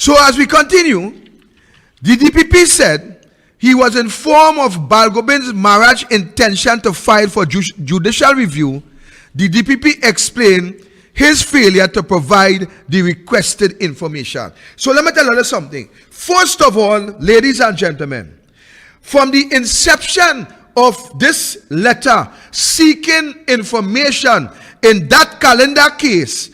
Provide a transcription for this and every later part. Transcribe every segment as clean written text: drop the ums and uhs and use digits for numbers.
So as we continue, the DPP said he was informed of Balgobin's marriage intention to file for judicial review. The DPP explained his failure to provide the requested information. So let me tell you something. First of all, ladies and gentlemen, from the inception of this letter seeking information in that calendar case,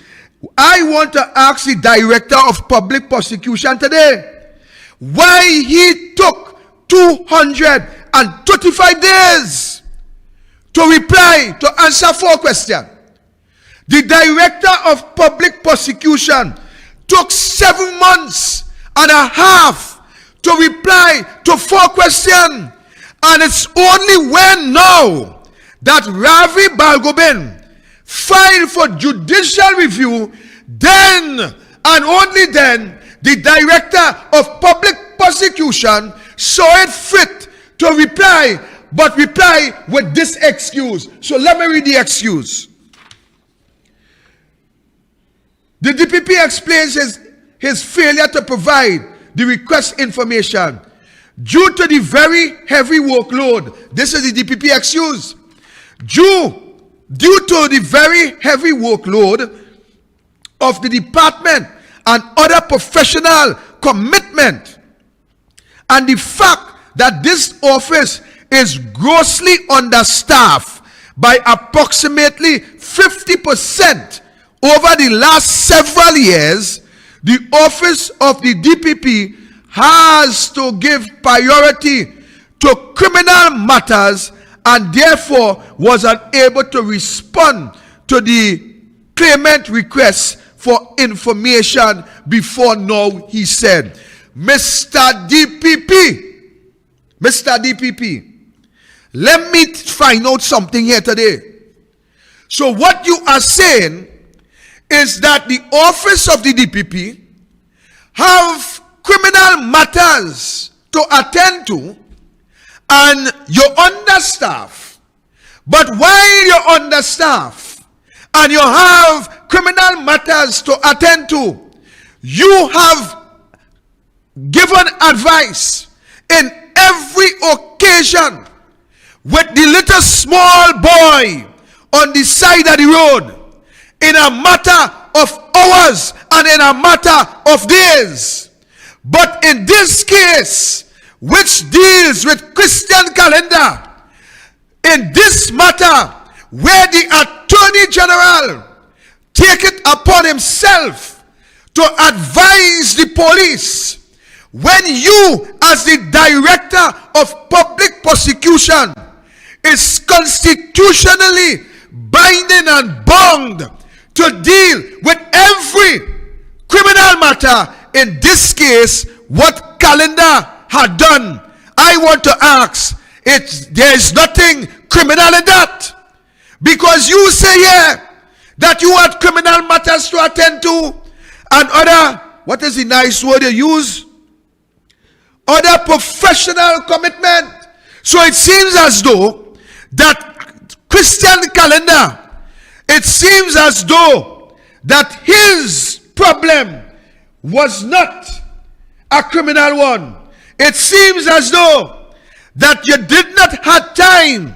I want to ask the Director of Public Prosecution today why he took 235 days to reply, to answer 4 questions. The Director of Public Prosecution took 7 months and a half to reply to 4 questions. And it's only when now that Ravi Balgobin filed for judicial review, then and only then the Director of Public Prosecution saw it fit to reply, but reply with this excuse. So let me read the excuse. The DPP explains his failure to provide the request information due to the very heavy workload. This is the DPP excuse. Due to the very heavy workload of the department and other professional commitment, and the fact that this office is grossly understaffed by approximately 50% over the last several years, the office of the DPP has to give priority to criminal matters and therefore was unable to respond to the claimant request for information before now, he said. Mr. DPP, let me find out something here today. So what you are saying is that the office of the DPP have criminal matters to attend to and you're understaffed. But while you're understaffed and you have criminal matters to attend to, you have given advice in every occasion with the little small boy on the side of the road in a matter of hours and in a matter of days. But in this case, which deals with Christian calendar, in this matter where the Attorney General take it upon himself to advise the police, when you as the Director of Public Prosecution is constitutionally binding and bound to deal with every criminal matter, in this case, what calendar had done, I want to ask, there is nothing criminal in that. Because you say here that you had criminal matters to attend to and other, what is the nice word you use? Other professional commitment. So it seems as though that Christian calendar, it seems as though that his problem was not a criminal one. It seems as though that you did not have time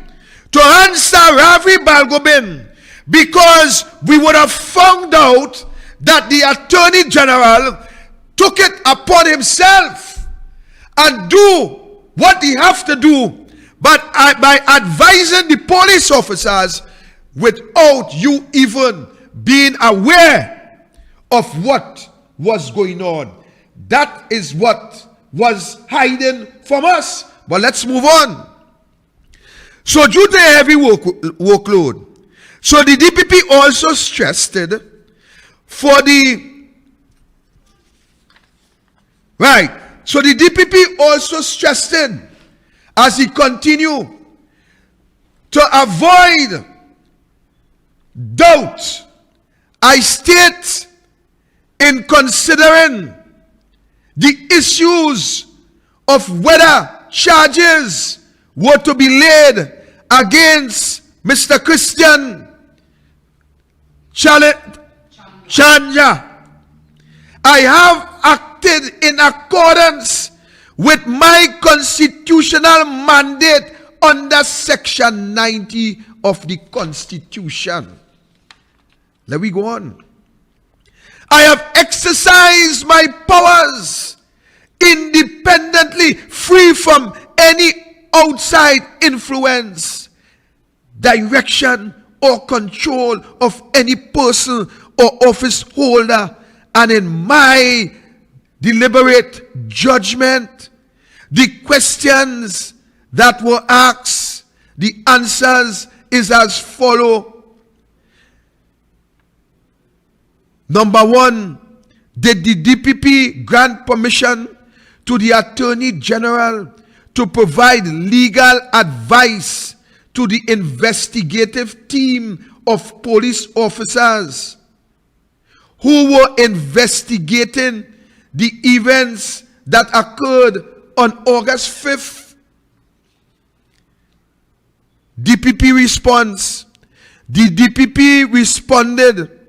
to answer Ravi Balgobin, because we would have found out that the Attorney General took it upon himself and do what he have to do, but by advising the police officers without you even being aware of what was going on. That is what was hidden from us. But let's move on. So due to a heavy workload, so the DPP also stressed it for the right. So the DPP also stressed it as he continued to avoid doubt. I state in considering the issues of whether charges were to be laid against Mr. Christian Chanja, I have a acted in accordance with my constitutional mandate under Section 90 of the Constitution. Let me go on. I have exercised my powers independently, free from any outside influence, direction, or control of any person or office holder, and in my deliberate judgment, the questions that were asked, the answers is as follow. Number one, did the DPP grant permission to the Attorney General to provide legal advice to the investigative team of police officers who were investigating the events that occurred on August 5th? DPP response. The DPP responded.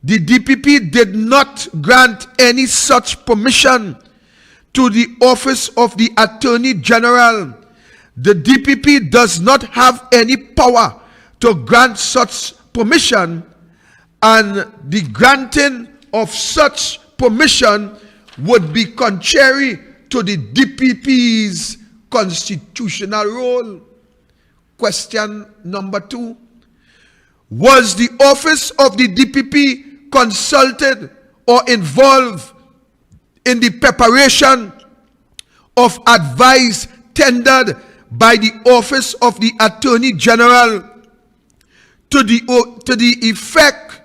The DPP did not grant any such permission to the Office of the Attorney General. The DPP does not have any power to grant such permission, and the granting of such permission would be contrary to the DPP's constitutional role. Question number two. Was the office of the DPP consulted or involved in the preparation of advice tendered by the Office of the Attorney General to the effect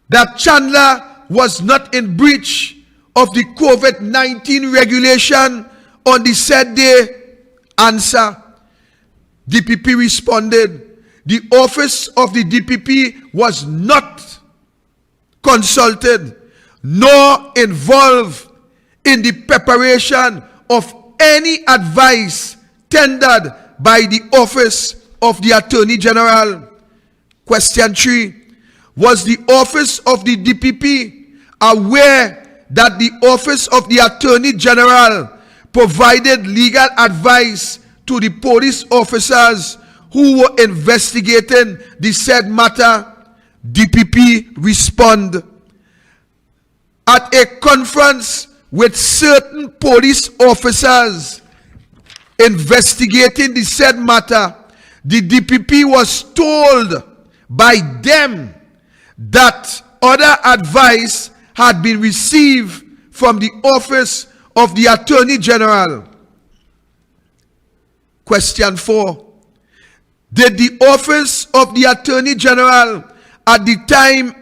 that Chandler was not in breach of the COVID-19 regulation on the said day? Answer. DPP responded, the office of the DPP was not consulted nor involved in the preparation of any advice tendered by the Office of the Attorney General. Question 3. Was the Office of the DPP aware that the Office of the Attorney General provided legal advice to the police officers who were investigating the said matter? DPP respond. At a conference with certain police officers investigating the said matter, the DPP was told by them that other advice had been received from the Office of the Attorney General. Question 4. Did the Office of the Attorney General, at the time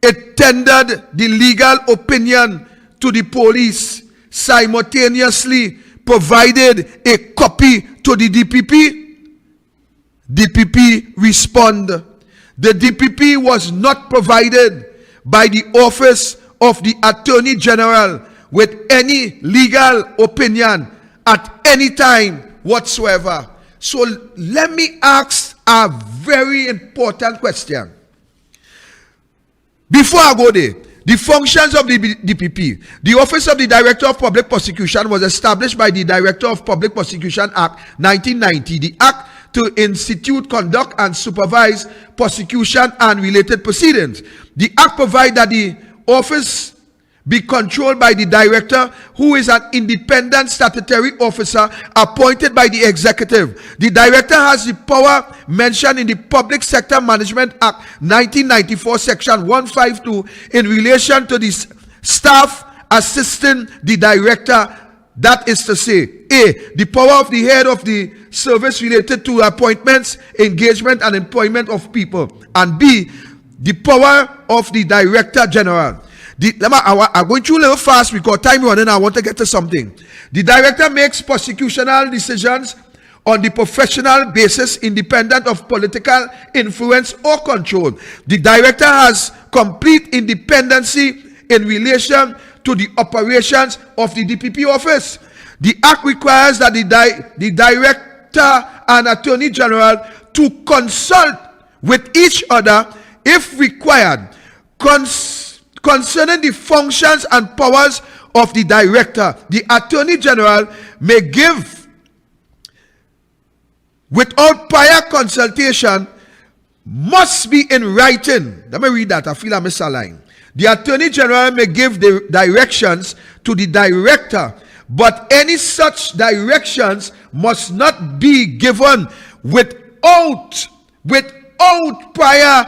it tendered the legal opinion to the police, simultaneously provided a copy to the DPP? DPP respond. The DPP was not provided by the Office of the Attorney General with any legal opinion at any time whatsoever. So let me ask a very important question. Before I go there, the functions of the DPP. The Office of the Director of Public Prosecution was established by the Director of Public Prosecution Act 1990. The Act to institute, conduct, and supervise prosecution and related proceedings. The Act provides that the office be controlled by the director, who is an independent statutory officer appointed by the executive. The director has the power mentioned in the Public Sector Management Act 1994, Section 152, in relation to the staff assisting the director. That is to say, A, the power of the head of the service related to appointments, engagement, and employment of people, and B, the power of the Director General. I'm going through a little fast because time running. I want to get to something. The director makes prosecutorial decisions on the professional basis, independent of political influence or control. The director has complete independency in relation to the operations of the DPP office. The Act requires that the director and Attorney General to consult with each other if required. concerning the functions and powers of the director, the Attorney General may give, without prior consultation, must be in writing. Let me read that. I feel I missed a line. The Attorney General may give the directions to the director, but any such directions must not be given without prior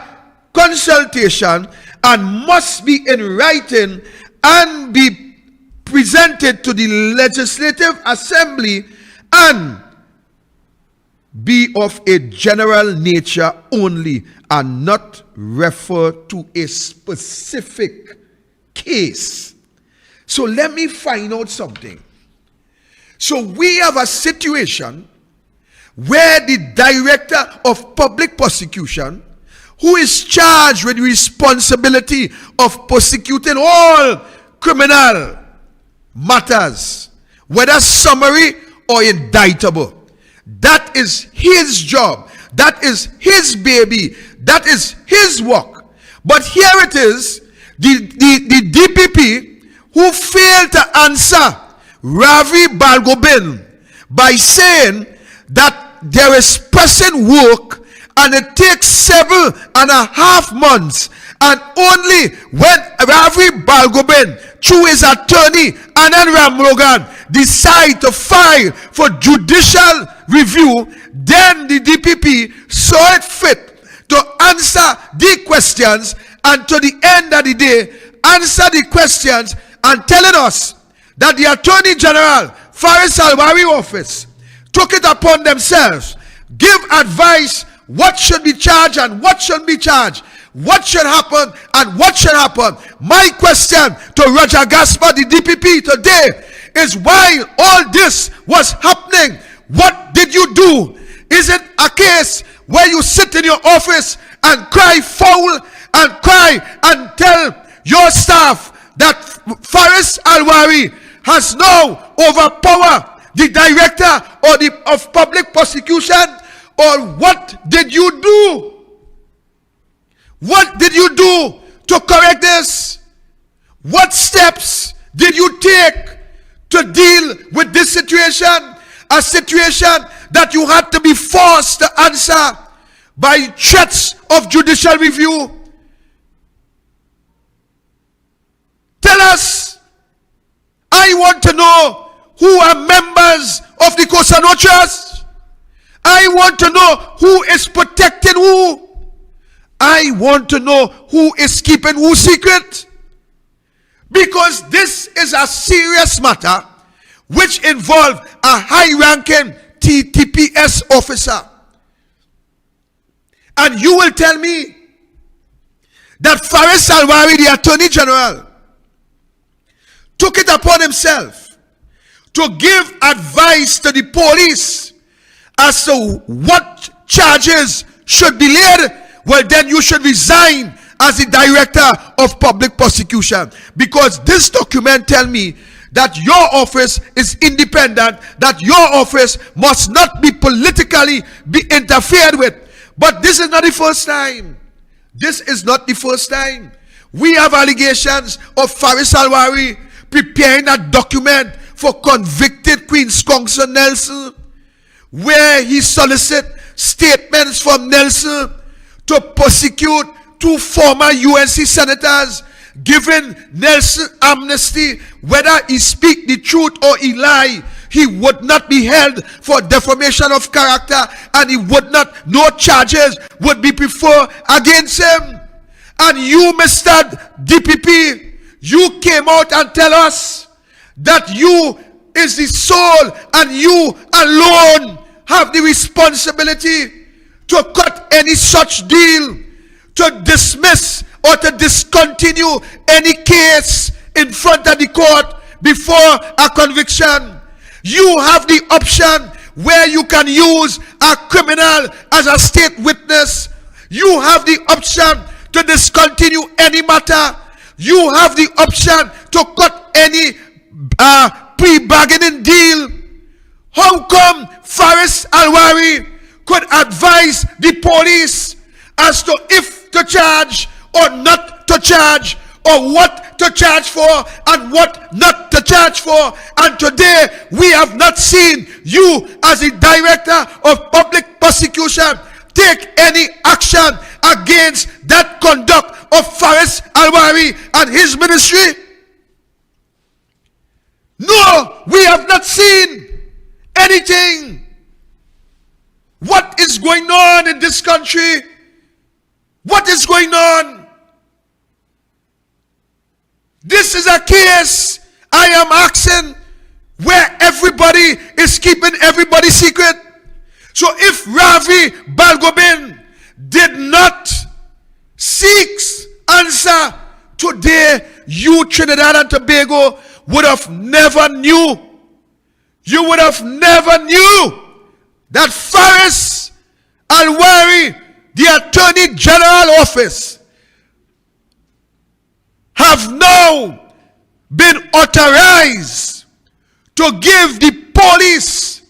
consultation and must be in writing and be presented to the Legislative Assembly and be of a general nature only and not refer to a specific case. So let me find out something. So we have a situation where the Director of Public Prosecution, who is charged with the responsibility of prosecuting all criminal matters, whether summary or indictable, that is his job. That is his baby. That is his work. But here it is, the DPP who failed to answer Ravi Balgobin by saying that there is pressing work and it takes 7.5 months, and only when Ravi Balgobin, through his attorney Anand Ramlogan, decide to file for judicial review, then the DPP saw it fit to answer the questions, and to the end of the day answer the questions and telling us that the Attorney General Faris Alwari office took it upon themselves, give advice what should be charged and what shouldn't be charged, what should happen and what should happen. My question to Roger Gaspar, the DPP, today is, while all this was happening, what did you do? Is it a case where you sit in your office and cry foul and cry and tell your staff that Faris Alwari has now overpowered the director of public prosecution? Or what did you do? What did you do to correct this? What steps did you take to deal with this situation? A situation that you had to be forced to answer by threats of judicial review. Tell us. I want to know who are members of the Cosa Nostra. I want to know who is protecting who. I want to know who is keeping who secret. Because this is a serious matter which involves a high-ranking TPS officer. And you will tell me that Faris Alwari, the Attorney General, took it upon himself to give advice to the police as to what charges should be laid. Well, then you should resign as the Director of Public Prosecution, because this document tells me that your office is independent, that your office must not be politically interfered with. But this is not the first time. This is not the first time. We have allegations of Faris Alwari preparing a document for convicted Queen Skongson Nelson, where he solicit statements from Nelson to prosecute 2 former UNC senators, giving Nelson amnesty. Whether he speak the truth or he lie, he would not be held for defamation of character, and he would not, no charges would be preferred against him. And you, Mr. DPP, you came out and tell us that you is the sole and you alone have the responsibility to cut any such deal, to dismiss or to discontinue any case in front of the court before a conviction. You have the option where you can use a criminal as a state witness. You have the option to discontinue any matter. You have the option to cut any pre-bargaining deal. How come Faris Alwari could advise the police as to if to charge or not not to charge, or what to charge for and what not to charge for. And today we have not seen you as the director of public prosecution take any action against that conduct of Faris Alwari and his ministry. No, we have not seen anything. What is going on in this country? What is going on? This is a case, I am asking, where everybody is keeping everybody's secret. So if Ravi Balgobin did not seek answer today, you Trinidad and Tobago would have never knew. You would have never knew that Faris Alwari, the Attorney General Office, have now been authorized to give the police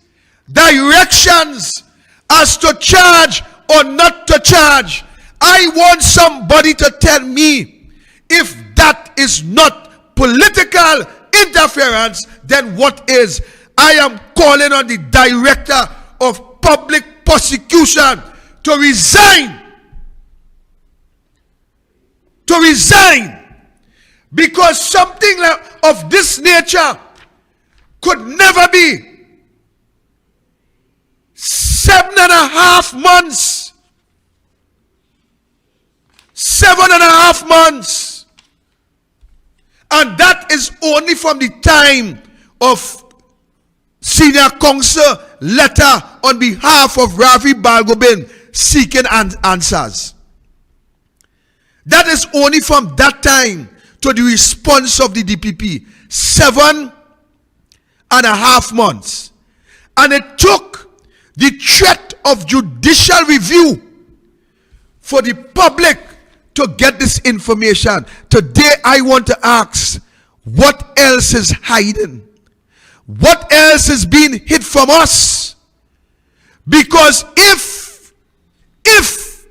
directions as to charge or not to charge. I want somebody to tell me, if that is not political interference, then what is? I am calling on the director of public prosecution to resign. To resign. Because something of this nature could never be. 7.5 months. 7.5 months. And that is only from the time of senior counsel letter on behalf of Ravi Balgobin seeking answers. That is only from that time to the response of the DPP. 7.5 months. And it took the threat of judicial review for the public to get this information. Today I want to ask, what else is hiding? What else is being hid from us? Because if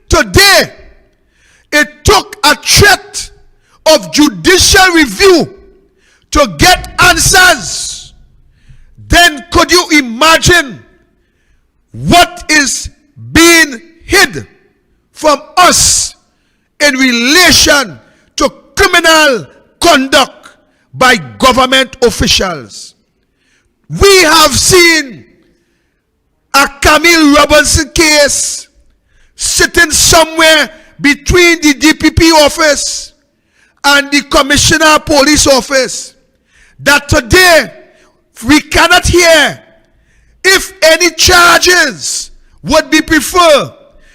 today it took a threat of judicial review to get answers, then could you imagine what is being hid from us in relation to criminal conduct by government officials? We have seen a Camille Robinson case sitting somewhere between the DPP office and the Commissioner of Police office, that today we cannot hear if any charges would be preferred.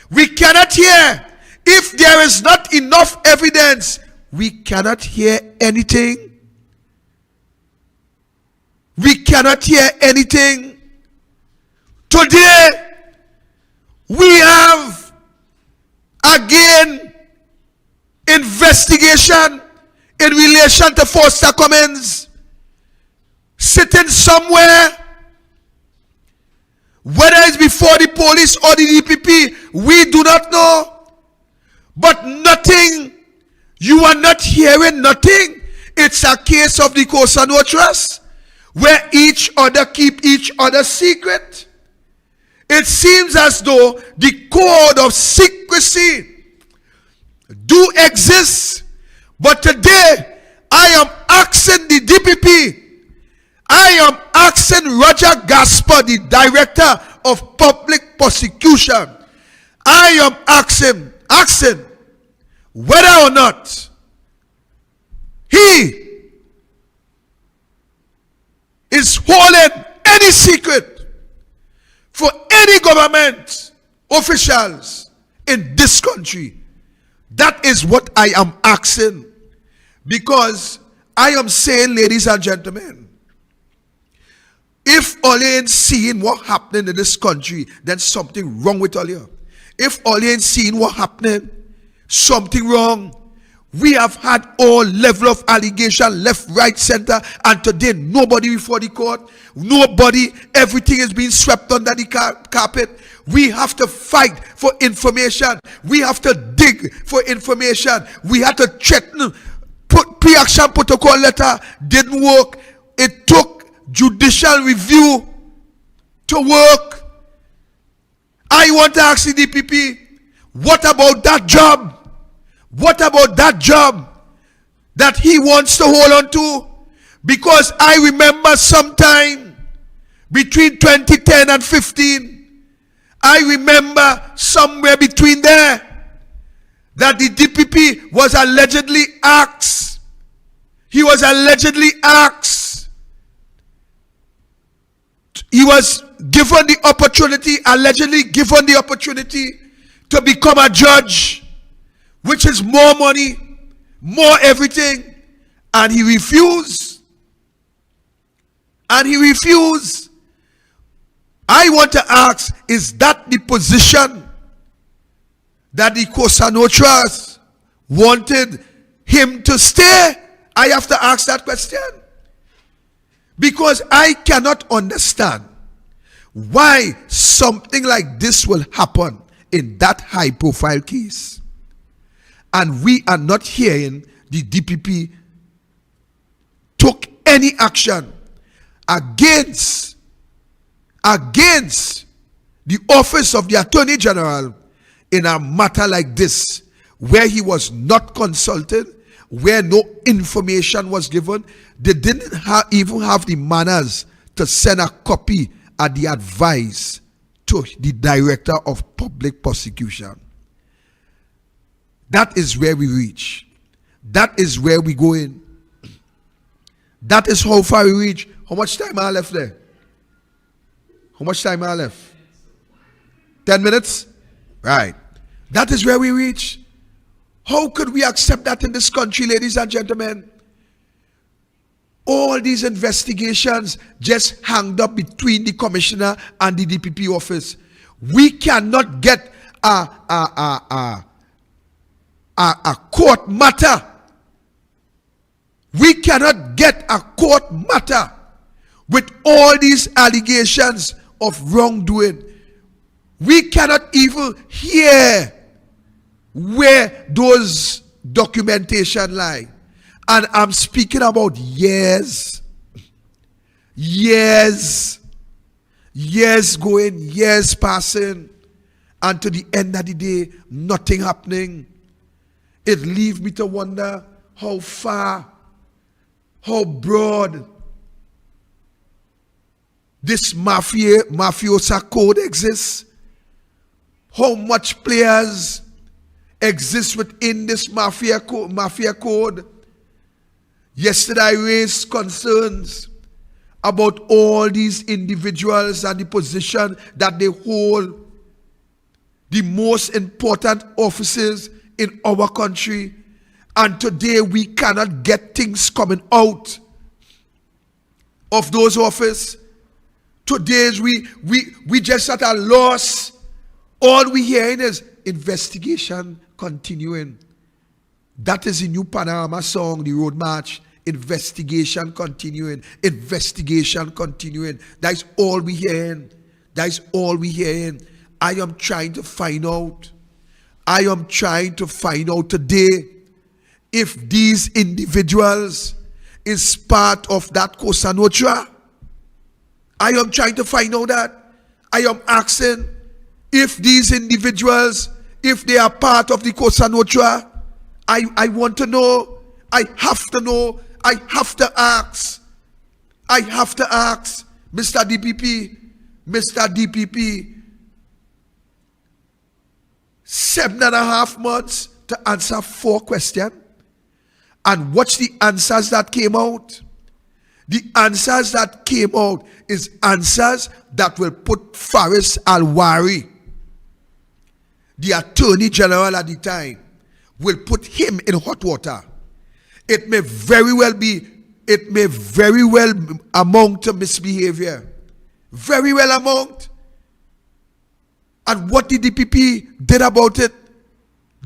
We cannot hear if there is not enough evidence. We cannot hear anything. We cannot hear anything. Today we have again investigation in relation to Foster Cummins sitting somewhere, whether it's before the police or the DPP, we do not know. But nothing, you are not hearing nothing. It's a case of the Cosa Nostra, where each other keep each other's secret. It seems as though the code of secrecy do exist. But today, I am asking the DPP, I am asking Roger Gaspar, the Director of Public Prosecution, I am asking whether or not he is holding any secret for any government officials in this country. That is what I am asking. Because I am saying, ladies and gentlemen, if all you ain't seeing what happening in this country, then something wrong with all you. If all you ain't seeing what happening, something wrong. We have had all level of allegation, left, right, center, and today nobody before the court. Nobody. Everything is being swept under the carpet. We have to fight for information. We have to dig for information. We had to threaten. Put pre-action protocol letter. Didn't work. It took judicial review to work. I want to ask the DPP, what about that job? What about that job that he wants to hold on to? Because I remember sometime between 2010 and 15, I remember somewhere between there that the DPP was allegedly asked. He was allegedly asked. He was given the opportunity, allegedly given the opportunity to become a judge, which is more money, more everything, and he refused. And he refused. I want to ask, is that the position that the Cosa Nostra wanted him to stay? I have to ask that question. Because I cannot understand why something like this will happen in that high profile case. And we are not hearing the DPP took any action against the office of the Attorney General in a matter like this, where he was not consulted, where no information was given. They didn't even have the manners to send a copy of the advice to the Director of Public Prosecution. That is where we reach. That is where we go in. That is how far we reach. How much time I left there? How much time I left? 10 minutes? Right. That is where we reach. How could we accept that in this country, ladies and gentlemen? All these investigations just hanged up between the commissioner and the DPP office. We cannot get a court matter. We cannot get a court matter with all these allegations of wrongdoing. We cannot even hear where those documentation lie. And I'm speaking about years going, years passing, and to the end of the day, nothing happening. It leaves me to wonder how far, how broad this mafiosa code exists. How much players exist within this mafia code. Yesterday I raised concerns about all these individuals and the position that they hold, the most important offices in our country, and today we cannot get things coming out of those offices. Today we just at a loss. All we hearing is investigation continuing. That is the new Panorama song, the Road March. Investigation continuing. Investigation continuing. That is all we hearing. That is all we hearing. I am trying to find out. I am trying to find out today if these individuals is part of that Cosa Nostra. I am trying to find out that. I am asking if these individuals, if they are part of the Cosa Nostra. I want to know. I have to know. I have to ask. I have to ask. Mr. DPP, 7.5 months to answer 4 questions. And watch the answers that came out. The answers that came out is answers that will put Faris Al-Wari, the Attorney General at the time, will put him in hot water. It may very well amount to misbehavior. Very well amount. And what the DPP did about it?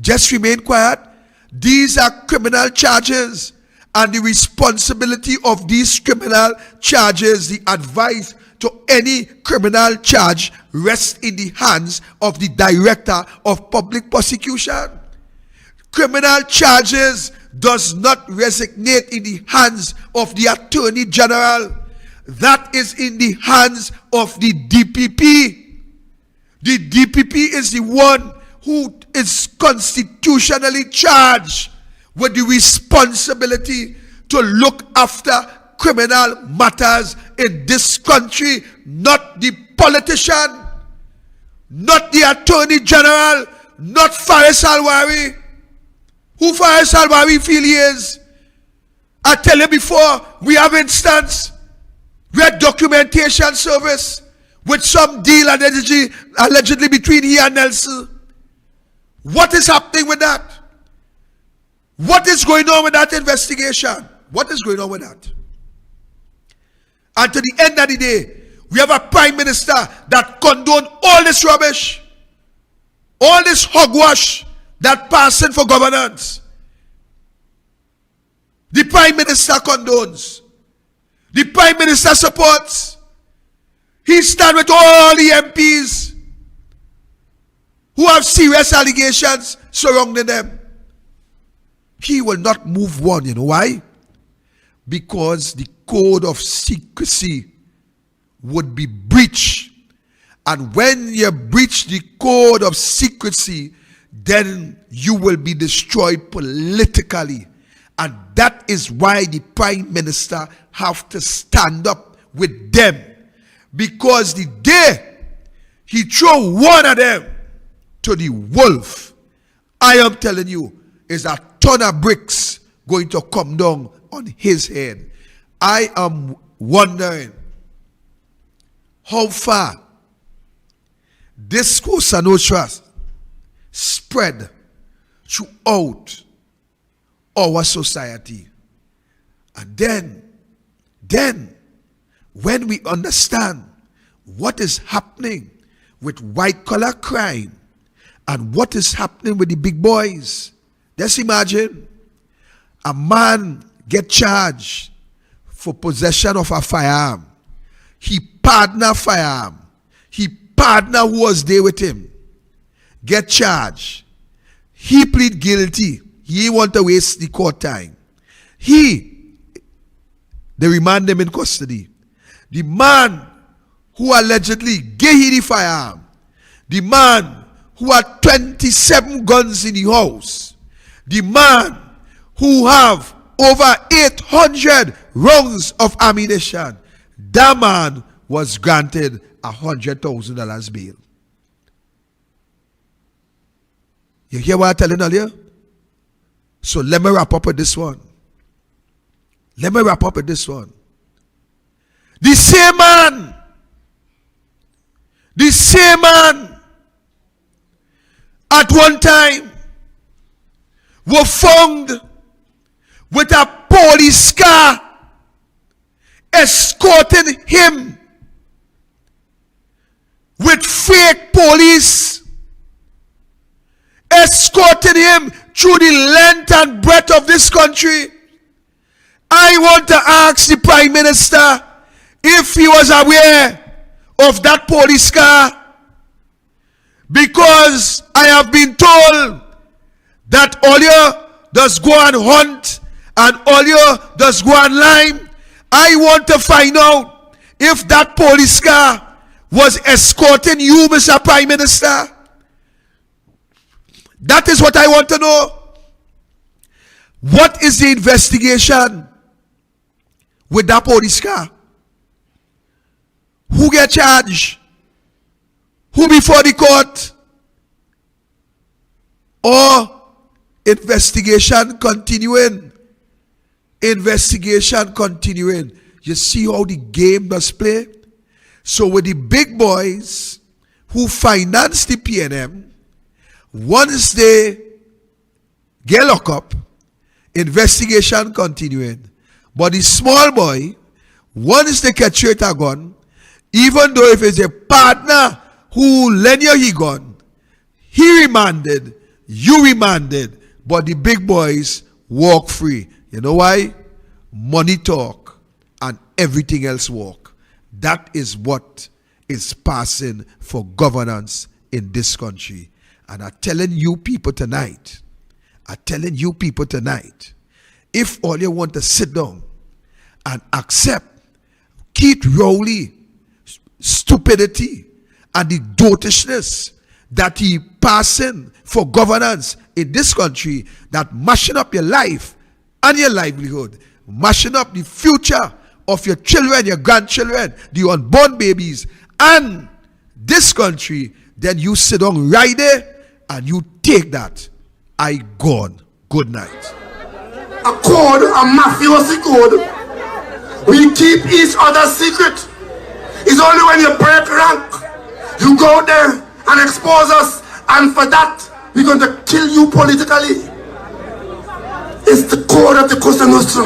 Just remain quiet. these are criminal charges, and the responsibility of these criminal charges, the advice to any criminal charge, rests in the hands of the Director of Public Prosecution. Criminal charges does not resonate in the hands of the Attorney General. That is in the hands of the DPP. The DPP is the one who is constitutionally charged with the responsibility to look after criminal matters in this country, not the politician, not the Attorney General, not Faris Alwari. Who Faris Alwari feel he is? I tell you before, we have instance, we had documentation service with some deal allegedly between he and Nelson. What is happening with that? What is going on with that investigation? What is going on with that? And to the end of the day, we have a prime minister that condone all this rubbish, all this hogwash that passing for governance. The prime minister condones. The prime minister supports. He stands with all the MPs who have serious allegations surrounding them. He will not move one. You know why? Because the code of secrecy would be breached. And when you breach the code of secrecy, then you will be destroyed politically. And that is why the prime minister have to stand up with them. Because the day he throw one of them to the wolf, I am telling you, is a ton of bricks going to come down on his head. I am wondering how far this Cosa Nostra spread throughout our society. And then when we understand what is happening with white collar crime and what is happening with the big boys, just imagine a man get charged for possession of a firearm. He partner firearm. He partner who was there with him. Get charged. He plead guilty. He want to waste the court time. They remand him in custody. The man who allegedly gave the firearm, the man who had 27 guns in the house, the man who have over 800 rounds of ammunition, that man was granted $100,000 bail. You hear what I'm telling earlier? So let me wrap up with this one. The same man at one time were found with a police car escorting him with fake police, escorting him through the length and breadth of this country. I want to ask the Prime Minister if he was aware of that police car, because I have been told that all you does go and hunt and all you does go and lime. I want to find out if that police car was escorting you, Mr. Prime Minister. That is what I want to know. What is the investigation with that police car? Who get charged? Who before the court? Or investigation continuing? Investigation continuing. You see how the game does play? So with the big boys who finance the PNM, once they get locked up, investigation continuing. But the small boy, once they catch a gun, even though if it's a partner who lend you his gun, he remanded, you remanded, but the big boys walk free. You know why? Money talk and everything else walk. That is what is passing for governance in this country. And I'm telling you people tonight, if all you want to sit down and accept Keith Rowley stupidity and the dotishness that he passing for governance in this country, that mashing up your life and your livelihood, mashing up the future of your children, your grandchildren, the unborn babies, and this country, then you sit down right there and you take that. I gone. Good night. A code, a mafiosi code. We keep each other's secret. It's only when you break rank, you go there and expose us, and for that, we're going to kill you politically. It's the code of the Cosa Nostra.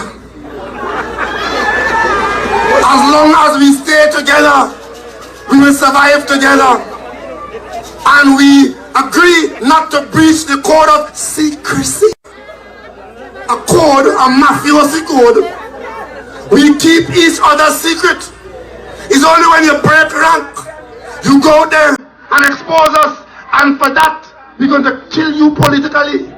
As long as we stay together, we will survive together. And we agree not to breach the code of secrecy. A code, a mafiosi code. We keep each other's secret. It's only when you break rank, you go there and expose us, and for that, we're going to kill you politically.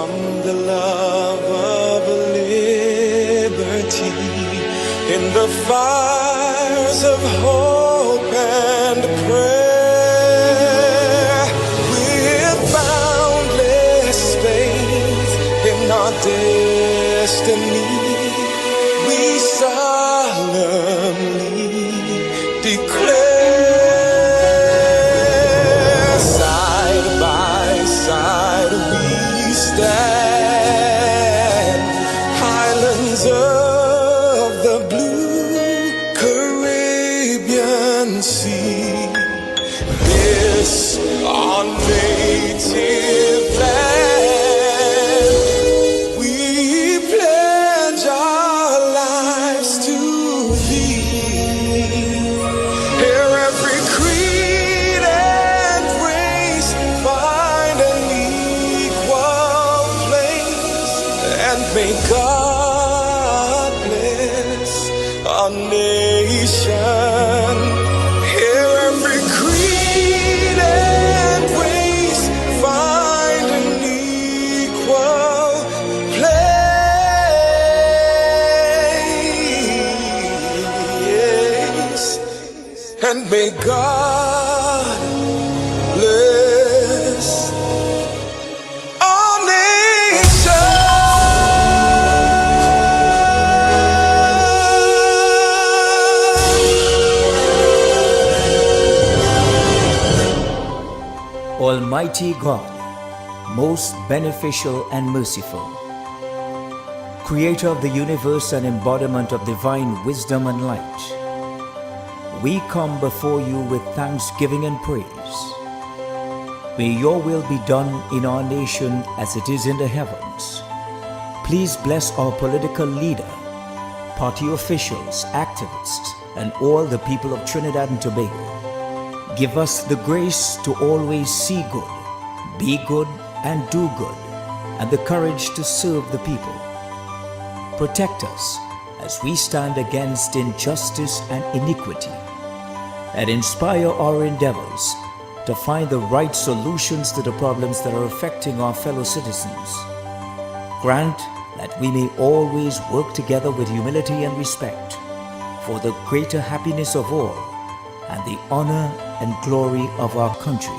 from the love of liberty in the fires of hope and prayer. With boundless faith in our destiny, we solemnly declare, side by side we stand, highlands of the blue Caribbean Sea. This our native land, we pledge our lives to thee. Here every creed and race find an equal place, and may God bless our nation. Here every creed and race find an equal place, and may God bless our nation. Almighty God, most beneficial and merciful, Creator of the universe and embodiment of divine wisdom and light, we come before you with thanksgiving and praise. May your will be done in our nation as it is in the heavens. Please bless our political leader, party officials, activists, and all the people of Trinidad and Tobago. Give us the grace to always see good, be good, and do good, and the courage to serve the people. Protect us as we stand against injustice and iniquity, and inspire our endeavors to find the right solutions to the problems that are affecting our fellow citizens. Grant that we may always work together with humility and respect for the greater happiness of all and the honor and glory of our country.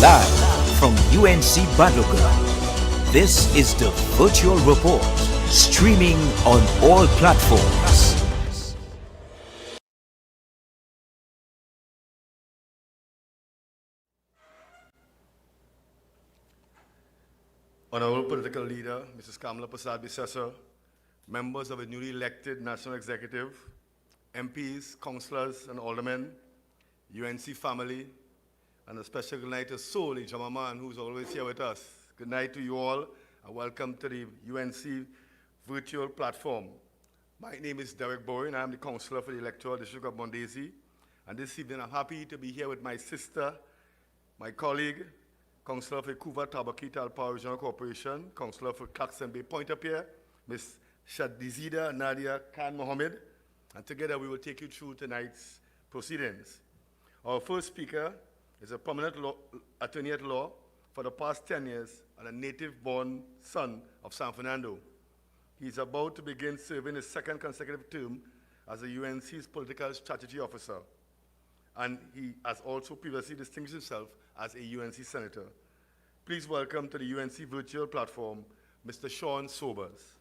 Live from UNC Battleground, this is the Virtual Report, streaming on all platforms. Honorable Political Leader, Mrs. Kamla Persad-Bissessar, members of the newly elected National Executive, MPs, councillors, and aldermen, UNC family, and a special good night to Soli Jamaman, who's always here with us. Good night to you all, and welcome to the UNC virtual platform. My name is Derek Bowen, and I'm the councillor for the electoral district of Mondesi. And this evening, I'm happy to be here with my sister, my colleague, councillor for Kuva Tabaki Talpa Regional Corporation, councillor for Claxon Bay Pointe-à-Pierre, Ms. Shadizida Nadia Khan Mohammed, and together we will take you through tonight's proceedings. Our first speaker is a prominent attorney at law for the past 10 years and a native-born son of San Fernando. He is about to begin serving his second consecutive term as the UNC's political strategy officer, and he has also previously distinguished himself as a UNC senator. Please welcome to the UNC virtual platform, Mr. Sean Sobers.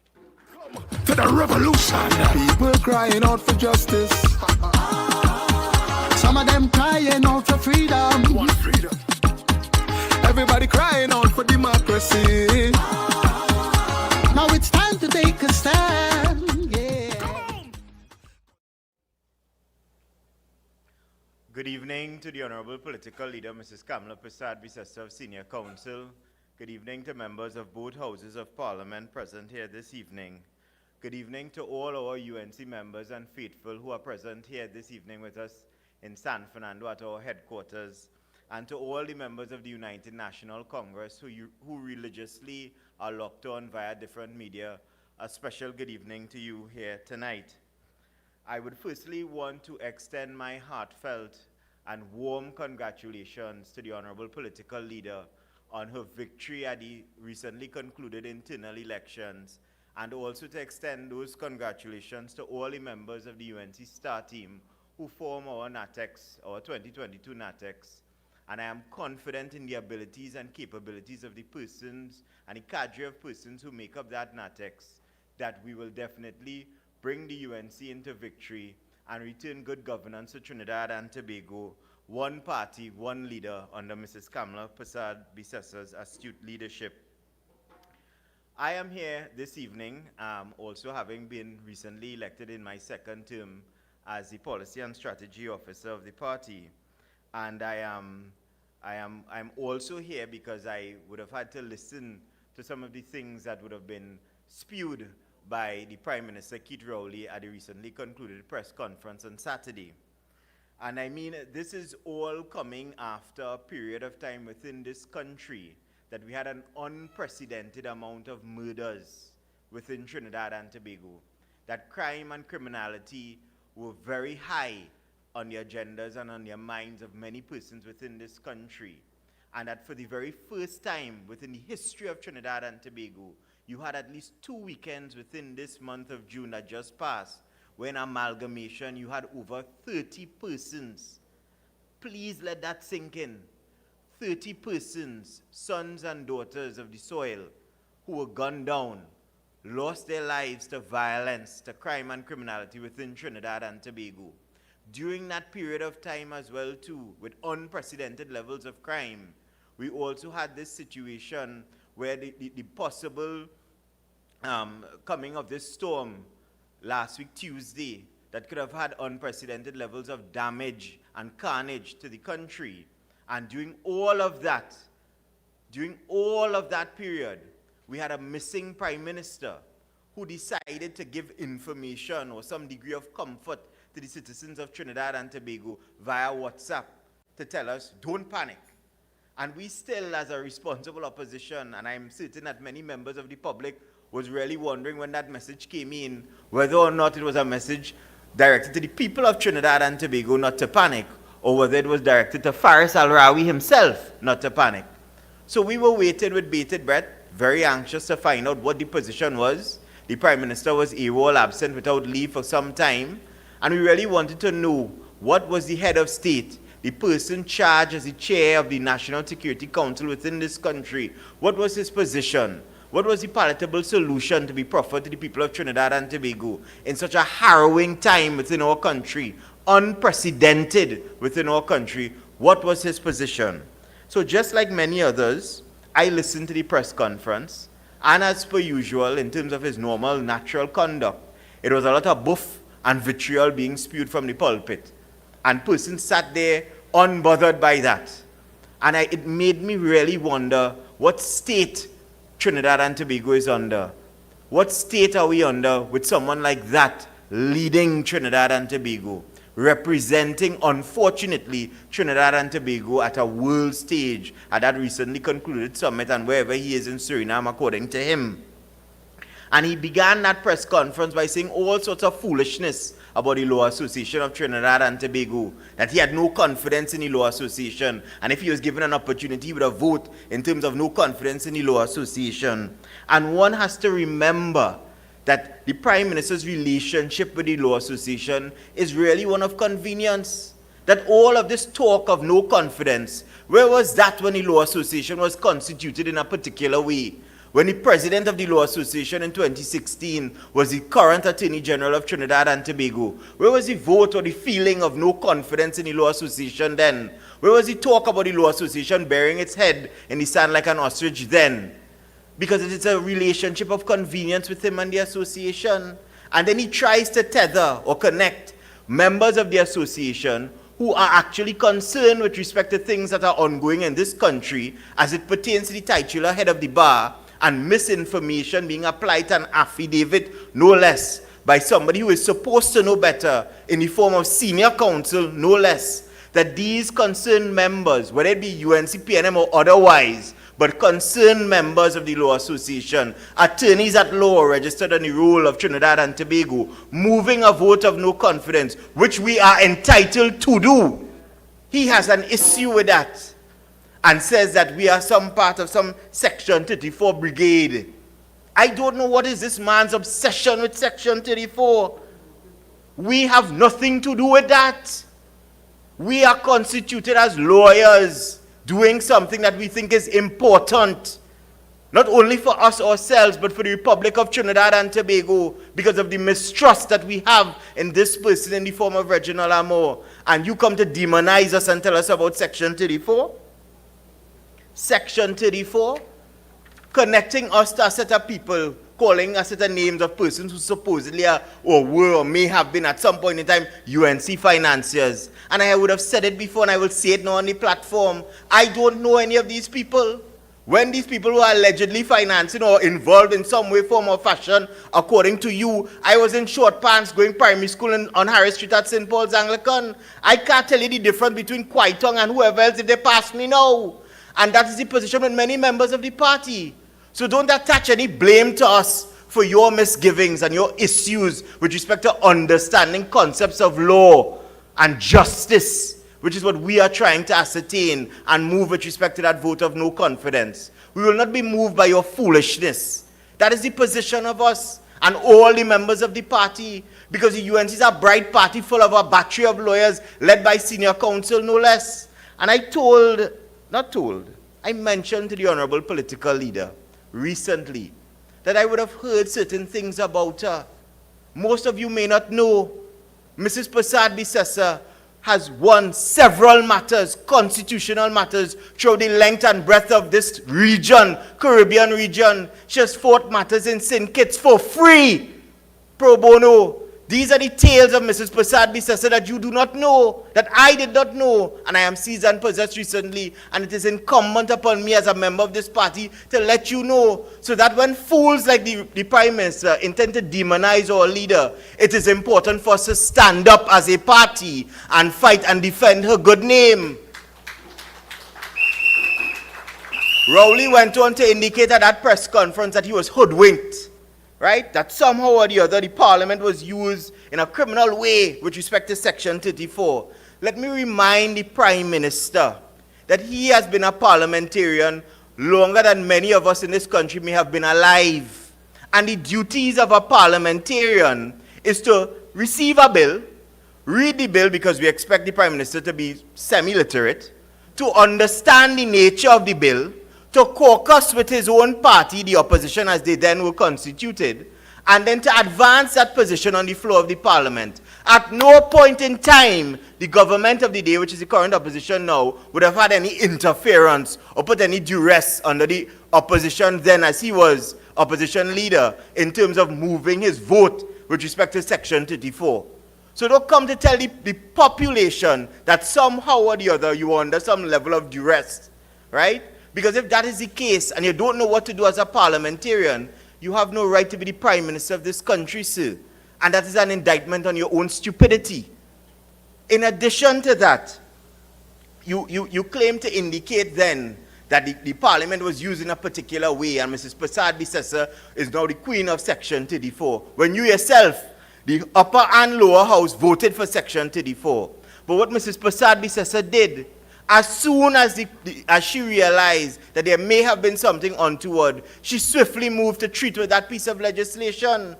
To the revolution, people crying out for justice. Some of them crying out for freedom. Want freedom. Everybody crying out for democracy. Now it's time to take a stand. Yeah. Good evening to the Honorable Political Leader, Mrs. Kamla Persad-Bissessar of Senior Council. Good evening to members of both Houses of Parliament present here this evening. Good evening to all our UNC members and faithful who are present here this evening with us in San Fernando at our headquarters, and to all the members of the United National Congress who religiously are locked on via different media. A special good evening to you here tonight. I would firstly want to extend my heartfelt and warm congratulations to the Honorable Political Leader on her victory at the recently concluded internal elections, and also to extend those congratulations to all the members of the UNC Star team who form our NATEX, our 2022 NATEX. And I am confident in the abilities and capabilities of the persons and the cadre of persons who make up that NATEX, that we will definitely bring the UNC into victory and return good governance to Trinidad and Tobago, one party, one leader under Mrs. Kamla Persad-Bissessar's astute leadership. I am here this evening, also having been recently elected in my second term as the Policy and Strategy Officer of the party. And I'm also here because I would have had to listen to some of the things that would have been spewed by the Prime Minister Keith Rowley at the recently concluded press conference on Saturday. And I mean, this is all coming after a period of time within this country that we had an unprecedented amount of murders within Trinidad and Tobago, that crime and criminality were very high on the agendas and on the minds of many persons within this country, and that for the very first time within the history of Trinidad and Tobago, you had at least 2 weekends within this month of June that just passed, when amalgamation, you had over 30 persons. Please let that sink in. 30 persons, sons and daughters of the soil, who were gunned down, lost their lives to violence, to crime and criminality within Trinidad and Tobago. During that period of time as well too, with unprecedented levels of crime, we also had this situation where the possible coming of this storm last week Tuesday that could have had unprecedented levels of damage and carnage to the country. And during all of that period, we had a missing Prime Minister who decided to give information or some degree of comfort to the citizens of Trinidad and Tobago via WhatsApp to tell us, don't panic. And we still, as a responsible opposition, and I'm certain that many members of the public was really wondering when that message came in, whether or not it was a message directed to the people of Trinidad and Tobago not to panic, or whether it was directed to Faris Al-Rawi himself not to panic. So we were waiting with bated breath, very anxious to find out what the position was. The Prime Minister was AWOL, absent without leave for some time, and we really wanted to know what was the head of state, the person charged as the chair of the National Security Council within this country. What was his position? What was the palatable solution to be proffered to the people of Trinidad and Tobago in such a harrowing time within our country, unprecedented within our country? What was his position? So just like many others, I listened to the press conference, and as per usual, in terms of his normal, natural conduct, it was a lot of buff and vitriol being spewed from the pulpit. And persons sat there unbothered by that. And it made me really wonder what state Trinidad and Tobago is under. What state are we under with someone like that leading Trinidad and Tobago, representing, unfortunately, Trinidad and Tobago at a world stage at that recently concluded summit and wherever he is in Suriname, according to him. And he began that press conference by saying all sorts of foolishness about the Law Association of Trinidad and Tobago, that he had no confidence in the Law Association, and if he was given an opportunity, he would have voted in terms of no confidence in the Law Association. And one has to remember that the Prime Minister's relationship with the Law Association is really one of convenience. That all of this talk of no confidence, where was that when the Law Association was constituted in a particular way? When the president of the Law Association in 2016 was the current Attorney General of Trinidad and Tobago, where was the vote or the feeling of no confidence in the Law Association then? Where was the talk about the Law Association burying its head in the sand like an ostrich then? Because it is a relationship of convenience with him and the association. And then he tries to tether or connect members of the association who are actually concerned with respect to things that are ongoing in this country as it pertains to the titular head of the bar and misinformation being applied to an affidavit, no less, by somebody who is supposed to know better in the form of senior counsel, no less, that these concerned members, whether it be UNC, PNM or otherwise, but concerned members of the Law Association, attorneys at law registered on the roll of Trinidad and Tobago, moving a vote of no confidence, which we are entitled to do. He has an issue with that and says that we are some part of some Section 34 brigade. I don't know what is this man's obsession with Section 34. We have nothing to do with that. We are constituted as lawyers doing something that we think is important, not only for us ourselves, but for the Republic of Trinidad and Tobago, because of the mistrust that we have in this person in the form of Reginald Amor. And you come to demonize us and tell us about Section 34? Section 34, connecting us to a set of people, calling a set of names of persons who supposedly are or were or may have been at some point in time UNC financiers. And I would have said it before and I will say it now on the platform. I don't know any of these people. When these people were allegedly financing or involved in some way, form or fashion, according to you, I was in short pants going primary school on Harris Street at St. Paul's Anglican. I can't tell you the difference between Kwaitong and whoever else if they pass me now. And that is the position with many members of the party. So don't attach any blame to us for your misgivings and your issues with respect to understanding concepts of law and justice, which is what we are trying to ascertain and move with respect to that vote of no confidence. We will not be moved by your foolishness. That is the position of us and all the members of the party, because the UNC is a bright party full of a battery of lawyers led by senior counsel, no less. And I mentioned to the honorable political leader recently that I would have heard certain things about her. Most of you may not know, Mrs. Persad-Bissessar has won several matters, constitutional matters, throughout the length and breadth of this region, Caribbean region. She has fought matters in St. Kitts for free, pro bono. These are the tales of Mrs. Persad-Bissessar that you do not know, that I did not know, and I am seized and possessed recently, and it is incumbent upon me as a member of this party to let you know, so that when fools like the Prime Minister intend to demonize our leader, it is important for us to stand up as a party and fight and defend her good name. Rowley went on to indicate at that press conference that he was hoodwinked. Right? That somehow or the other the Parliament was used in a criminal way with respect to Section 34. Let me remind the Prime Minister that he has been a parliamentarian longer than many of us in this country may have been alive. And the duties of a parliamentarian is to receive a bill, read the bill because we expect the Prime Minister to be semi-literate, to understand the nature of the bill, to caucus with his own party, the opposition as they then were constituted, and then to advance that position on the floor of the Parliament. At no point in time, the government of the day, which is the current opposition now, would have had any interference or put any duress under the opposition then as he was opposition leader in terms of moving his vote with respect to Section 34. So don't come to tell the population that somehow or the other you are under some level of duress, right? Because if that is the case and you don't know what to do as a parliamentarian, you have no right to be the Prime Minister of this country, sir. And that is an indictment on your own stupidity. In addition to that, you claim to indicate then that the Parliament was used in a particular way and Mrs. Persad-Bissessar is now the Queen of Section 34. When you yourself, the upper and lower house, voted for Section 34. But what Mrs. Persad-Bissessar did, as soon as she realized that there may have been something untoward, she swiftly moved to treat with that piece of legislation.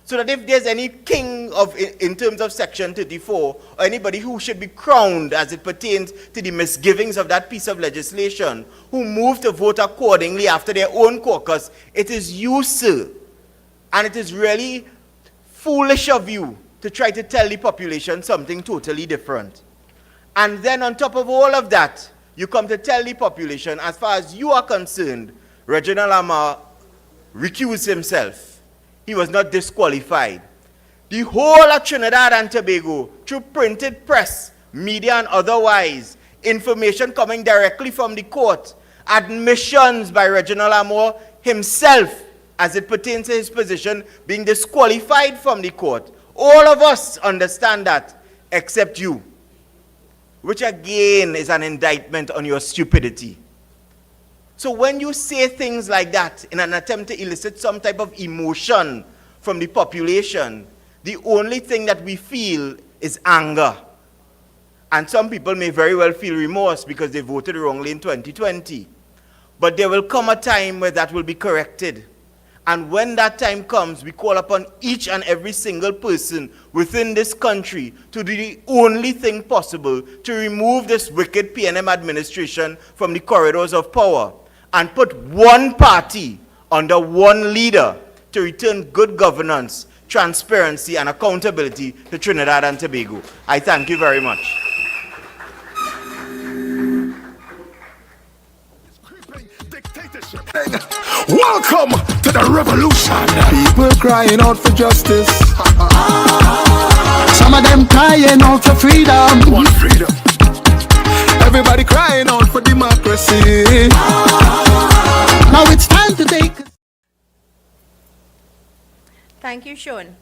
So that if there's any king in terms of Section 34, or anybody who should be crowned as it pertains to the misgivings of that piece of legislation, who moved to vote accordingly after their own caucus, it is you, sir. And it is really foolish of you to try to tell the population something totally different. And then on top of all of that, you come to tell the population, as far as you are concerned, Reginald Amor recused himself. He was not disqualified. The whole of Trinidad and Tobago, through printed press, media and otherwise, information coming directly from the court, admissions by Reginald Amor himself as it pertains to his position being disqualified from the court. All of us understand that, except you, which again is an indictment on your stupidity. So when you say things like that in an attempt to elicit some type of emotion from the population, the only thing that we feel is anger. And some people may very well feel remorse because they voted wrongly in 2020. But there will come a time where that will be corrected. And when that time comes, we call upon each and every single person within this country to do the only thing possible to remove this wicked PNM administration from the corridors of power and put one party under one leader to return good governance, transparency, and accountability to Trinidad and Tobago. I thank you very much. Welcome to the revolution. People crying out for justice. Some of them crying out for freedom. Want freedom. Everybody crying out for democracy. Now it's time to take. Thank you, Sean.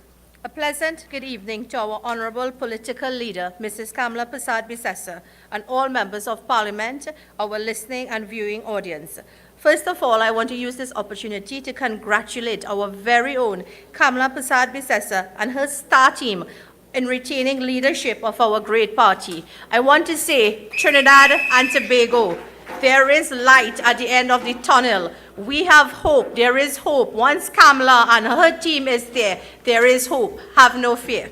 A pleasant good evening to our honorable political leader, Mrs. Kamla Persad-Bissessar, and all members of Parliament, our listening and viewing audience. First of all, I want to use this opportunity to congratulate our very own Kamla Persad-Bissessar and her star team in retaining leadership of our great party. I want to say, Trinidad and Tobago, there is light at the end of the tunnel. We have hope. There is hope. Once Kamla and her team is there, there is hope. Have no fear.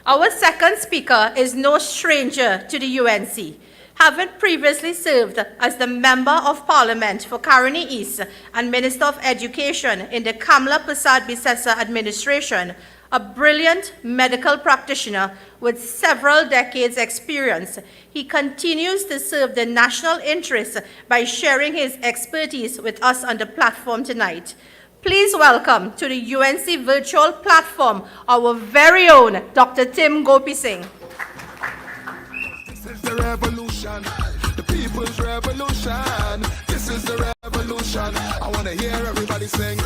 Our second speaker is no stranger to the UNC. Having previously served as the Member of Parliament for Caroni East and Minister of Education in the Kamla Persad-Bissessar administration, a brilliant medical practitioner with several decades' experience, he continues to serve the national interest by sharing his expertise with us on the platform tonight. Please welcome to the UNC virtual platform our very own Dr. Tim Gopi Singh. This is the revolution, the people's revolution. This is the revolution. I want to hear everybody sing.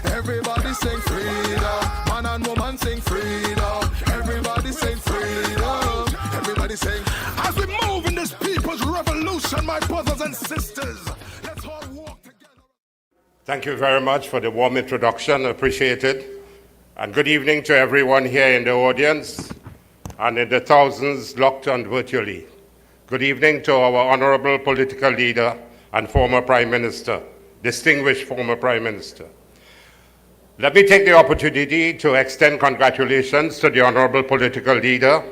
Everybody sing freedom. Man and woman sing freedom. Everybody sing freedom. Everybody sing. As we move in this people's revolution, my brothers and sisters, let's all walk together. Thank you very much for the warm introduction. Appreciate it. And good evening to everyone here in the audience and in the thousands locked on virtually. Good evening to our honorable political leader and former Prime Minister, distinguished former Prime Minister. Let me take the opportunity to extend congratulations to the honorable political leader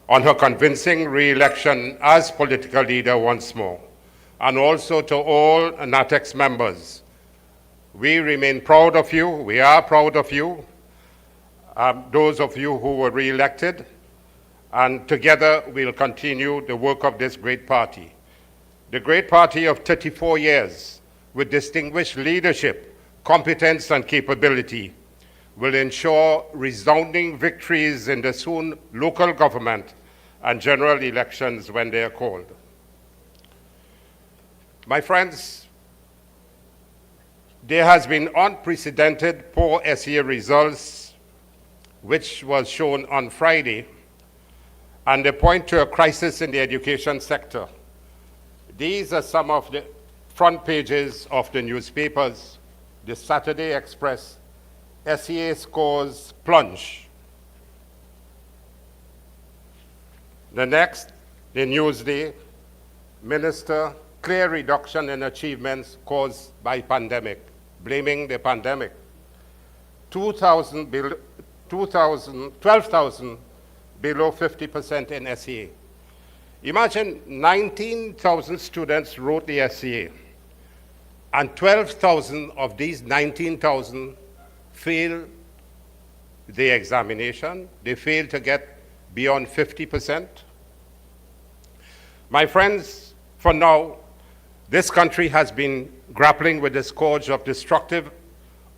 on her convincing re-election as political leader once more, and also to all NATEX members. We remain proud of you. We are proud of you, those of you who were re-elected, and together we'll continue the work of this great party. The great party of 34 years with distinguished leadership, competence and capability will ensure resounding victories in the soon local government and general elections when they are called. My friends, there has been unprecedented poor SEA results, which was shown on Friday, and they point to a crisis in the education sector. These are some of the front pages of the newspapers. The Saturday Express, SEA scores plunge. The next, the Newsday, Minister, clear reduction in achievements caused by pandemic, blaming the pandemic. 12,000 below 50% in SEA. Imagine 19,000 students wrote the SEA. And 12,000 of these 19,000 failed the examination. They failed to get beyond 50%. My friends, for now, this country has been grappling with the scourge of destructive,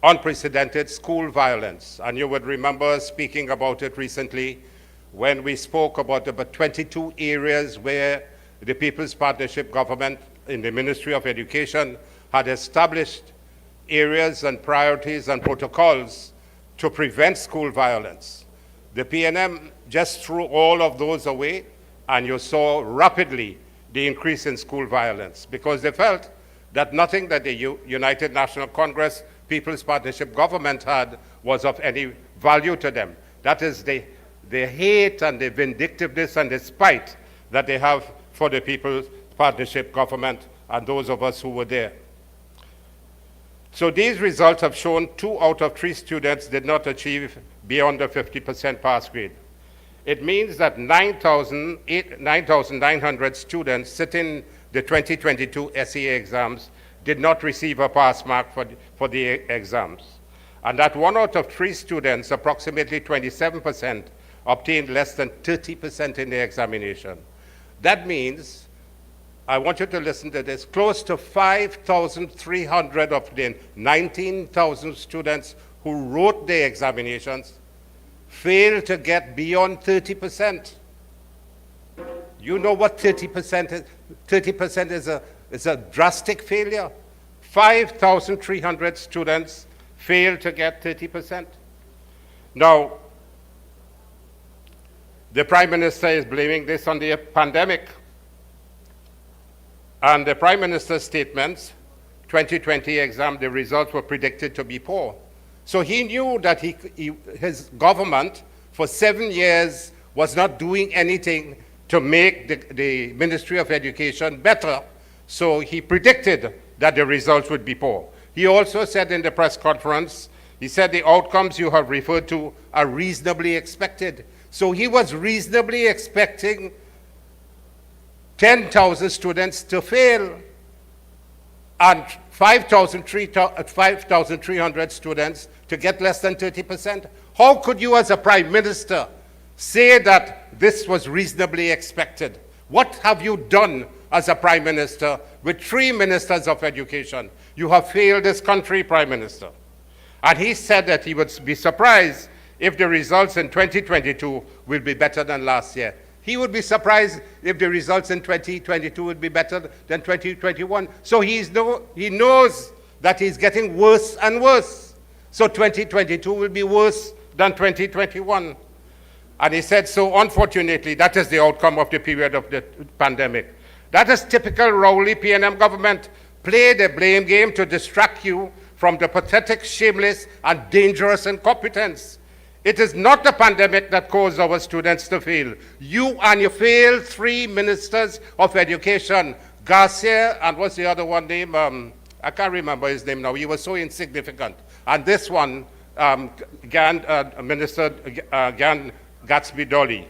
unprecedented school violence. And you would remember speaking about it recently when we spoke about 22 areas where the People's Partnership Government in the Ministry of Education had established areas and priorities and protocols to prevent school violence. The PNM just threw all of those away, and you saw rapidly the increase in school violence because they felt that nothing that the United National Congress People's Partnership Government had was of any value to them. That is the hate and the vindictiveness and the spite that they have for the People's Partnership Government and those of us who were there. So these results have shown 2 out of 3 students did not achieve beyond the 50% pass grade. It means that 9,900 students sitting the 2022 SEA exams did not receive a pass mark for the exams. And that 1 out of 3 students, approximately 27%, obtained less than 30% in the examination. That means, I want you to listen to this, close to 5,300 of the 19,000 students who wrote the examinations failed to get beyond 30%. You know what 30% is? 30% is a drastic failure. 5,300 students failed to get 30%. Now, the Prime Minister is blaming this on the pandemic. And the Prime Minister's statements, 2020 exam, the results were predicted to be poor. So he knew that his government for 7 years was not doing anything to make the Ministry of Education better. So he predicted that the results would be poor. He also said in the press conference, he said the outcomes you have referred to are reasonably expected. So he was reasonably expecting 10,000 students to fail and 5,300 students to get less than 30%. How could you as a Prime Minister say that this was reasonably expected? What have you done as a Prime Minister with 3 ministers of education? You have failed this country, Prime Minister. And he said that he would be surprised if the results in 2022 will be better than last year. He would be surprised if the results in 2022 would be better than 2021. So he knows that he's getting worse and worse. So 2022 will be worse than 2021. And he said, so unfortunately, that is the outcome of the period of the pandemic. That is typical Rowley PNM government. Play the blame game to distract you from the pathetic, shameless, and dangerous incompetence. It is not the pandemic that caused our students to fail. You and your failed 3 ministers of education, Garcia, and what's the other one name? I can't remember his name now. He was so insignificant. And this one, Minister Gan Gatsby Dolly.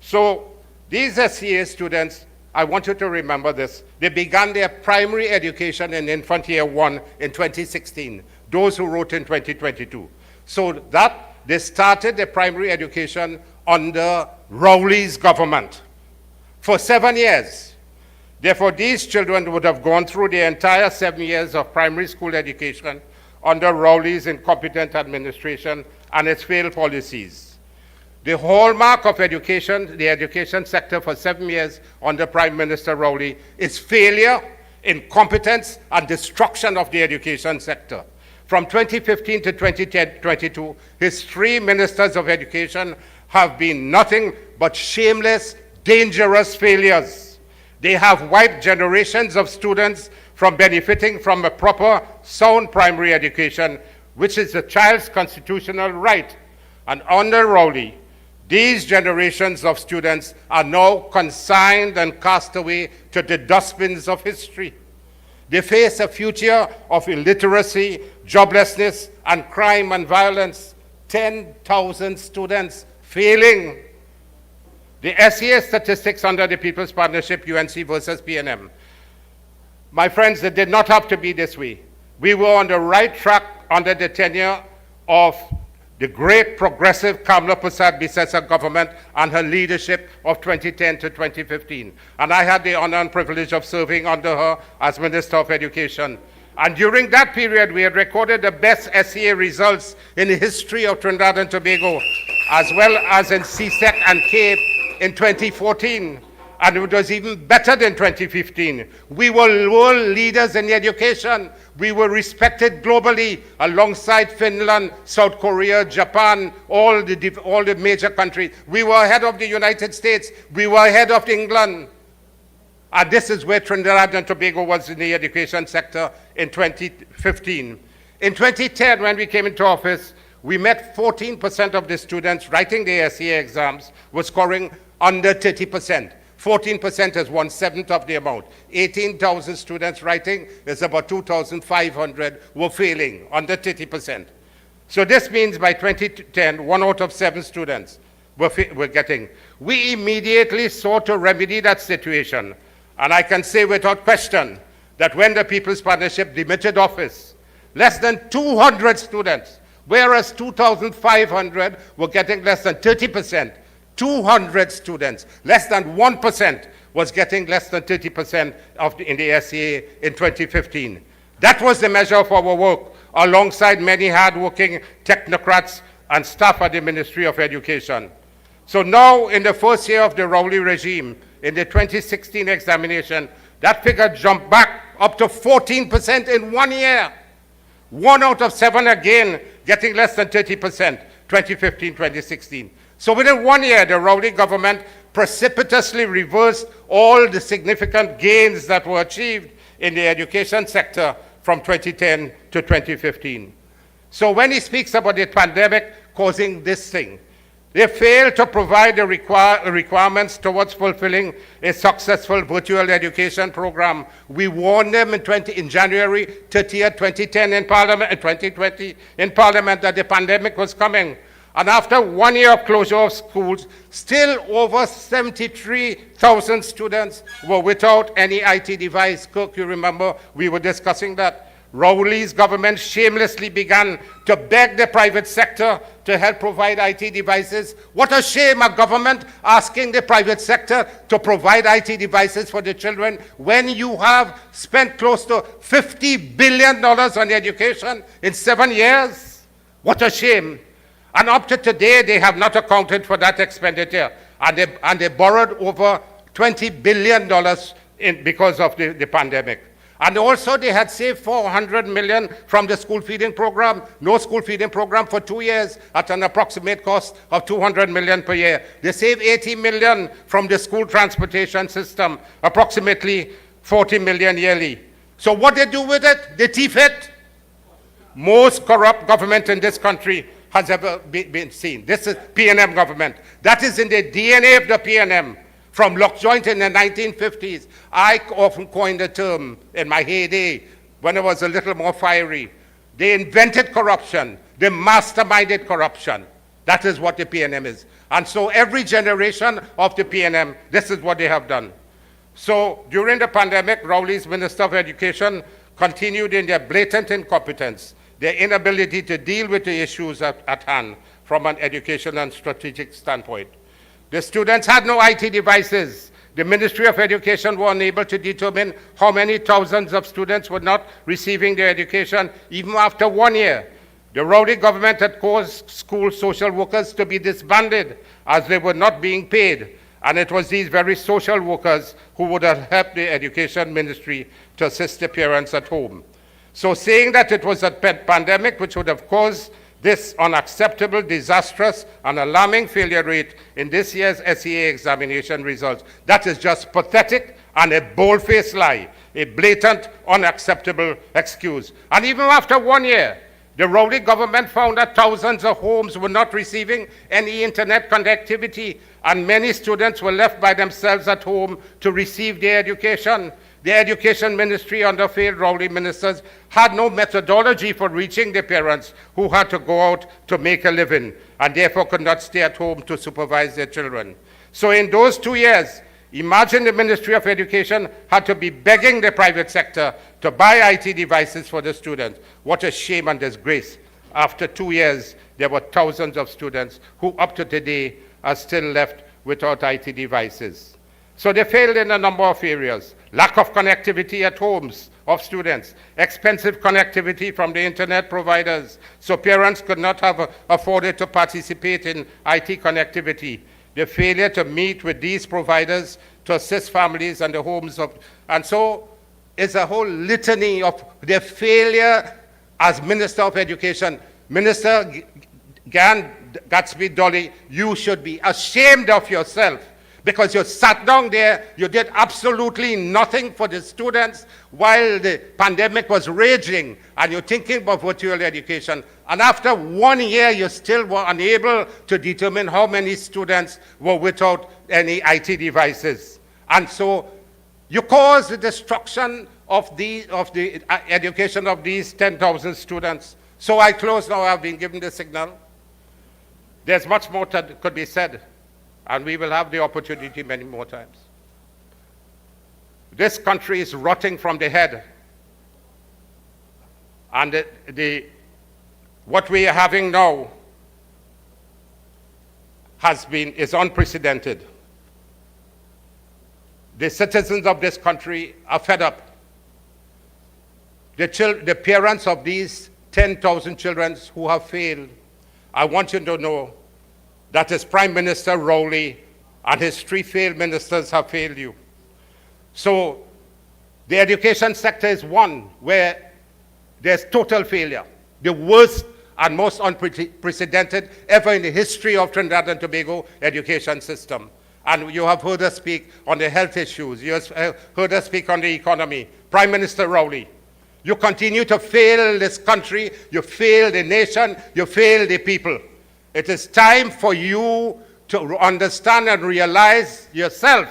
So these SCA students, I want you to remember this. They began their primary education in infant year 1 in 2016. Those who wrote in 2022. So that they started their primary education under Rowley's government for 7 years. Therefore, these children would have gone through the entire 7 years of primary school education under Rowley's incompetent administration and its failed policies. The hallmark of education, the education sector for 7 years under Prime Minister Rowley, is failure, incompetence, and destruction of the education sector. From 2015 to 2022, his 3 ministers of education have been nothing but shameless, dangerous failures. They have wiped generations of students from benefiting from a proper, sound primary education, which is a child's constitutional right. And under Rowley, these generations of students are now consigned and cast away to the dustbins of history. They face a future of illiteracy, joblessness, and crime and violence. 10,000 students failing. The SEA statistics under the People's Partnership, UNC versus PNM. My friends, it did not have to be this way. We were on the right track under the tenure of the great progressive Kamla Persad-Bissessar government and her leadership of 2010 to 2015. And I had the honor and privilege of serving under her as Minister of Education. And during that period, we had recorded the best SEA results in the history of Trinidad and Tobago. as well as in CSEC and CAPE in 2014. And it was even better than 2015. We were world leaders in education. We were respected globally alongside Finland, South Korea, Japan, all the major countries. We were ahead of the United States. We were ahead of England. And this is where Trinidad and Tobago was in the education sector in 2015. In 2010, when we came into office, we met 14% of the students writing the SEA exams were scoring under 30%. 14% is 1/7 of the amount. 18,000 students writing, there's about 2,500 were failing, under 30%. So this means by 2010, 1 out of 7 students were getting. We immediately sought to remedy that situation. And I can say without question that when the People's Partnership demitted office, less than 200 students, whereas 2,500 were getting less than 30%, 200 students, less than 1% was getting less than 30% in the SEA in 2015. That was the measure of our work, alongside many hard-working technocrats and staff at the Ministry of Education. So now, in the first year of the Rowley regime, in the 2016 examination, that figure jumped back up to 14% in 1 year. 1 out of 7 again getting less than 30%, 2015, 2016. So within 1 year, the Rowley government precipitously reversed all the significant gains that were achieved in the education sector from 2010 to 2015. So when he speaks about the pandemic causing this thing, they failed to provide the requirements towards fulfilling a successful virtual education program. We warned them in January 30th, 2010 in Parliament, 2020 in Parliament, that the pandemic was coming. And after 1 year of closure of schools, still over 73,000 students were without any IT device. Kirk, you remember, we were discussing that. Rowley's government shamelessly began to beg the private sector to help provide IT devices. What a shame, a government asking the private sector to provide IT devices for the children when you have spent close to $50 billion on education in 7 years. What a shame. And up to today, they have not accounted for that expenditure. And they borrowed over $20 billion because of the pandemic. And also they had saved $400 million from the school feeding program, no school feeding program for 2 years at an approximate cost of $200 million per year. They saved $80 million from the school transportation system, approximately $40 million yearly. So what they do with it? They thief it. Most corrupt government in this country has ever been seen. This is PNM government. That is in the DNA of the PNM. From Lockjoint in the 1950s, I often coined the term in my heyday when I was a little more fiery. They invented corruption. They masterminded corruption. That is what the PNM is. And so every generation of the PNM, this is what they have done. So during the pandemic, Rowley's Minister of Education continued in their blatant incompetence, their inability to deal with the issues at hand from an education and strategic standpoint. The students had no IT devices. The Ministry of Education were unable to determine how many thousands of students were not receiving their education even after 1 year. The Rowley government had caused school social workers to be disbanded as they were not being paid. And it was these very social workers who would have helped the Education Ministry to assist the parents at home. So saying that it was a pandemic which would have caused this unacceptable, disastrous, and alarming failure rate in this year's SEA examination results, that is just pathetic and a bold-faced lie, a blatant, unacceptable excuse. And even after 1 year, the Rowley government found that thousands of homes were not receiving any internet connectivity, and many students were left by themselves at home to receive their education. The Education Ministry under failed Rowley ministers had no methodology for reaching the parents who had to go out to make a living and therefore could not stay at home to supervise their children. So in those 2 years, imagine the Ministry of Education had to be begging the private sector to buy IT devices for the students. What a shame and disgrace. After 2 years, there were thousands of students who up to today are still left without IT devices. So they failed in a number of areas. Lack of connectivity at homes of students, expensive connectivity from the internet providers, so parents could not have afforded to participate in IT connectivity, the failure to meet with these providers to assist families and the homes of, and so it's a whole litany of their failure as Minister of Education. Minister Gatsby Dolly, you should be ashamed of yourself, because you sat down there, you did absolutely nothing for the students while the pandemic was raging, and you're thinking about virtual education. And after 1 year, you still were unable to determine how many students were without any IT devices. And so you caused the destruction of the education of these 10,000 students. So I close now. I've been given the signal. There's much more that could be said, and we will have the opportunity many more times. This country is rotting from the head. And what we are having now is unprecedented. The citizens of this country are fed up. The parents of these 10,000 children who have failed, I want you to know that as Prime Minister Rowley and his 3 failed ministers have failed you. So the education sector is one where there's total failure, the worst and most unprecedented ever in the history of Trinidad and Tobago education system. And you have heard us speak on the health issues. You have heard us speak on the economy. Prime Minister Rowley, you continue to fail this country, you fail the nation, you fail the people. It is time for you to understand and realize yourself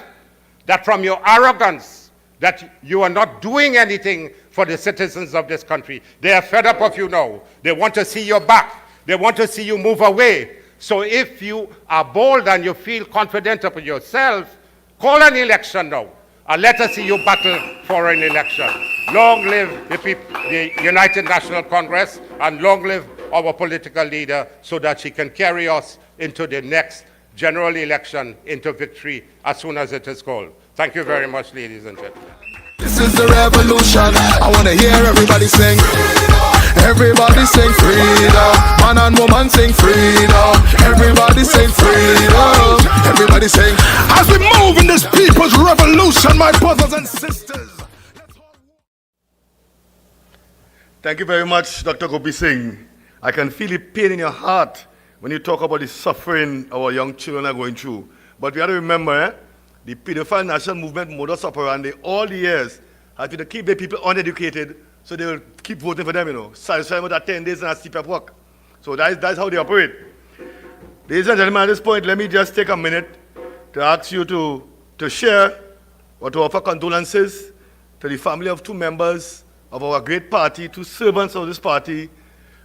that from your arrogance, that you are not doing anything for the citizens of this country. They are fed up of you now. They want to see your back. They want to see you move away. So if you are bold and you feel confident about yourself, call an election now, and let us see you battle for an election. Long live the United National Congress, and long live our political leader, so that she can carry us into the next general election, into victory as soon as it is called. Thank you very much, ladies and gentlemen. This is the revolution. I want to hear everybody sing. Everybody sing freedom. Man and woman sing freedom. Everybody sing freedom. Everybody sing. As we move in this people's revolution, my brothers and sisters. Thank you very much, Dr. Gopi Singh. I can feel the pain in your heart when you talk about the suffering our young children are going through. But we have to remember, the pedophile national movement modus operandi all the years has been to keep the people uneducated, so they will keep voting for them, satisfy them with that 10 days and sleep at work. So that's how they operate. Ladies and gentlemen, at this point, let me just take a minute to ask you to share or to offer condolences to the family of 2 members of our great party, 2 servants of this party,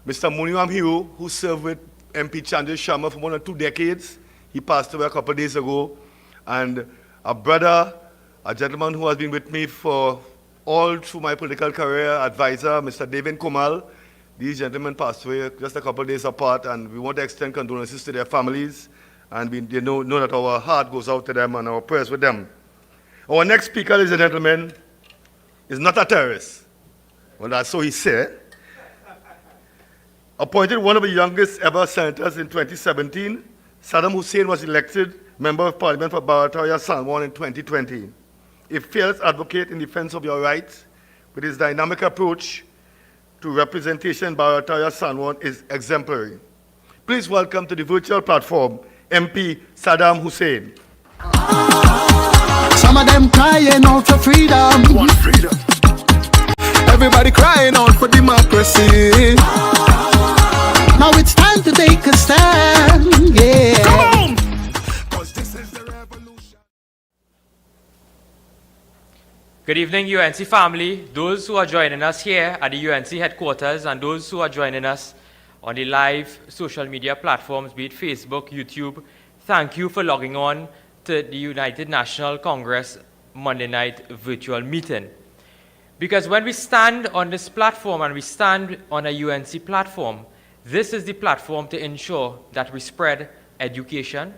Mr. Muniwam Hero, who served with MP Chandra Sharma for more than 2 decades. He passed away a couple of days ago. And a brother, a gentleman who has been with me for all through my political career, advisor, Mr. David Kumal. These gentlemen passed away just a couple of days apart, and we want to extend condolences to their families, and they know that our heart goes out to them and our prayers with them. Our next speaker, ladies and gentlemen, is not a terrorist. Well, that's so he said. Appointed one of the youngest ever senators in 2017, Saddam Hussein was elected Member of Parliament for Baratoria Sanwan in 2020. A fearless advocate in defense of your rights, with his dynamic approach to representation in Baratoria Sanwan is exemplary. Please welcome to the virtual platform, MP Saddam Hussein. Some of them crying out for freedom. Want freedom. Everybody crying out for democracy. Now it's time to take a stand, yeah. Come on! 'Cause this is the revolution. Good evening, UNC family. Those who are joining us here at the UNC headquarters and those who are joining us on the live social media platforms, be it Facebook, YouTube, thank you for logging on to the United National Congress Monday night virtual meeting. Because when we stand on this platform and we stand on a UNC platform, this is the platform to ensure that we spread education,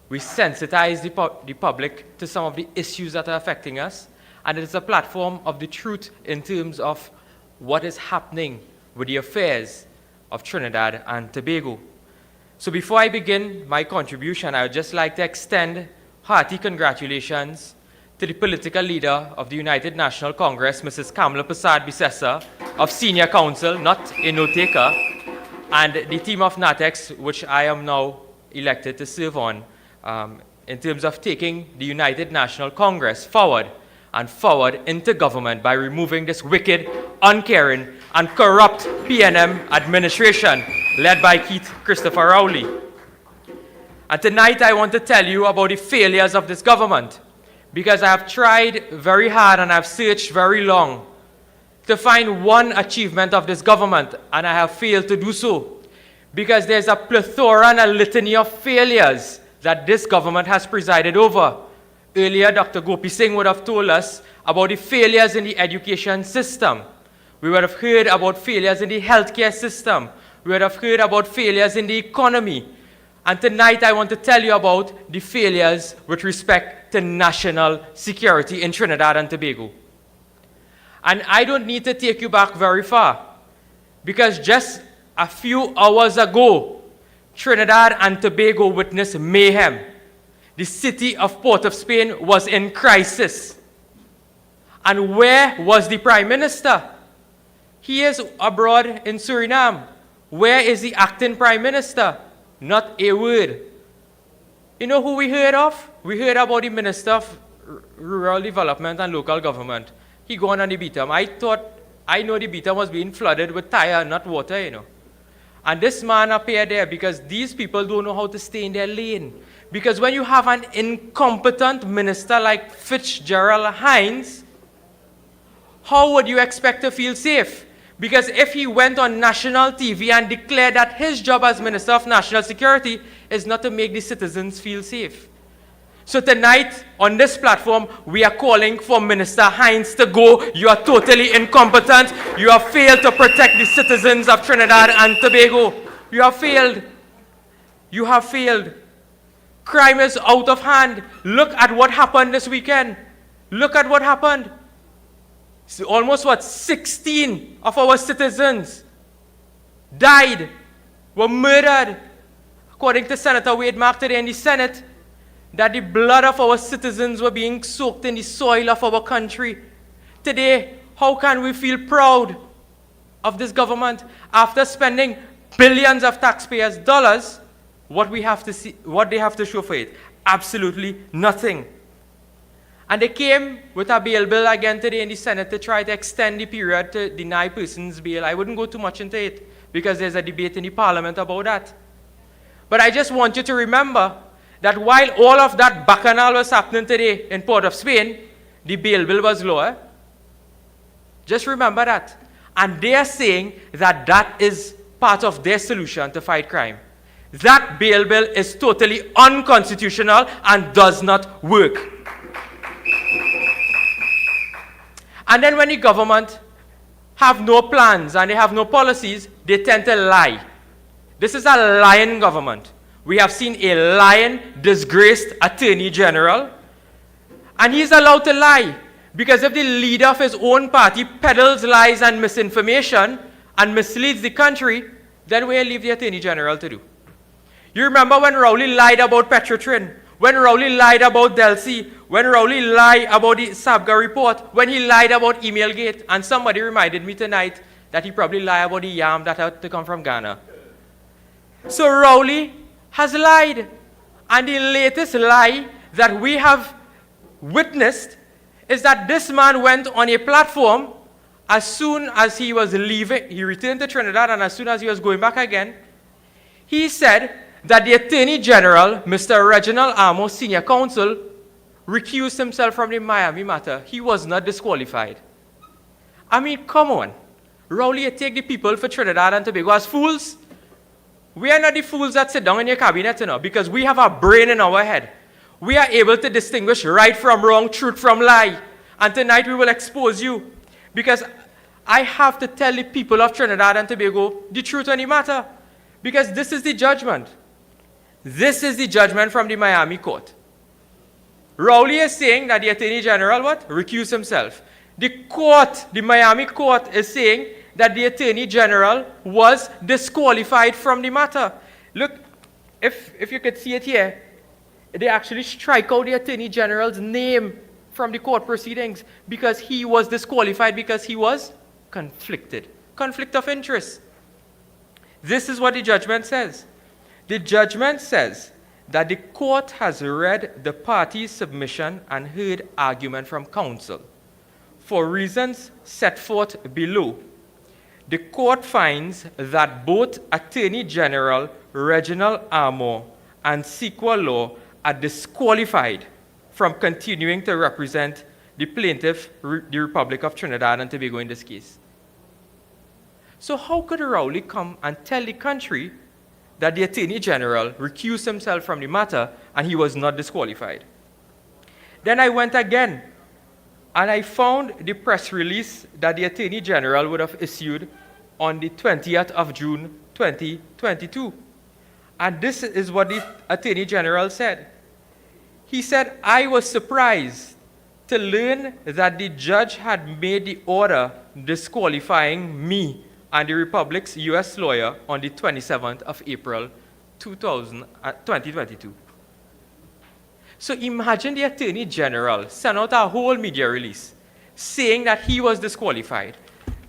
we sensitize the public to some of the issues that are affecting us, and it is a platform of the truth in terms of what is happening with the affairs of Trinidad and Tobago. So before I begin my contribution, I would just like to extend hearty congratulations to the political leader of the United National Congress, Mrs. Kamla Persad-Bissessar of Senior Council, not a note-taker, and the team of NATEX, which I am now elected to serve on, in terms of taking the United National Congress forward and forward into government by removing this wicked, uncaring, and corrupt PNM administration led by Keith Christopher Rowley. And tonight I want to tell you about the failures of this government, because I have tried very hard and I've searched very long to find one achievement of this government, and I have failed to do so, because there's a plethora and a litany of failures that this government has presided over. Earlier, Dr. Gopi Singh would have told us about the failures in the education system. We would have heard about failures in the healthcare system. We would have heard about failures in the economy. And tonight I want to tell you about the failures with respect to national security in Trinidad and Tobago. And I don't need to take you back very far, because just a few hours ago, Trinidad and Tobago witnessed mayhem. The city of Port of Spain was in crisis. And where was the Prime Minister? He is abroad in Suriname. Where is the acting Prime Minister? Not a word. You know who we heard of? We heard about the Minister of Rural Development and Local Government. He gone on the Beatum. I know the Beatum was being flooded with tire, not water, you know. And this man appeared there because these people don't know how to stay in their lane. Because when you have an incompetent minister like Fitzgerald Hines, how would you expect to feel safe? Because if he went on national TV and declared that his job as Minister of National Security is not to make the citizens feel safe. So tonight, on this platform, we are calling for Minister Hines to go. You are totally incompetent. You have failed to protect the citizens of Trinidad and Tobago. You have failed. You have failed. Crime is out of hand. Look at what happened this weekend. Look at what happened. So almost 16 of our citizens died, were murdered. According to Senator Wade Mark today in the Senate, that the blood of our citizens were being soaked in the soil of our country. Today, how can we feel proud of this government after spending billions of taxpayers' dollars? What they have to show for it? Absolutely nothing. And they came with a bail bill again today in the Senate to try to extend the period to deny persons bail. I wouldn't go too much into it because there's a debate in the Parliament about that. But I just want you to remember that while all of that bacchanal was happening today in Port of Spain, the bail bill was lower. Just remember that. And they are saying that that is part of their solution to fight crime. That bail bill is totally unconstitutional and does not work. And then when the government have no plans and they have no policies, they tend to lie. This is a lying government. We have seen a lying, disgraced Attorney General, and he's allowed to lie. Because if the leader of his own party peddles lies and misinformation and misleads the country, then we'll leave the Attorney General to do. You remember when Rowley lied about Petrotrin, when Rowley lied about Delcy, when Rowley lied about the Sabga report, when he lied about Emailgate, and somebody reminded me tonight that he probably lied about the yam that had to come from Ghana. So Rowley has lied. And the latest lie that we have witnessed is that this man went on a platform as soon as he was leaving. He returned to Trinidad, and as soon as he was going back again, he said that the Attorney General, Mr. Reginald Amos, Senior Counsel, recused himself from the Miami matter. He was not disqualified. I mean, come on. Rowley, you take the people for Trinidad and Tobago as fools? We are not the fools that sit down in your cabinet, you know, because we have a brain in our head. We are able to distinguish right from wrong, truth from lie. And tonight we will expose you. Because I have to tell the people of Trinidad and Tobago the truth on the matter. Because this is the judgment. This is the judgment from the Miami court. Rowley is saying that the Attorney General, what? Recused himself. The court, the Miami court, is saying that the Attorney General was disqualified from the matter. Look, if you could see it here, they actually strike out the Attorney General's name from the court proceedings because he was disqualified because he was conflicted. Conflict of interest. This is what the judgment says. The judgment says that the court has read the party's submission and heard argument from counsel. For reasons set forth below, the court finds that both Attorney General Reginald Armour and Sequel Law are disqualified from continuing to represent the plaintiff, the Republic of Trinidad and Tobago in this case. So how could Rowley come and tell the country that the Attorney General recused himself from the matter and he was not disqualified? Then I went again and I found the press release that the Attorney General would have issued on the 20th of June 2022. And this is what the Attorney General said. He said, I was surprised to learn that the judge had made the order disqualifying me and the Republic's U.S. lawyer on the 27th of April 2022. So imagine the Attorney General sent out a whole media release saying that he was disqualified.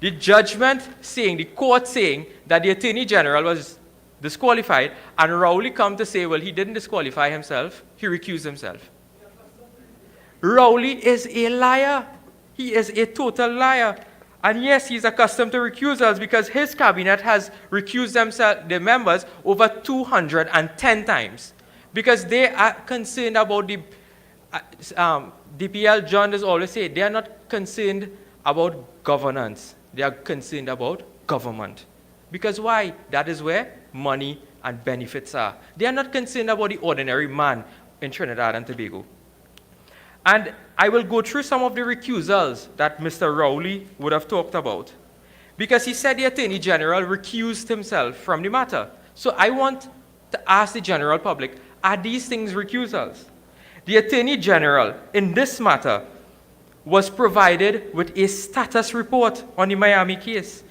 The judgment saying, the court saying that the Attorney General was disqualified, and Rowley come to say, well, he didn't disqualify himself, he recused himself. Rowley is a liar. He is a total liar. And yes, he's accustomed to recusals because his cabinet has recused themselves, their members, over 210 times. Because they are concerned about the, DPL John does always say, they are not concerned about governance. They are concerned about government. Because why? That is where money and benefits are. They are not concerned about the ordinary man in Trinidad and Tobago. And I will go through some of the recusals that Mr. Rowley would have talked about. Because he said the Attorney General recused himself from the matter. So I want to ask the general public, are these things recusals? The Attorney General in this matter was provided with a status report on the Miami case.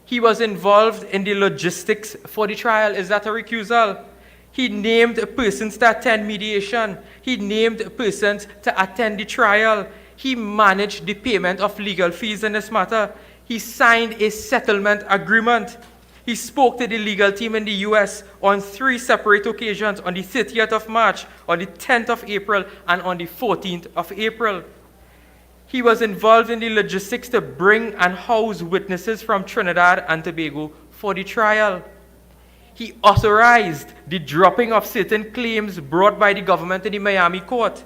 He was involved in the logistics for the trial. Is that a recusal? He named persons to attend mediation. He named persons to attend the trial. He managed the payment of legal fees in this matter. He signed a settlement agreement. He spoke to the legal team in the U.S. on 3 separate occasions, on the 30th of March, on the 10th of April, and on the 14th of April. He was involved in the logistics to bring and house witnesses from Trinidad and Tobago for the trial. He authorized the dropping of certain claims brought by the government in the Miami court.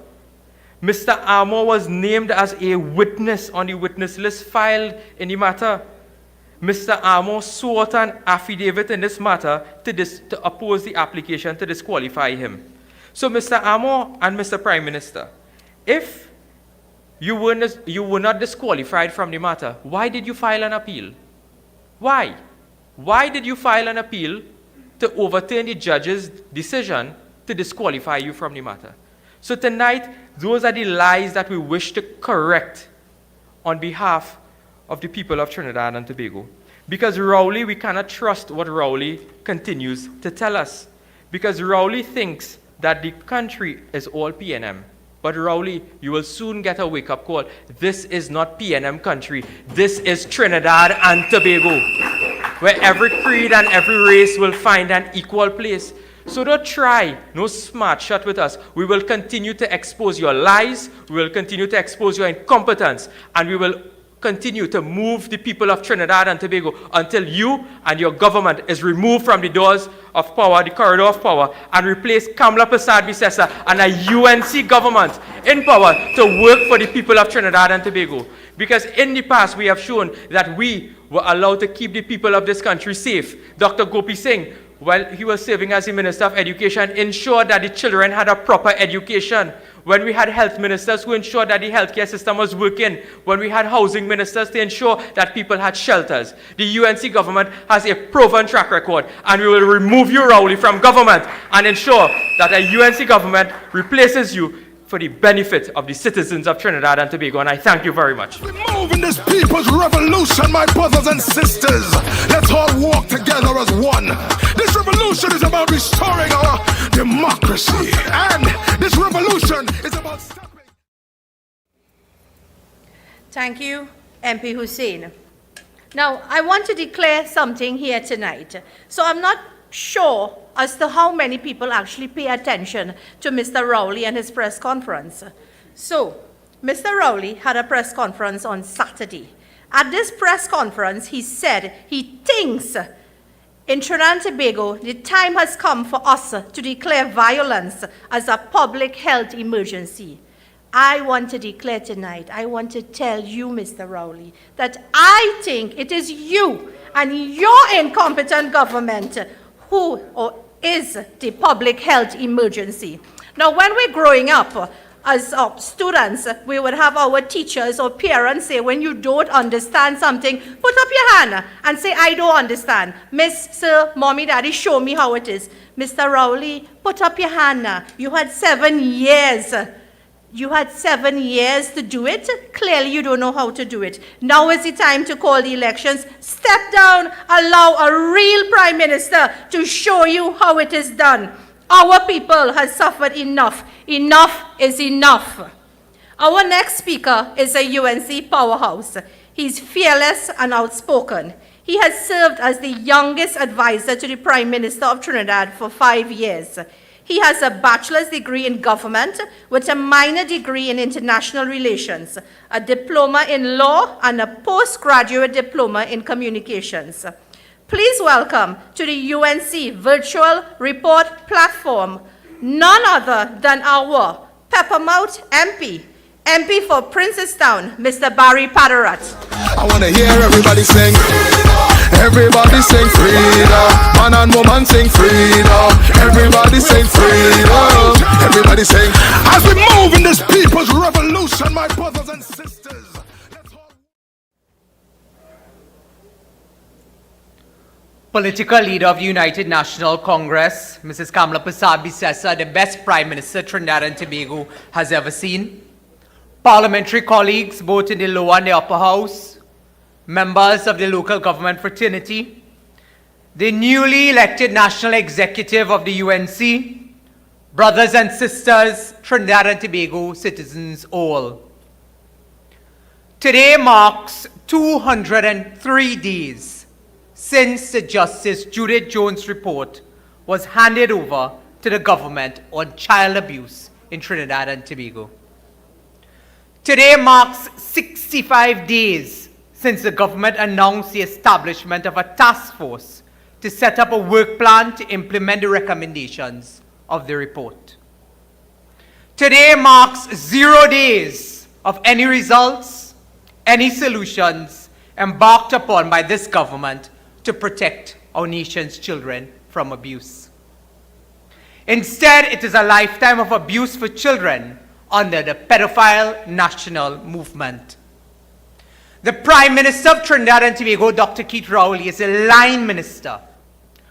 Mr. Armour was named as a witness on the witness list filed in the matter. Mr. Armour swore an affidavit in this matter to oppose the application to disqualify him. So, Mr. Armour and Mr. Prime Minister, if you were not disqualified from the matter, why did you file an appeal? Why? Why did you file an appeal to overturn the judge's decision to disqualify you from the matter? So tonight, those are the lies that we wish to correct on behalf of the people of Trinidad and Tobago. Because Rowley, we cannot trust what Rowley continues to tell us. Because Rowley thinks that the country is all PNM. But Rowley, you will soon get a wake-up call. This is not PNM country. This is Trinidad and Tobago, where every creed and every race will find an equal place. So don't try, no smart shot with us. We will continue to expose your lies. We will continue to expose your incompetence. And we will continue to move the people of Trinidad and Tobago until you and your government is removed from the doors of power, the corridor of power, and replace Kamla Persad-Bissessar and a UNC government in power to work for the people of Trinidad and Tobago. Because in the past, we have shown that we were allowed to keep the people of this country safe. Dr. Gopi Singh, while he was serving as the Minister of Education, ensured that the children had a proper education. When we had health ministers who ensured that the healthcare system was working. When we had housing ministers to ensure that people had shelters. The UNC government has a proven track record, and we will remove you, Rowley, from government and ensure that a UNC government replaces you for the benefit of the citizens of Trinidad and Tobago, and I thank you very much. We're moving this people's revolution, my brothers and sisters. Let's all walk together as one. This revolution is about restoring our democracy, and this revolution is about stepping. Thank you, MP Hussein. Now, I want to declare something here tonight. So I'm not sure as to how many people actually pay attention to Mr. Rowley and his press conference. So, Mr. Rowley had a press conference on Saturday. At this press conference, he said he thinks in Trinidad and Tobago, the time has come for us to declare violence as a public health emergency. I want to declare tonight, I want to tell you, Mr. Rowley, that I think it is you and your incompetent government who is the public health emergency. Now, when we're growing up, as students, we would have our teachers or parents say, when you don't understand something, put up your hand and say, I don't understand. Miss, sir, mommy, daddy, show me how it is. Mr. Rowley, put up your hand now. You had 7 years. You had 7 years to do it. Clearly, you don't know how to do it. Now is the time to call the elections. Step down, allow a real prime minister to show you how it is done. Our people have suffered enough. Enough is enough. Our next speaker is a UNC powerhouse. He's fearless and outspoken. He has served as the youngest advisor to the Prime Minister of Trinidad for 5 years. He has a bachelor's degree in government with a minor degree in international relations, a diploma in law, and a postgraduate diploma in communications. Please welcome to the UNC Virtual Report Platform, none other than our Peppermouth MP for Princestown, Mr. Barry Padarat. I want to hear everybody sing. Everybody sing freedom. Man and woman sing freedom. Everybody sing freedom. Everybody sing. As we move in this people's revolution, my brothers and sisters. Political leader of the United National Congress, Mrs. Kamla Persad-Bissessar, the best Prime Minister Trinidad and Tobago has ever seen. Parliamentary colleagues, both in the lower and the upper house, members of the local government fraternity, the newly elected national executive of the UNC, brothers and sisters, Trinidad and Tobago citizens all. Today marks 203 days since the Justice Judith Jones report was handed over to the government on child abuse in Trinidad and Tobago. Today marks 65 days since the government announced the establishment of a task force to set up a work plan to implement the recommendations of the report. Today marks 0 days of any results, any solutions embarked upon by this government to protect our nation's children from abuse. Instead, it is a lifetime of abuse for children under the pedophile national movement. The Prime Minister of Trinidad and Tobago, Dr. Keith Rowley, is a line minister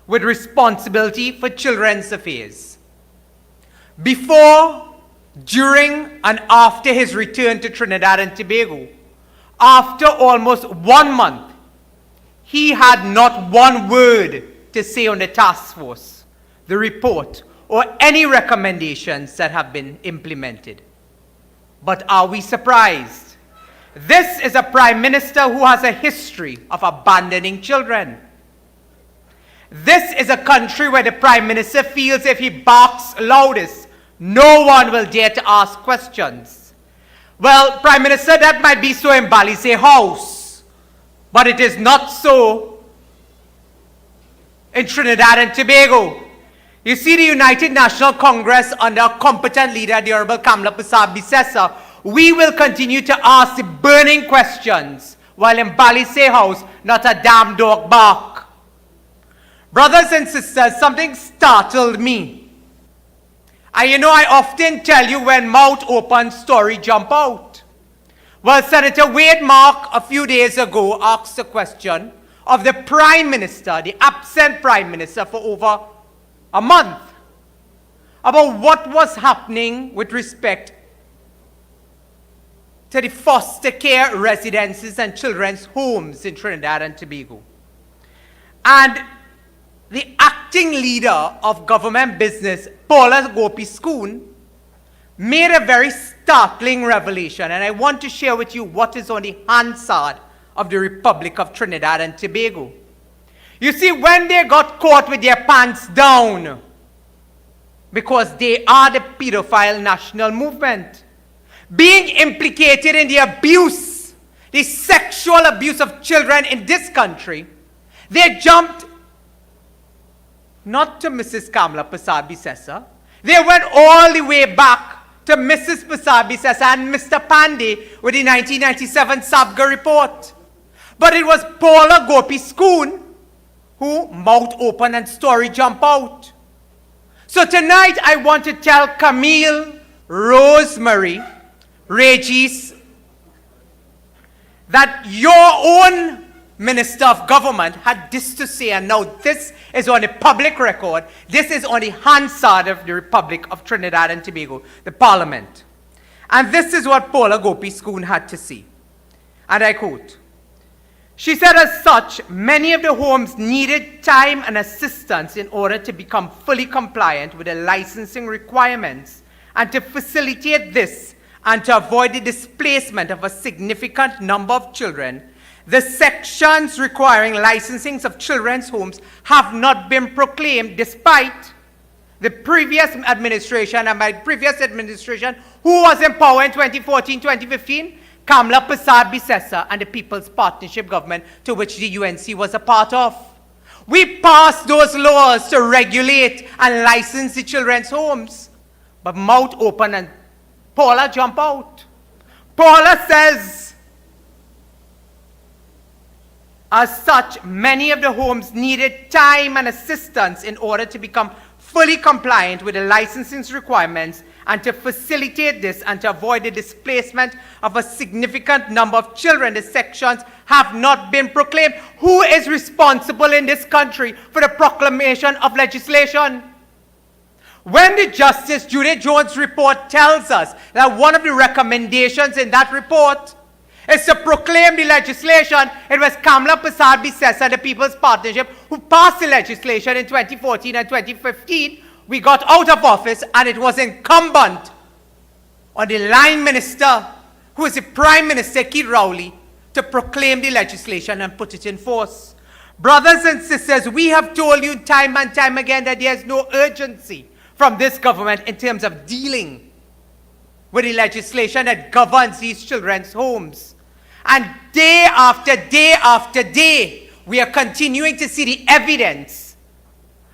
with responsibility for children's affairs. Before, during, and after his return to Trinidad and Tobago, after almost 1 month, he had not one word to say on the task force, the report, or any recommendations that have been implemented. But are we surprised? This is a Prime Minister who has a history of abandoning children. This is a country where the Prime Minister feels if he barks loudest, no one will dare to ask questions. Well, Prime Minister, that might be so in Balise House, but it is not so in Trinidad and Tobago. You see, the United National Congress under a competent leader, the Honorable Kamla Persad-Bissessar, we will continue to ask the burning questions, while in Balise House, not a damn dog bark. Brothers and sisters, something startled me. And you know, I often tell you when mouth open, story jump out. Well, Senator Wade Mark a few days ago asked a question of the Prime Minister, the absent Prime Minister for over a month, about what was happening with respect to the foster care residences and children's homes in Trinidad and Tobago. And the acting leader of government business, Paula Gopi Singh, made a very startling revelation, and I want to share with you what is on the Hansard of the Republic of Trinidad and Tobago. You see, when they got caught with their pants down, because they are the pedophile national movement, being implicated in the abuse, the sexual abuse of children in this country, they jumped not to Mrs. Kamla Persad-Bissessar. They went all the way back to Mrs. Persad-Bissessar and Mr. Pandey with the 1997 SABGA report. But it was Paula Gopi Singh who mouth open and story jump out. So tonight I want to tell Camille, Rosemary, Regis, that your own Minister of Government had this to say, and now this is on the public record. This is on the Hansard of the Republic of Trinidad and Tobago, the Parliament. And this is what Paula Gopi Singh had to say. And I quote, she said, as such, many of the homes needed time and assistance in order to become fully compliant with the licensing requirements, and to facilitate this and to avoid the displacement of a significant number of children, the sections requiring licensings of children's homes have not been proclaimed, despite the previous administration, and by previous administration, who was in power in 2014-2015? Kamla Persad-Bissessar and the People's Partnership Government, to which the UNC was a part of. We passed those laws to regulate and license the children's homes, but mouth open and Paula jump out. Paula says, as such, many of the homes needed time and assistance in order to become fully compliant with the licensing requirements, and to facilitate this and to avoid the displacement of a significant number of children. The sections have not been proclaimed. Who is responsible in this country for the proclamation of legislation? When the Justice Judith Jones report tells us that one of the recommendations in that report is to proclaim the legislation, it was Kamla Persad-Bissessar, the People's Partnership, who passed the legislation in 2014 and 2015. We got out of office, and it was incumbent on the line minister, who is the Prime Minister, Keith Rowley, to proclaim the legislation and put it in force. Brothers and sisters, we have told you time and time again that there is no urgency from this government in terms of dealing with the legislation that governs these children's homes. And day after day after day, we are continuing to see the evidence.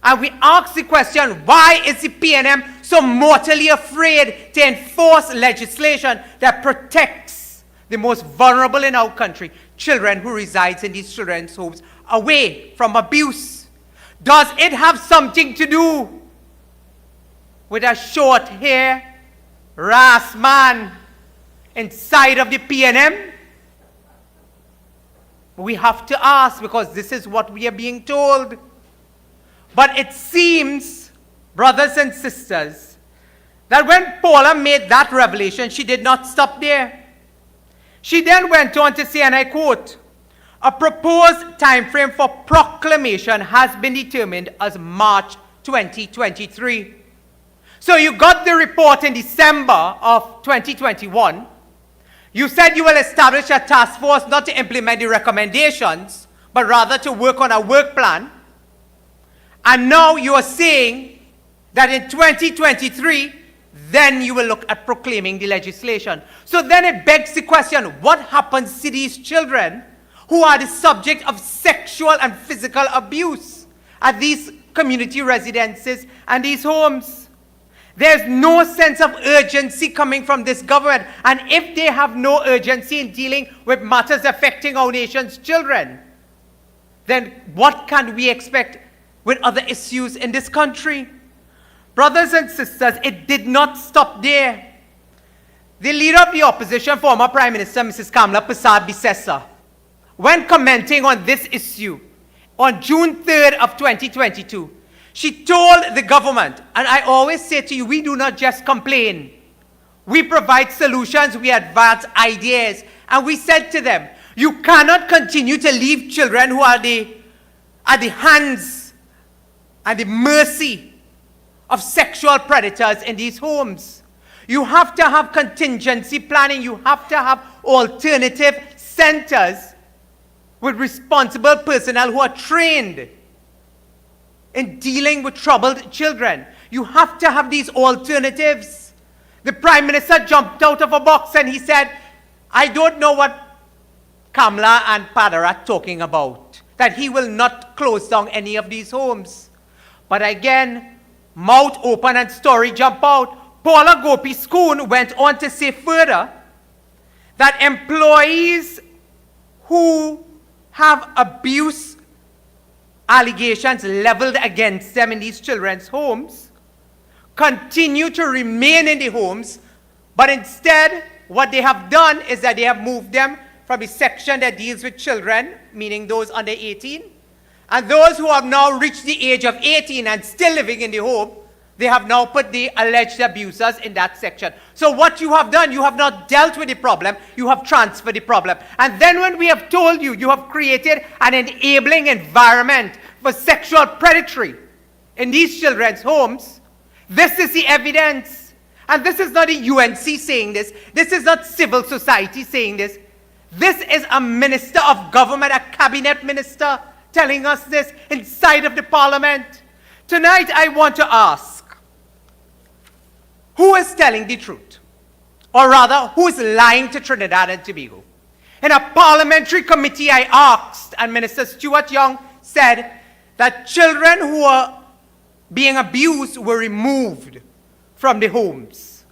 And we ask the question, why is the PNM so mortally afraid to enforce legislation that protects the most vulnerable in our country, children who reside in these children's homes, away from abuse? Does it have something to do with a short hair, ras man inside of the PNM? We have to ask, because this is what we are being told. But it seems, brothers and sisters, that when Paula made that revelation, she did not stop there. She then went on to say, and I quote, a proposed time frame for proclamation has been determined as March 2023. So you got the report in December of 2021. You said you will establish a task force not to implement the recommendations, but rather to work on a work plan. And now you are saying that in 2023, then you will look at proclaiming the legislation. So then it begs the question, what happens to these children who are the subject of sexual and physical abuse at these community residences and these homes? There's no sense of urgency coming from this government. And if they have no urgency in dealing with matters affecting our nation's children, then what can we expect with other issues in this country? Brothers and sisters, it did not stop there. The leader of the opposition, former Prime Minister Mrs. Kamla Persad-Bissessar, when commenting on this issue on June 3rd of 2022, she told the government, and I always say to you, we do not just complain. We provide solutions, we advance ideas, and we said to them, you cannot continue to leave children who are at the hands and the mercy of sexual predators in these homes. You have to have contingency planning. You have to have alternative centers with responsible personnel who are trained in dealing with troubled children. You have to have these alternatives. The Prime Minister jumped out of a box and he said, I don't know what Kamla and Padar are talking about, that he will not close down any of these homes. But again, mouth open and story jump out. Paula Gopi Singh went on to say further that employees who have abuse allegations leveled against them in these children's homes continue to remain in the homes, but instead what they have done is that they have moved them from the section that deals with children, meaning those under 18, and those who have now reached the age of 18 and still living in the home, they have now put the alleged abusers in that section. So what you have done, you have not dealt with the problem, you have transferred the problem. And then when we have told you, you have created an enabling environment for sexual predatory in these children's homes, this is the evidence. And this is not the UNC saying this. This is not civil society saying this. This is a minister of government, a cabinet minister, telling us this inside of the parliament. Tonight I want to ask, who is telling the truth? Or rather, who is lying to Trinidad and Tobago? In a parliamentary committee I asked, and Minister Stuart Young said that children who are being abused were removed from the homes.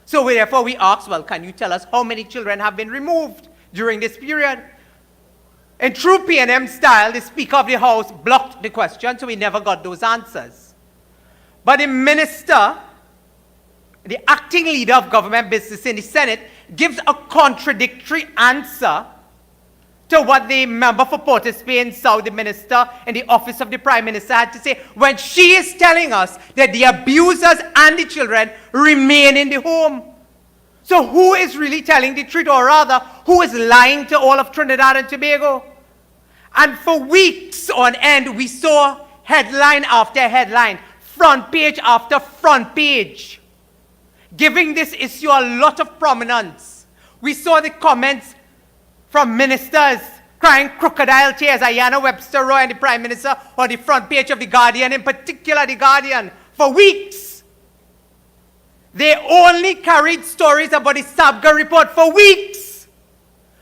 So therefore we asked, well, can you tell us how many children have been removed during this period? In true PNM style, the Speaker of the House blocked the question, so we never got those answers. But the minister, the acting leader of government business in the Senate, gives a contradictory answer to what the member for Port of Spain South, the minister in the office of the Prime Minister, had to say when she is telling us that the abusers and the children remain in the home. So who is really telling the truth, or rather, who is lying to all of Trinidad and Tobago? And for weeks on end, we saw headline after headline, front page after front page, giving this issue a lot of prominence. We saw the comments from ministers crying crocodile tears, Ayanna Webster Roy and the Prime Minister, on the front page of The Guardian, in particular The Guardian, for weeks. They only carried stories about the Sabga report for weeks.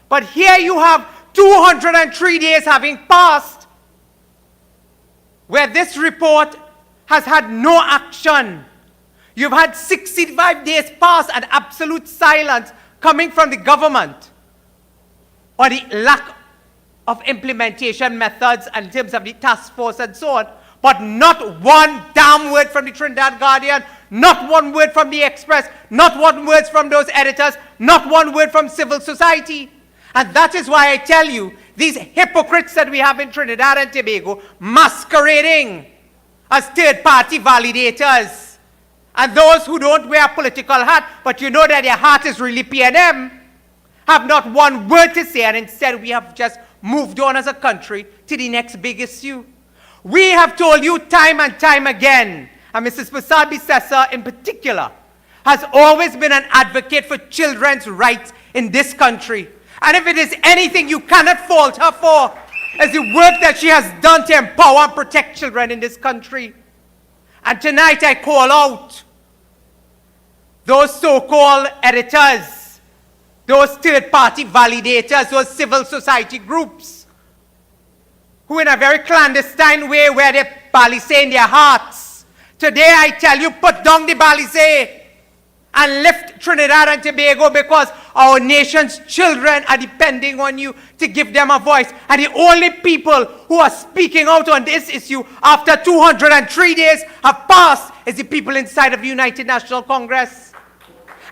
But here you have 203 days having passed where this report has had no action. You've had 65 days pass and absolute silence coming from the government on the lack of implementation methods in terms of the task force and so on, but not one damn word from the Trinidad Guardian, not one word from the Express, not one word from those editors, not one word from civil society. And that is why I tell you, these hypocrites that we have in Trinidad and Tobago masquerading as third-party validators, and those who don't wear a political hat, but you know that their hat is really PNM, have not one word to say, and instead we have just moved on as a country to the next big issue. We have told you time and time again, and Mrs. Persad-Bissessar in particular has always been an advocate for children's rights in this country. And if it is anything you cannot fault her for, is the work that she has done to empower and protect children in this country. And tonight I call out those so-called editors, those third-party validators, those civil society groups, who in a very clandestine way wear their balisé in their hearts. Today I tell you, put down the balisé and lift Trinidad and Tobago, because our nation's children are depending on you to give them a voice. And the only people who are speaking out on this issue after 203 days have passed is the people inside of the United National Congress.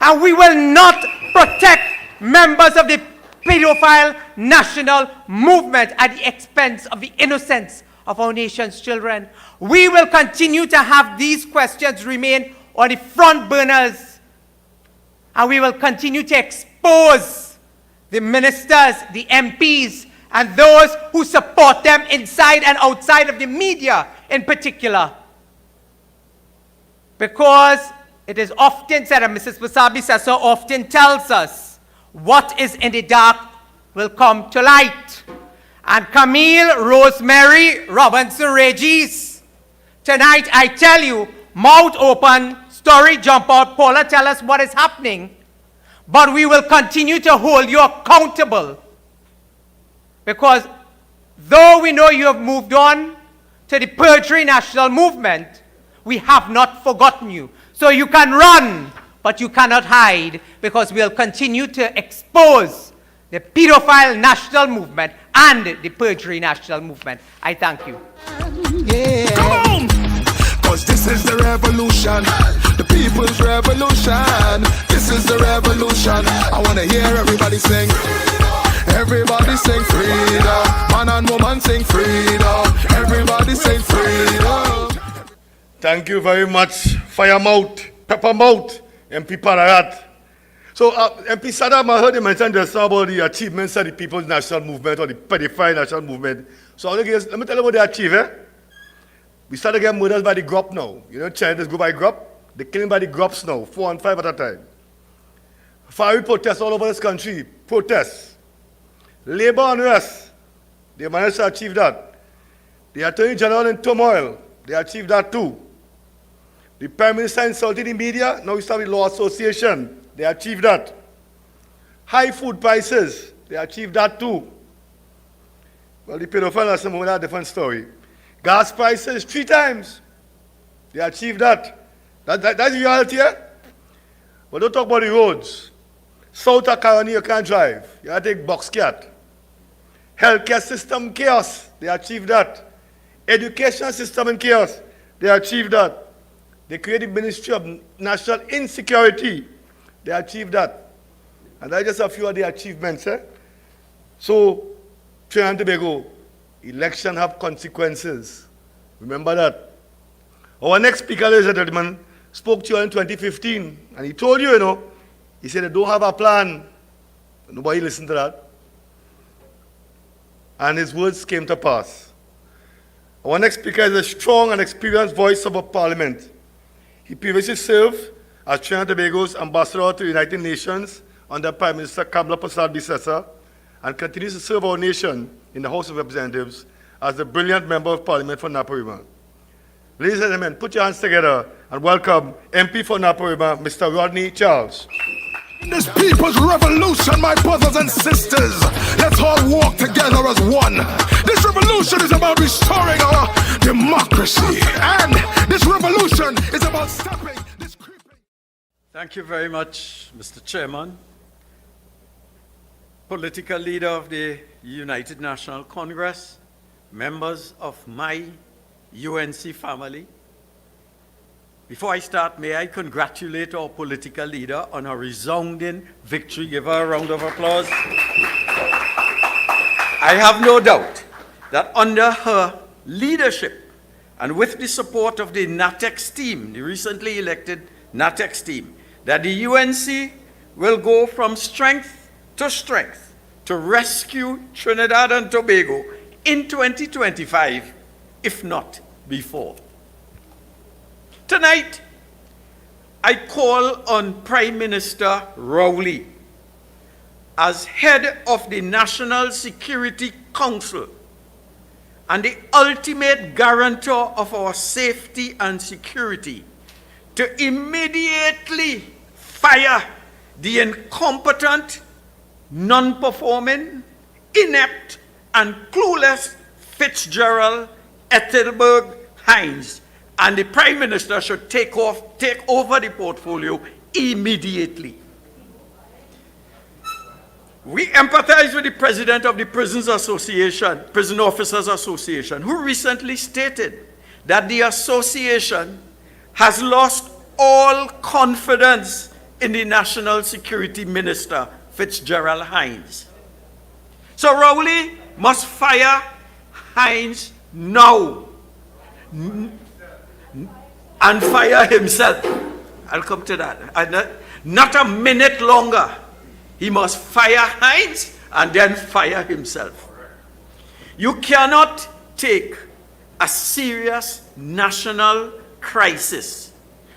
And we will not protect members of the pedophile national movement at the expense of the innocence of our nation's children. We will continue to have these questions remain on the front burners And we will continue to expose the ministers, the MPs, and those who support them inside and outside of the media in particular. Because it is often said, and Mrs. Persad-Bissessar often tells us, what is in the dark will come to light. And Camille, Rosemary, Robinson, Regis, tonight I tell you, mouth open, story jump out, Paula tell us what is happening, but we will continue to hold you accountable. Because though we know you have moved on to the perjury national movement, we have not forgotten you. So you can run, but you cannot hide, because we'll continue to expose the pedophile national movement and the perjury national movement. I thank you. Come on! Cause this is the revolution, the people's revolution. This is the revolution. I wanna hear everybody sing. Everybody sing freedom. Man and woman sing freedom. Everybody sing freedom. Thank you very much, Fire Mouth, Pepper Mouth, MP Pararat. So, MP Saddam, I heard you mention just now about the achievements of the People's National Movement or the pedophile national movement. So, let me tell you what they achieved. We started getting murders by the group now. You know, China go by group. They're killing by the groups now, 4 and 5 at a time. Fiery protests all over this country. Protests. Labor unrest. They managed to achieve that. The Attorney General in turmoil. They achieved that too. The Prime Minister insulted the media. Now we start with Law Association. They achieved that. High food prices. They achieved that too. Well, the pedophile is a different story. Gas prices 3 times. They achieved that. That's the reality here. But don't talk about the roads. South of Caroni, you can't drive. You have to take Boxcat. Healthcare system chaos. They achieved that. Education system in chaos. They achieved that. They created Ministry of National Insecurity. They achieved that. And that's just a few of the achievements. So, Trinidad and Tobago, election have consequences. Remember that. Our next speaker, ladies and gentlemen, spoke to you in 2015, and he told you, he said they don't have a plan. Nobody listened to that. And his words came to pass. Our next speaker is a strong and experienced voice of our parliament. He previously served as Trinidad and Tobago's ambassador to the United Nations under Prime Minister Kamla Persad-Bissessar, and continues to serve our nation in the House of Representatives as the brilliant member of Parliament for Naparima. Ladies and gentlemen, put your hands together and welcome MP for Naparima, Mr. Rodney Charles. This people's revolution, my brothers and sisters. Let's all walk together as one. This revolution is about restoring our democracy. And this revolution is about stopping this creeping. Thank you very much, Mr. Chairman. Political leader of the United National Congress, members of my UNC family. Before I start, may I congratulate our political leader on a resounding victory. Give her a round of applause. I have no doubt that under her leadership and with the support of the NATEX team, the recently elected NATEX team, that the UNC will go from strength to rescue Trinidad and Tobago in 2025, if not before. Tonight, I call on Prime Minister Rowley as head of the National Security Council and the ultimate guarantor of our safety and security to immediately fire the incompetent, non-performing, inept, and clueless Fitzgerald Ethelberg Hines, and the Prime Minister should take over the portfolio immediately. We empathize with the president of the Prison Officers Association, who recently stated that the association has lost all confidence in the National Security Minister, Fitzgerald Hines. So Rowley must fire Hines now and fire himself. I'll come to that. And not a minute longer. He must fire Hines and then fire himself. You cannot take a serious national crisis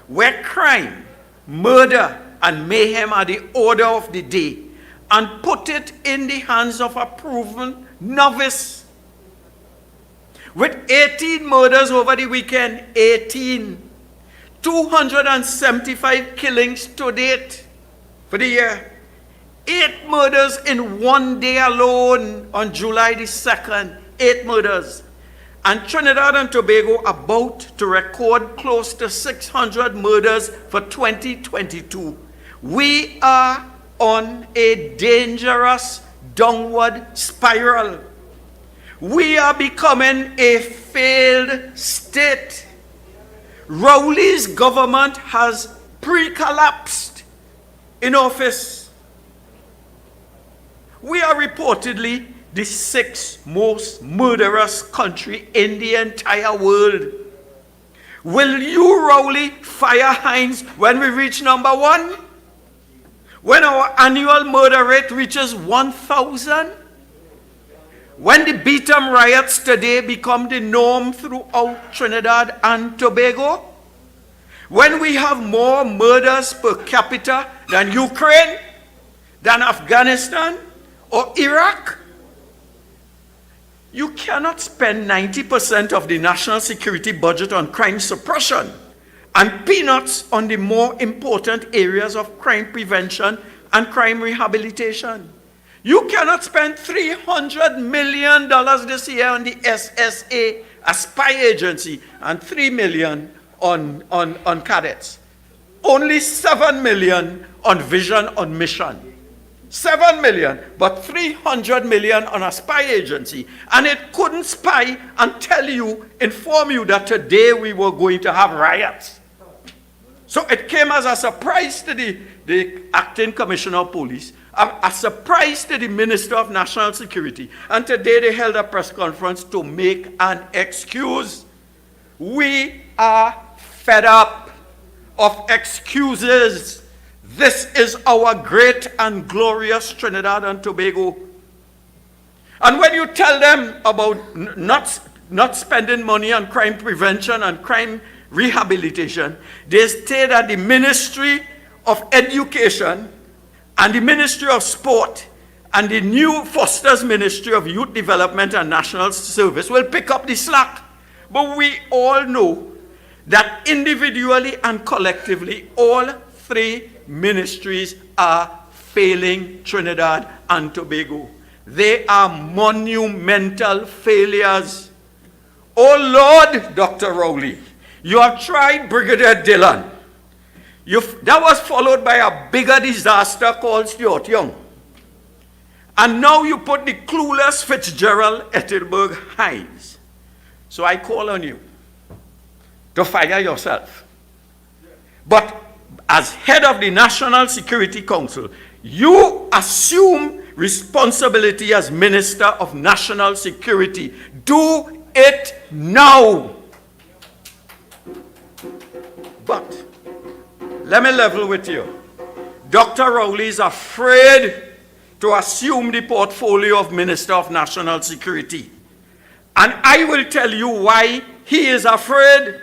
where crime, murder, and mayhem are the order of the day and put it in the hands of a proven novice. With 18 murders over the weekend, 275 killings to date for the year. 8 murders in one day alone on July the 2nd. 8 murders. And Trinidad and Tobago about to record close to 600 murders for 2022. We are on a dangerous downward spiral. We are becoming a failed state. Rowley's government has pre-collapsed in office. We are reportedly the 6th most murderous country in the entire world. Will you, Rowley, fire Hines when we reach number 1? When our annual murder rate reaches 1,000? When the Beatham riots today become the norm throughout Trinidad and Tobago? When we have more murders per capita than Ukraine, than Afghanistan, or Iraq? You cannot spend 90% of the national security budget on crime suppression and peanuts on the more important areas of crime prevention and crime rehabilitation. You cannot spend $300 million this year on the SSA, a spy agency, and $3 million on cadets. Only $7 million on vision on mission. 7 million, but 300 million on a spy agency. And it couldn't spy and tell you, inform you that today we were going to have riots. So it came as a surprise to the acting commissioner of police, a surprise to the Minister of National Security. And today they held a press conference to make an excuse. We are fed up of excuses. This is our great and glorious Trinidad and Tobago. And when you tell them about not spending money on crime prevention and crime rehabilitation, they say that the Ministry of Education and the Ministry of Sport and the new Foster's Ministry of Youth Development and National Service will pick up the slack. But we all know that individually and collectively, all 3 ministries are failing Trinidad and Tobago. They are monumental failures. Oh Lord, Dr. Rowley, you have tried Brigadier Dillon. That was followed by a bigger disaster called Stuart Young. And now you put the clueless Fitzgerald Ettelberg Hines. So I call on you to fire yourself. But as head of the National Security Council, you assume responsibility as Minister of National Security. Do it now. But let me level with you. Dr. Rowley is afraid to assume the portfolio of Minister of National Security. And I will tell you why he is afraid.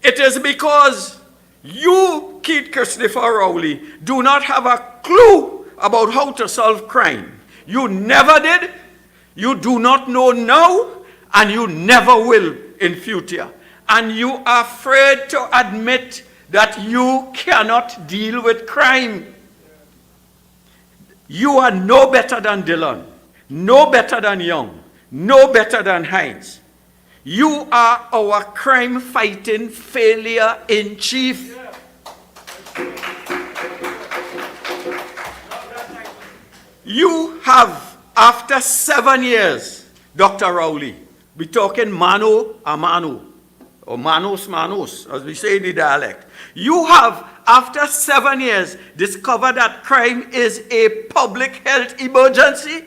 It is because you, Keith Christopher Rowley, do not have a clue about how to solve crime. You never did, you do not know now, and you never will in future. And you are afraid to admit that you cannot deal with crime. You are no better than Dillon, no better than Young, no better than Hines. You are our crime-fighting failure in chief. You have, after 7 years, Dr. Rowley, we're talking mano a mano, or manos manos, as we say in the dialect. You have, after 7 years, discovered that crime is a public health emergency.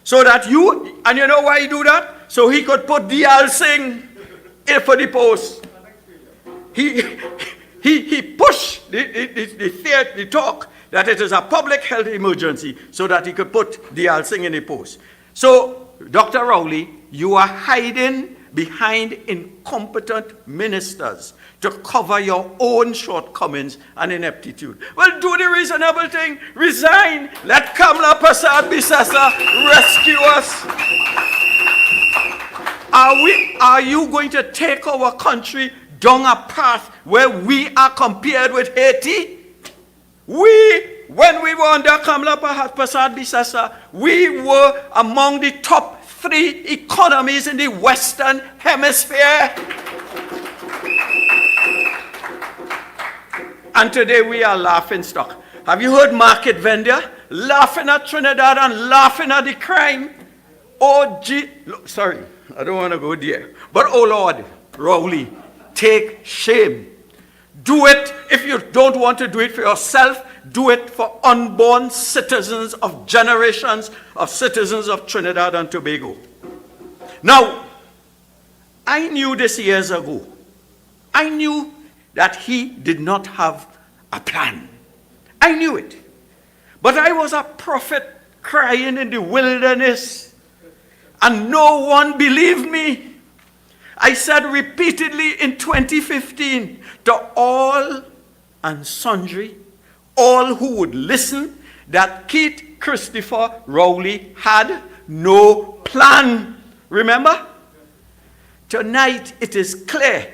So that you, and you know why he do that? So he could put D.L. Singh for the post. He He pushed the talk that it is a public health emergency so that he could put Diyal Singh in a post. So, Dr. Rowley, you are hiding behind incompetent ministers to cover your own shortcomings and ineptitude. Well, do the reasonable thing. Resign. Let Kamla Persad-Bissessar rescue us. Are you going to take our country down a path where we are compared with Haiti? When we were under Kamla Persad-Bissessar, we were among the top 3 economies in the Western Hemisphere. And today we are laughing stock. Have you heard Market Vendor laughing at Trinidad and laughing at the crime? Oh, sorry, I don't want to go there. But oh Lord, Rowley, take shame. Do it. If you don't want to do it for yourself, do it for unborn citizens of generations of citizens of Trinidad and Tobago. Now, I knew this years ago. I knew that he did not have a plan. I knew it. But I was a prophet crying in the wilderness, and no one believed me. I said repeatedly in 2015 to all and sundry, all who would listen, that Keith Christopher Rowley had no plan. Remember? Tonight it is clear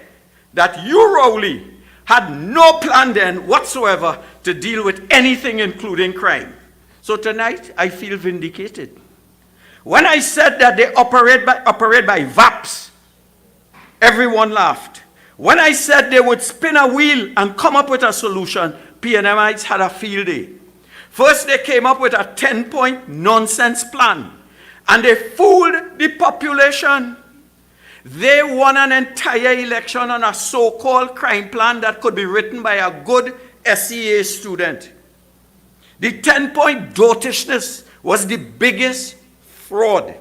that you, Rowley, had no plan then whatsoever to deal with anything including crime. So tonight I feel vindicated. When I said that they operate by VAPs, everyone laughed. When I said they would spin a wheel and come up with a solution, PNMites had a field day. First, they came up with a 10-point nonsense plan, and they fooled the population. They won an entire election on a so-called crime plan that could be written by a good SEA student. The 10-point dotishness was the biggest fraud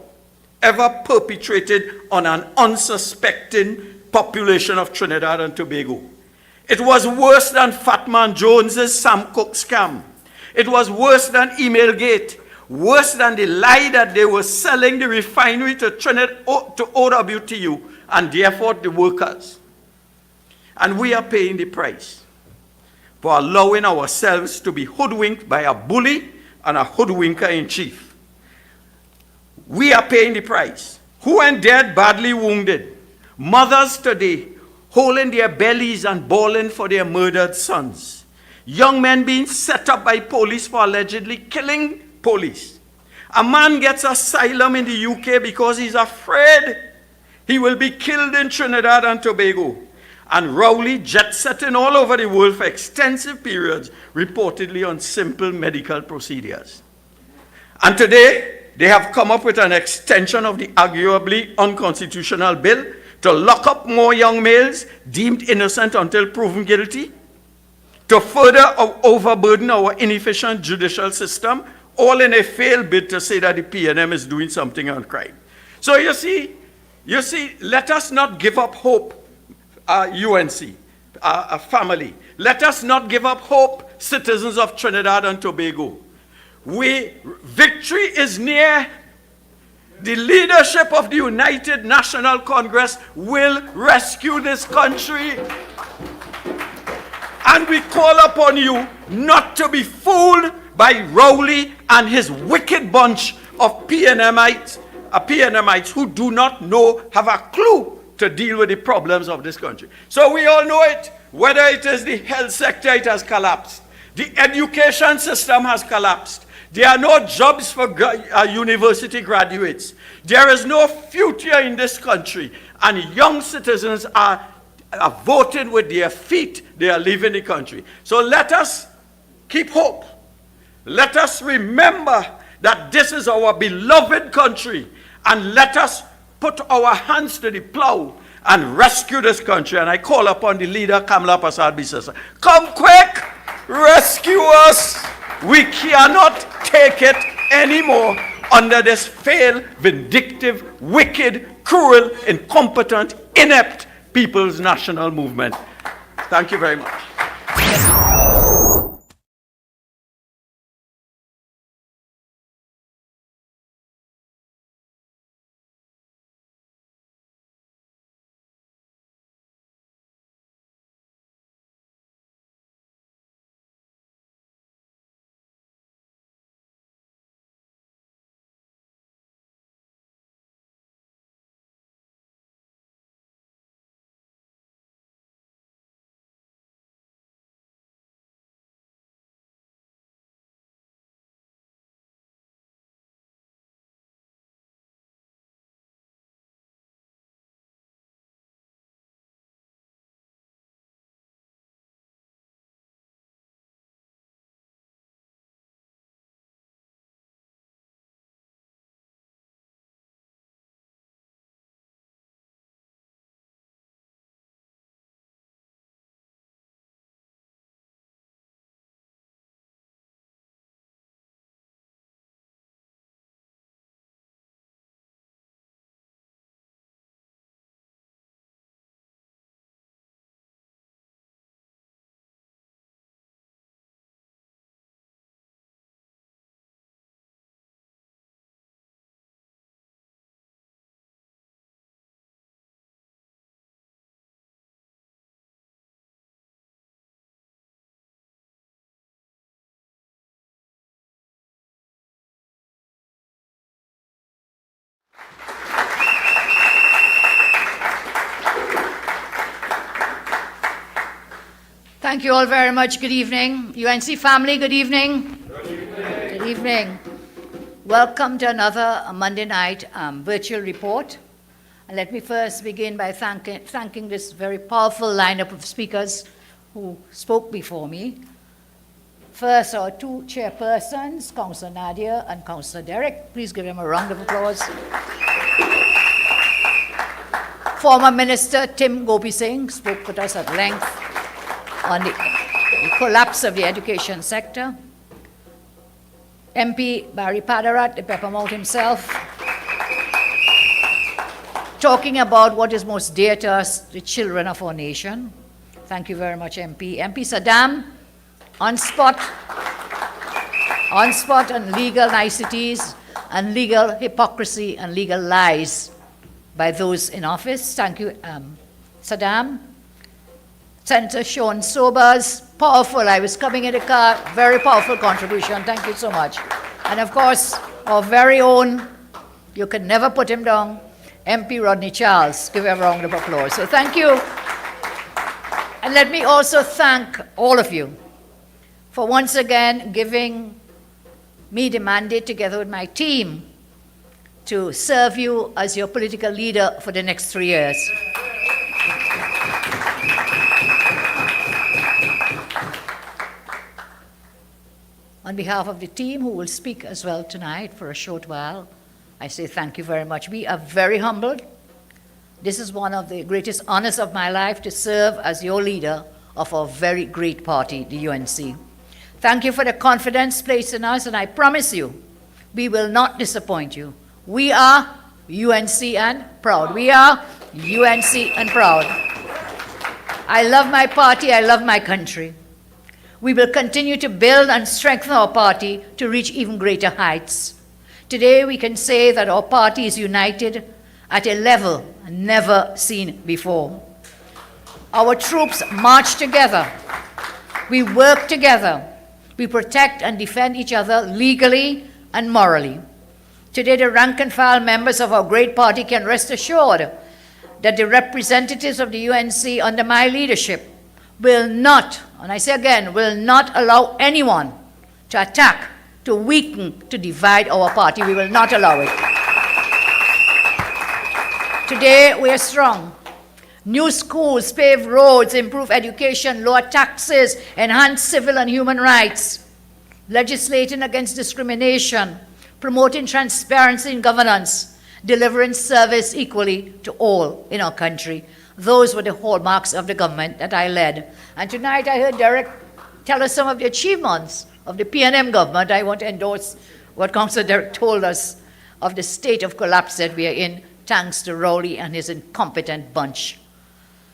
ever perpetrated on an unsuspecting population of Trinidad and Tobago. It was worse than Fatman Jones's Sam Cooke scam. It was worse than Emailgate, worse than the lie that they were selling the refinery to Trinidad, to OWTU, and therefore the workers. And we are paying the price for allowing ourselves to be hoodwinked by a bully and a hoodwinker in chief. We are paying the price. Who went dead, badly wounded? Mothers today holding their bellies and bawling for their murdered sons. Young men being set up by police for allegedly killing police. A man gets asylum in the UK because he's afraid he will be killed in Trinidad and Tobago. And Rowley jet-setting all over the world for extensive periods, reportedly on simple medical procedures. And today, they have come up with an extension of the arguably unconstitutional bill to lock up more young males deemed innocent until proven guilty, to further overburden our inefficient judicial system, all in a failed bid to say that the PNM is doing something on crime. So you see, let us not give up hope, UNC, family. Let us not give up hope, citizens of Trinidad and Tobago. Victory is near. The leadership of the United National Congress will rescue this country. And we call upon you not to be fooled by Rowley and his wicked bunch of PNMites who do not know, have a clue to deal with the problems of this country. So we all know it. Whether it is the health sector, it has collapsed. The education system has collapsed. There are no jobs for university graduates. There is no future in this country. And young citizens are voting with their feet. They are leaving the country. So let us keep hope. Let us remember that this is our beloved country. And let us put our hands to the plow and rescue this country. And I call upon the leader, Kamla Persad-Bissessar. Come quick! Rescue us! We cannot take it anymore under this failed, vindictive, wicked, cruel, incompetent, inept People's National Movement. Thank you very much. Thank you all very much. Good evening. UNC family, good evening. Good evening. Welcome to another Monday night virtual report. And let me first begin by thanking this very powerful lineup of speakers who spoke before me. First, our two chairpersons, Councillor Nadia and Councillor Derek. Please give them a round of applause. Former Minister Tim Gopi Singh spoke with us at length on the collapse of the education sector. MP Barry Padarat, the Peppermouth himself, talking about what is most dear to us, the children of our nation. Thank you very much, MP. MP Saddam, on spot on legal niceties and legal hypocrisy and legal lies by those in office. Thank you, Saddam. Senator Sean Sobers, powerful. I was coming in the car, very powerful contribution. Thank you so much. And of course, our very own, you can never put him down, MP Rodney Charles. Give him a round of applause. So thank you. And let me also thank all of you for once again giving me the mandate together with my team to serve you as your political leader for the next 3 years. On behalf of the team who will speak as well tonight for a short while, I say thank you very much. We are very humbled. This is one of the greatest honors of my life to serve as your leader of our very great party, the UNC. Thank you for the confidence placed in us, and I promise you, we will not disappoint you. We are UNC and proud. We are UNC and proud. I love my party, I love my country. We will continue to build and strengthen our party to reach even greater heights. Today, we can say that our party is united at a level never seen before. Our troops march together. We work together. We protect and defend each other legally and morally. Today, the rank and file members of our great party can rest assured that the representatives of the UNC under my leadership will not, and I say again, will not allow anyone to attack, to weaken, to divide our party. We will not allow it. Today, we are strong. New schools, paved roads, improved education, lower taxes, enhanced civil and human rights, legislating against discrimination, promoting transparency in governance, delivering service equally to all in our country. Those were the hallmarks of the government that I led. And tonight I heard Derek tell us some of the achievements of the PNM government. I want to endorse what Councillor Derek told us of the state of collapse that we are in, thanks to Rowley and his incompetent bunch.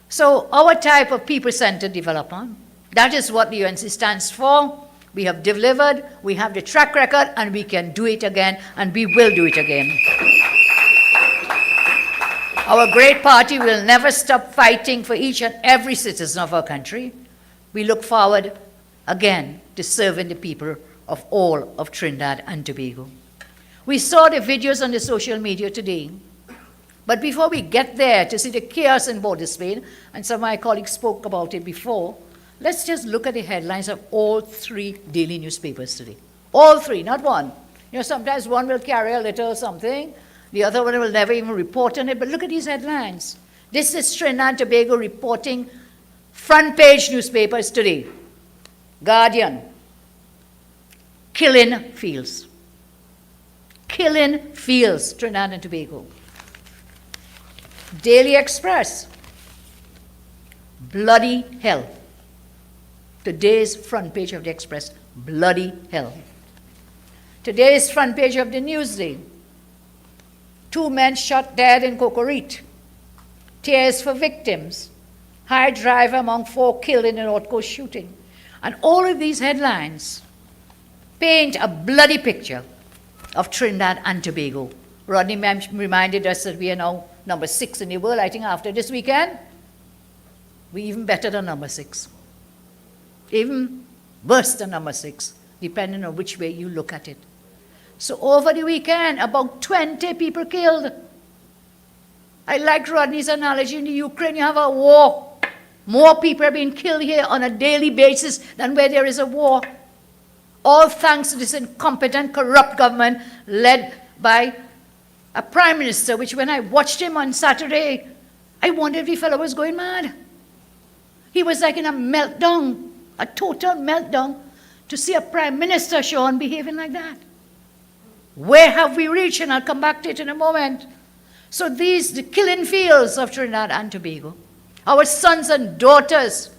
So our type of people-centered development, That is what the UNC stands for. We have delivered, we have the track record, and we can do it again, and we will do it again. Our great party will never stop fighting for each and every citizen of our country. We look forward again to serving the people of all of Trinidad and Tobago. We saw the videos on the social media today. But before we get there to see the chaos in Port of Spain, and some of my colleagues spoke about it before, let's just look at the headlines of all three daily newspapers today. All three, not one. You know, sometimes one will carry a little something, the other one will never even report on it, but look at these headlines. This is Trinidad and Tobago reporting front page newspapers today. Guardian, killing fields. Killing fields, Trinidad and Tobago. Daily Express, bloody hell. Today's front page of the Express, bloody hell. Today's front page of the Newsday, 2 men shot dead in Cocorite. Tears for victims. High driver among 4 killed in the North Coast shooting. And all of these headlines paint a bloody picture of Trinidad and Tobago. Rodney reminded us that we are now number 6 in the world. I think after this weekend, we're even better than number 6. Even worse than number 6, depending on which way you look at it. So over the weekend, about 20 people killed. I like Rodney's analogy. In the Ukraine, you have a war. More people are being killed here on a daily basis than where there is a war. All thanks to this incompetent, corrupt government led by a prime minister, which when I watched him on Saturday, I wondered if the fellow was going mad. He was like in a meltdown, a total meltdown, to see a prime minister, Sean, behaving like that. Where have we reached? And I'll come back to it in a moment. So these, the killing fields of Trinidad and Tobago, our sons and daughters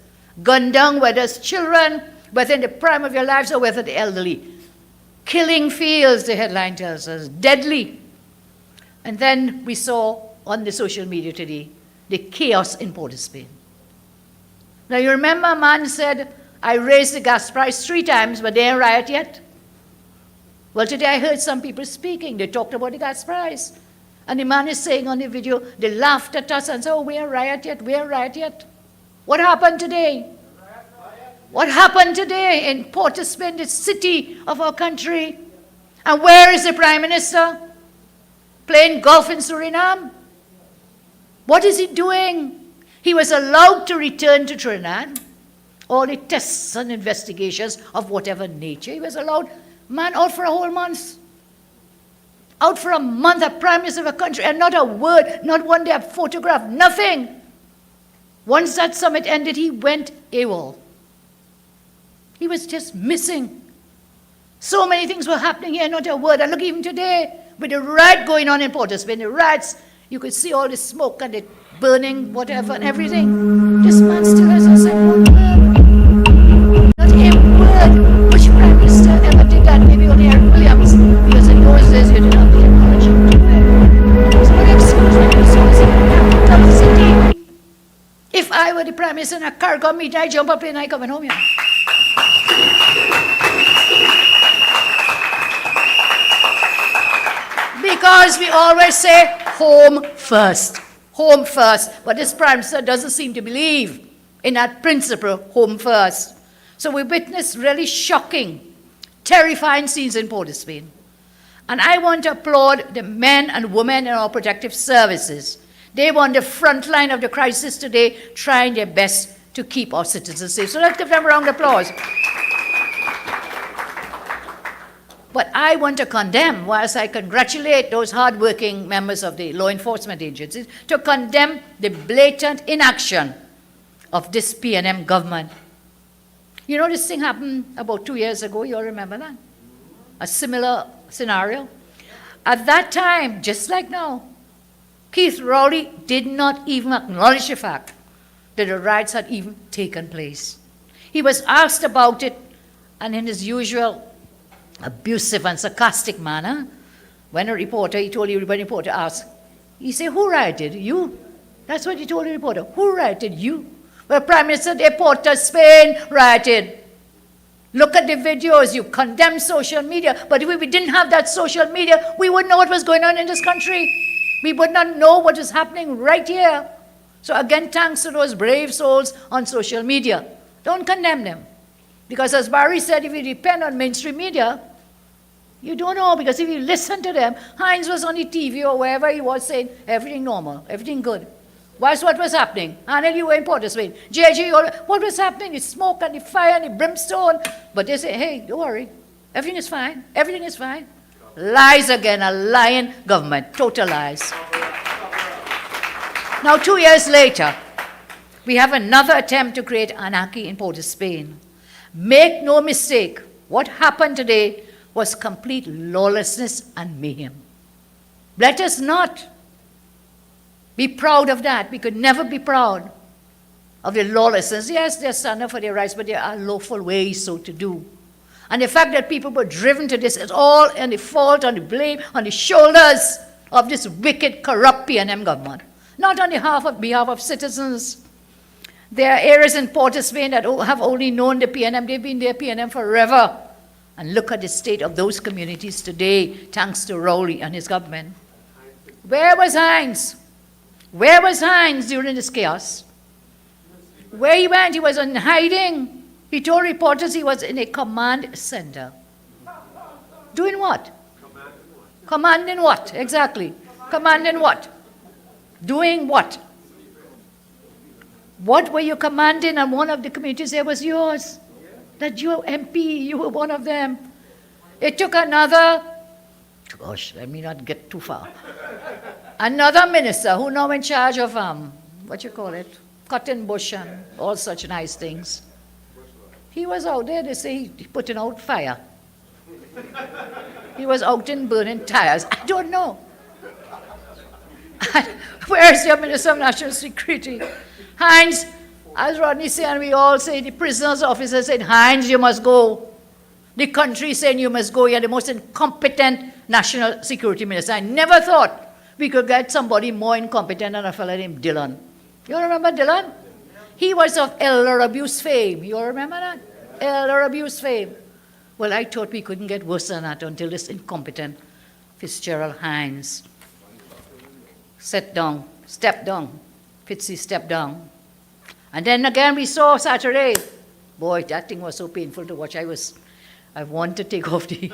gunned down, whether it's children, whether in the prime of your lives or whether the elderly. Killing fields, the headline tells us, deadly. And then we saw on the social media today the chaos in Port of Spain. Now you remember a man said, I raised the gas price 3 times, but they ain't riot yet. Well, today I heard some people speaking. They talked about the gas price. And the man is saying on the video, they laughed at us and said, oh, we ain't riot yet, we ain't riot yet. What happened today? What happened today in Port of Spain, the city of our country? And where is the Prime Minister? Playing golf in Suriname? What is he doing? He was allowed to return to Trinidad. All the tests and investigations of whatever nature. He was allowed, man, out for a whole month. Out for a month, a Prime Minister of a country, and not a word, not one day a photograph, nothing. Once that summit ended, he went AWOL. He was just missing. So many things were happening here, not a word. And look, even today, with the riot going on in Port of Spain, the riots, you could see all the smoke and the burning, whatever, and everything. This man still hasn't said one word. Not a word. Which Prime Minister ever did that? Maybe only Eric Williams, because in those days you didn't have the technology to do it. So what excuse me, because he was in the capital city. If I were the Prime Minister in a car got me, I jump up and I coming home here. Because we always say, home first. Home first. But this Prime Minister doesn't seem to believe in that principle, home first. So we witnessed really shocking, terrifying scenes in Port of Spain. And I want to applaud the men and women in our protective services. They were on the front line of the crisis today, trying their best to keep our citizens safe. So let's give them a round of applause. But I want to condemn, whilst I congratulate those hardworking members of the law enforcement agencies, to condemn the blatant inaction of this PNM government. You know, this thing happened about 2 years ago, you all remember that? A similar scenario. At that time, just like now, Keith Rowley did not even acknowledge the fact that the riots had even taken place. He was asked about it, and in his usual abusive and sarcastic manner, when a reporter asked, he said, who rioted? You? That's what he told the reporter. Who rioted? You? Well, Prime Minister de Porta, Spain, rioted. Look at the videos. You condemn social media. But if we didn't have that social media, we wouldn't know what was going on in this country. We would not know what was happening right here. So again, thanks to those brave souls on social media. Don't condemn them. Because as Barry said, if you depend on mainstream media, you don't know, because if you listen to them, Heinz was on the TV or wherever he was saying, everything normal, everything good. What's what was happening? Anel, you were in Port of Spain. JJ, what was happening? The smoke and the fire and the brimstone. But they say, hey, don't worry. Everything is fine. Everything is fine. Lies again, a lying government. Total lies. Now, 2 years later, we have another attempt to create anarchy in Port of Spain. Make no mistake, what happened today was complete lawlessness and mayhem. Let us not be proud of that. We could never be proud of the lawlessness. Yes, they're standing up for their rights, but there are lawful ways so to do. And the fact that people were driven to this is all in the fault, on the blame, on the shoulders of this wicked, corrupt PNM government. Not on behalf of citizens. There are areas in Port of Spain that have only known the PNM. They've been there PNM forever. And look at the state of those communities today, thanks to Rowley and his government. Where was Heinz? Where was Heinz during this chaos? Where he went, he was in hiding. He told reporters he was in a command center. Doing what? Commanding what? Exactly. Commanding what? Doing what? What were you commanding? And one of the communities there was yours. That you MP, you were one of them. It took another, gosh, let me not get too far. Another minister who now in charge of, what you call it, cotton bush and all such nice things. He was out there, they say, he putting out fire. He was out in burning tires. I don't know. Where is your Minister of National Security? Heinz, as Rodney said, and we all say, the prisoner's officer said, Heinz, you must go. The country saying you must go. You're the most incompetent national security minister. I never thought we could get somebody more incompetent than a fellow named Dillon. You remember Dillon? He was of elder abuse fame. You remember that? Elder abuse fame. Well, I thought we couldn't get worse than that until this incompetent Fitzgerald Heinz stepped down. Fitzy stepped down. And then again we saw Saturday. Boy, that thing was so painful to watch. I wanted to take off the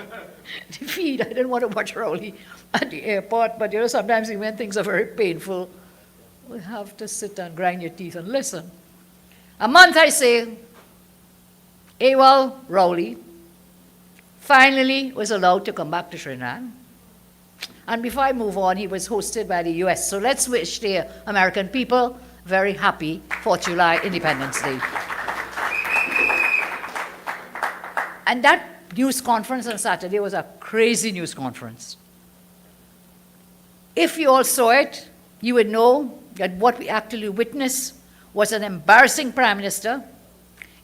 feed. I didn't want to watch Rowley at the airport, but sometimes when things are very painful, we have to sit and grind your teeth and listen. A month, I say, AWOL Rowley finally was allowed to come back to Trinidad. And before I move on, he was hosted by the US. So let's wish the American people very happy 4th of July Independence Day. And that news conference on Saturday was a crazy news conference. If you all saw it, you would know that what we actually witnessed was an embarrassing Prime Minister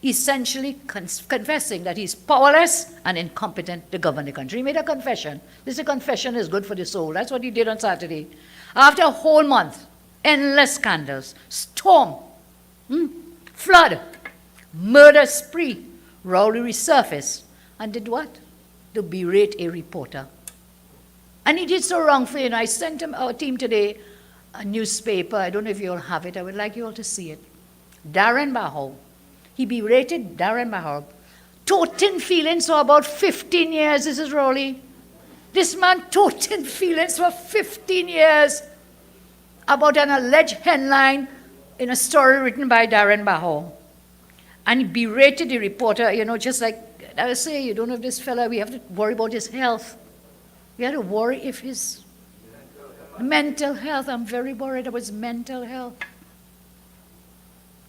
essentially confessing that he's powerless and incompetent to govern the country. He made a confession. This confession is good for the soul. That's what he did on Saturday. After a whole month, endless scandals, storm, flood, murder spree, Rowley resurfaced and did what? To berate a reporter. And he did so wrongfully. I sent our team today a newspaper. I don't know if you all have it. I would like you all to see it. Darren Bahow. He berated Darren Bahow. Toting feelings for about 15 years, this is Rowley. This man toting feelings for 15 years about an alleged headline in a story written by Darren Bahow. And he berated the reporter, just like I say, you don't have this fella, we have to worry about his health. We have to worry if his mental health, I'm very worried about his mental health.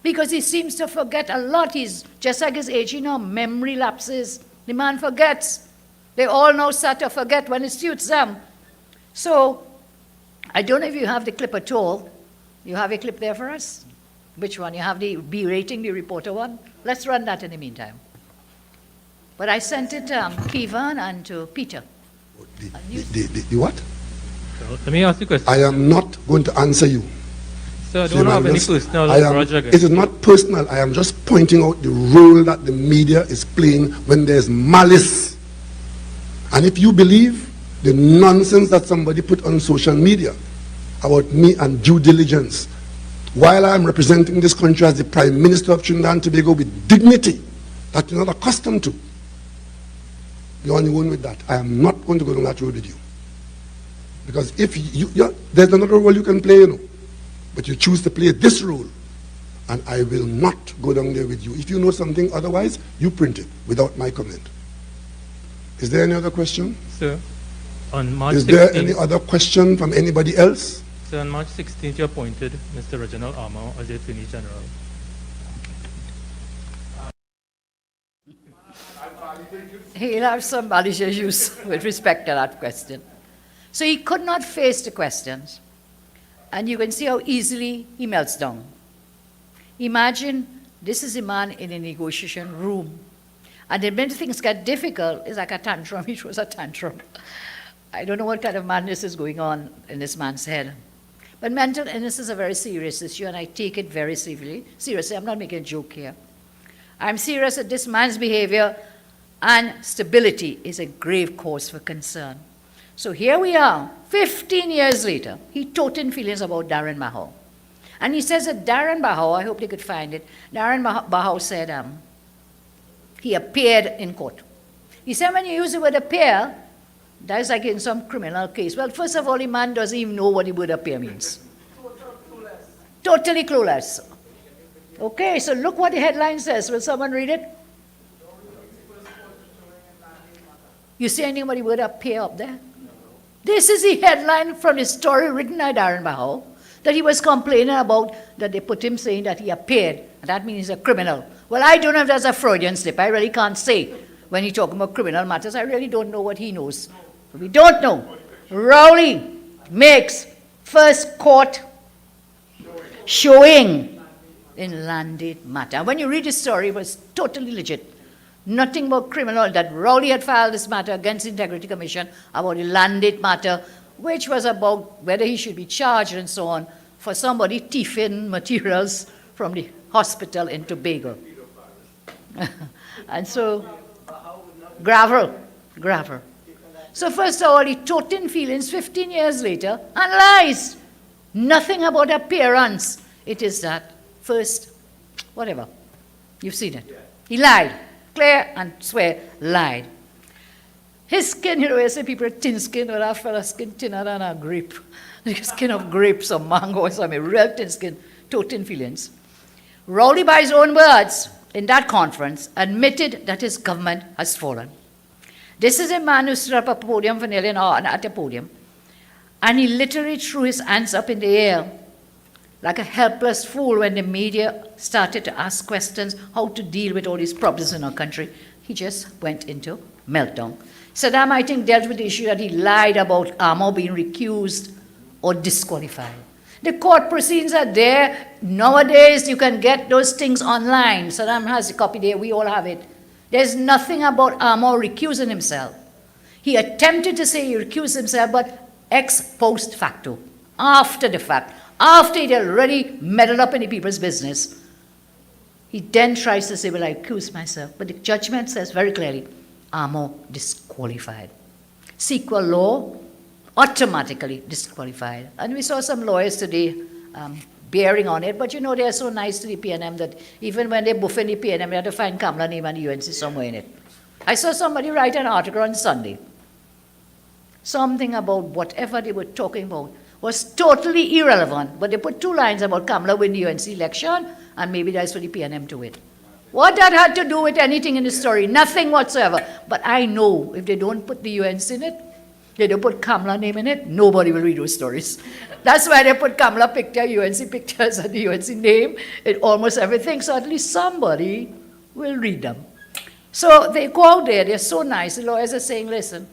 Because he seems to forget a lot. He's just like his age, memory lapses. The man forgets. They all know start to forget when it suits them. So, I don't know if you have the clip at all. You have a clip there for us? Which one? You have the berating the reporter one? Let's run that in the meantime. But I sent it to Kevan and to Peter. The what? Let me ask you a question. I am not going to answer you. Sir, I don't have any personal grudge against It is not personal. I am just pointing out the role that the media is playing when there's malice. And if you believe the nonsense that somebody put on social media about me and due diligence, while I am representing this country as the Prime Minister of Trinidad and Tobago with dignity that you're not accustomed to, you're on your own with that. I am not going to go down that road with you. Because if there's another role you can play, you know, but you choose to play this role, and I will not go down there with you. If you know something otherwise, you print it without my comment. Is there any other question? Sir, on March 16th... Is there any other question from anybody else? Sir, on March 16th, you appointed Mr. Reginald Armour as the Attorney General. He'll have some malicious issues with respect to that question. So he could not face the questions. And you can see how easily he melts down. Imagine this is a man in a negotiation room. And the minute things get difficult, it's like a tantrum. He throws a tantrum. I don't know what kind of madness is going on in this man's head. But mental illness is a very serious issue, and I take it very seriously. I'm not making a joke here. I'm serious that this man's behavior and stability is a grave cause for concern. So here we are, 15 years later. He taught in feelings about Darren Mahou. And he says that Darren Mahou, I hope they could find it, Darren Mahou said he appeared in court. He said when you use the word appear, that's like in some criminal case. Well, first of all, the man doesn't even know what the word appear means. Totally clueless. Okay, so look what the headline says. Will someone read it? You see anything about the word appear up there? This is the headline from the story written by Darren Mahou, that he was complaining about, that they put him saying that he appeared, and that means he's a criminal. Well, I don't know if that's a Freudian slip. I really can't say when he's talking about criminal matters. I really don't know what he knows. We don't know. Rowley makes first court showing in landed matter. And when you read the story, it was totally legit. Nothing more criminal that Rowley had filed this matter against the Integrity Commission about the landed matter, which was about whether he should be charged and so on for somebody thieving materials from the hospital in Tobago. And so, gravel. So first of all, he taught in feelings 15 years later and lies. Nothing about appearance. It is that first, whatever. You've seen it. He lied. Clear and swear, lied. His skin, you know, I say people are thin skin, or that fella's skin thinner than a grape. The skin of grapes or mango or something, real thin skin, thin feelings. Rowley, by his own words, in that conference, admitted that his government has fallen. This is a man who stood up at a podium for nearly an hour, at a podium, and he literally threw his hands up in the air like a helpless fool when the media started to ask questions how to deal with all these problems in our country. He just went into meltdown. Saddam, I think, dealt with the issue that he lied about Armour being recused or disqualified. The court proceedings are there. Nowadays, you can get those things online. Saddam has a copy there. We all have it. There's nothing about Armour recusing himself. He attempted to say he recused himself, but ex post facto, after the fact. After he'd already meddled up in the people's business, he then tries to say, well, I accuse myself. But the judgment says very clearly, Armour disqualified. Sequel law, automatically disqualified. And we saw some lawyers today bearing on it, but you know, they're so nice to the PNM that even when they buff in the PNM, they have to find Kamla name and the UNC somewhere in it. I saw somebody write an article on Sunday. Something about whatever they were talking about was totally irrelevant, but they put 2 lines about Kamla win the UNC election, and maybe that's for the PNM to win. What that had to do with anything in the story? Nothing whatsoever. But I know if they don't put the UNC in it, they don't put Kamla name in it, nobody will read those stories. That's why they put Kamla picture, UNC pictures, and the UNC name in almost everything, so at least somebody will read them. So they go out there, they're so nice, the lawyers are saying, listen,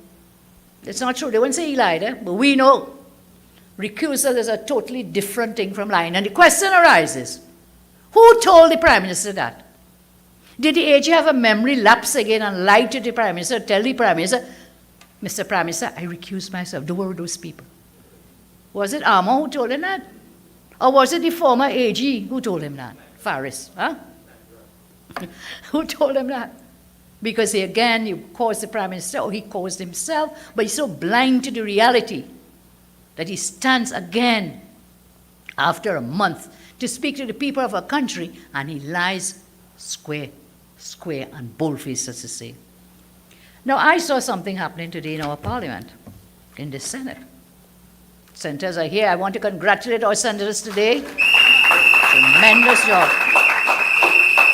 it's not true, they won't say he lied, but we know recusal is a totally different thing from lying. And the question arises, who told the Prime Minister that? Did the AG have a memory lapse again and lie to the Prime Minister, tell the Prime Minister, Mr. Prime Minister, I recuse myself, don't worry those people. Was it Armour who told him that? Or was it the former AG who told him that? Faris, huh? Who told him that? Because he caused the Prime Minister, or he caused himself, but he's so blind to the reality that he stands again after a month to speak to the people of our country, and he lies square and bold-faced, as to say. Now, I saw something happening today in our Parliament, in the Senate. Senators are here. I want to congratulate our senators today. Tremendous job.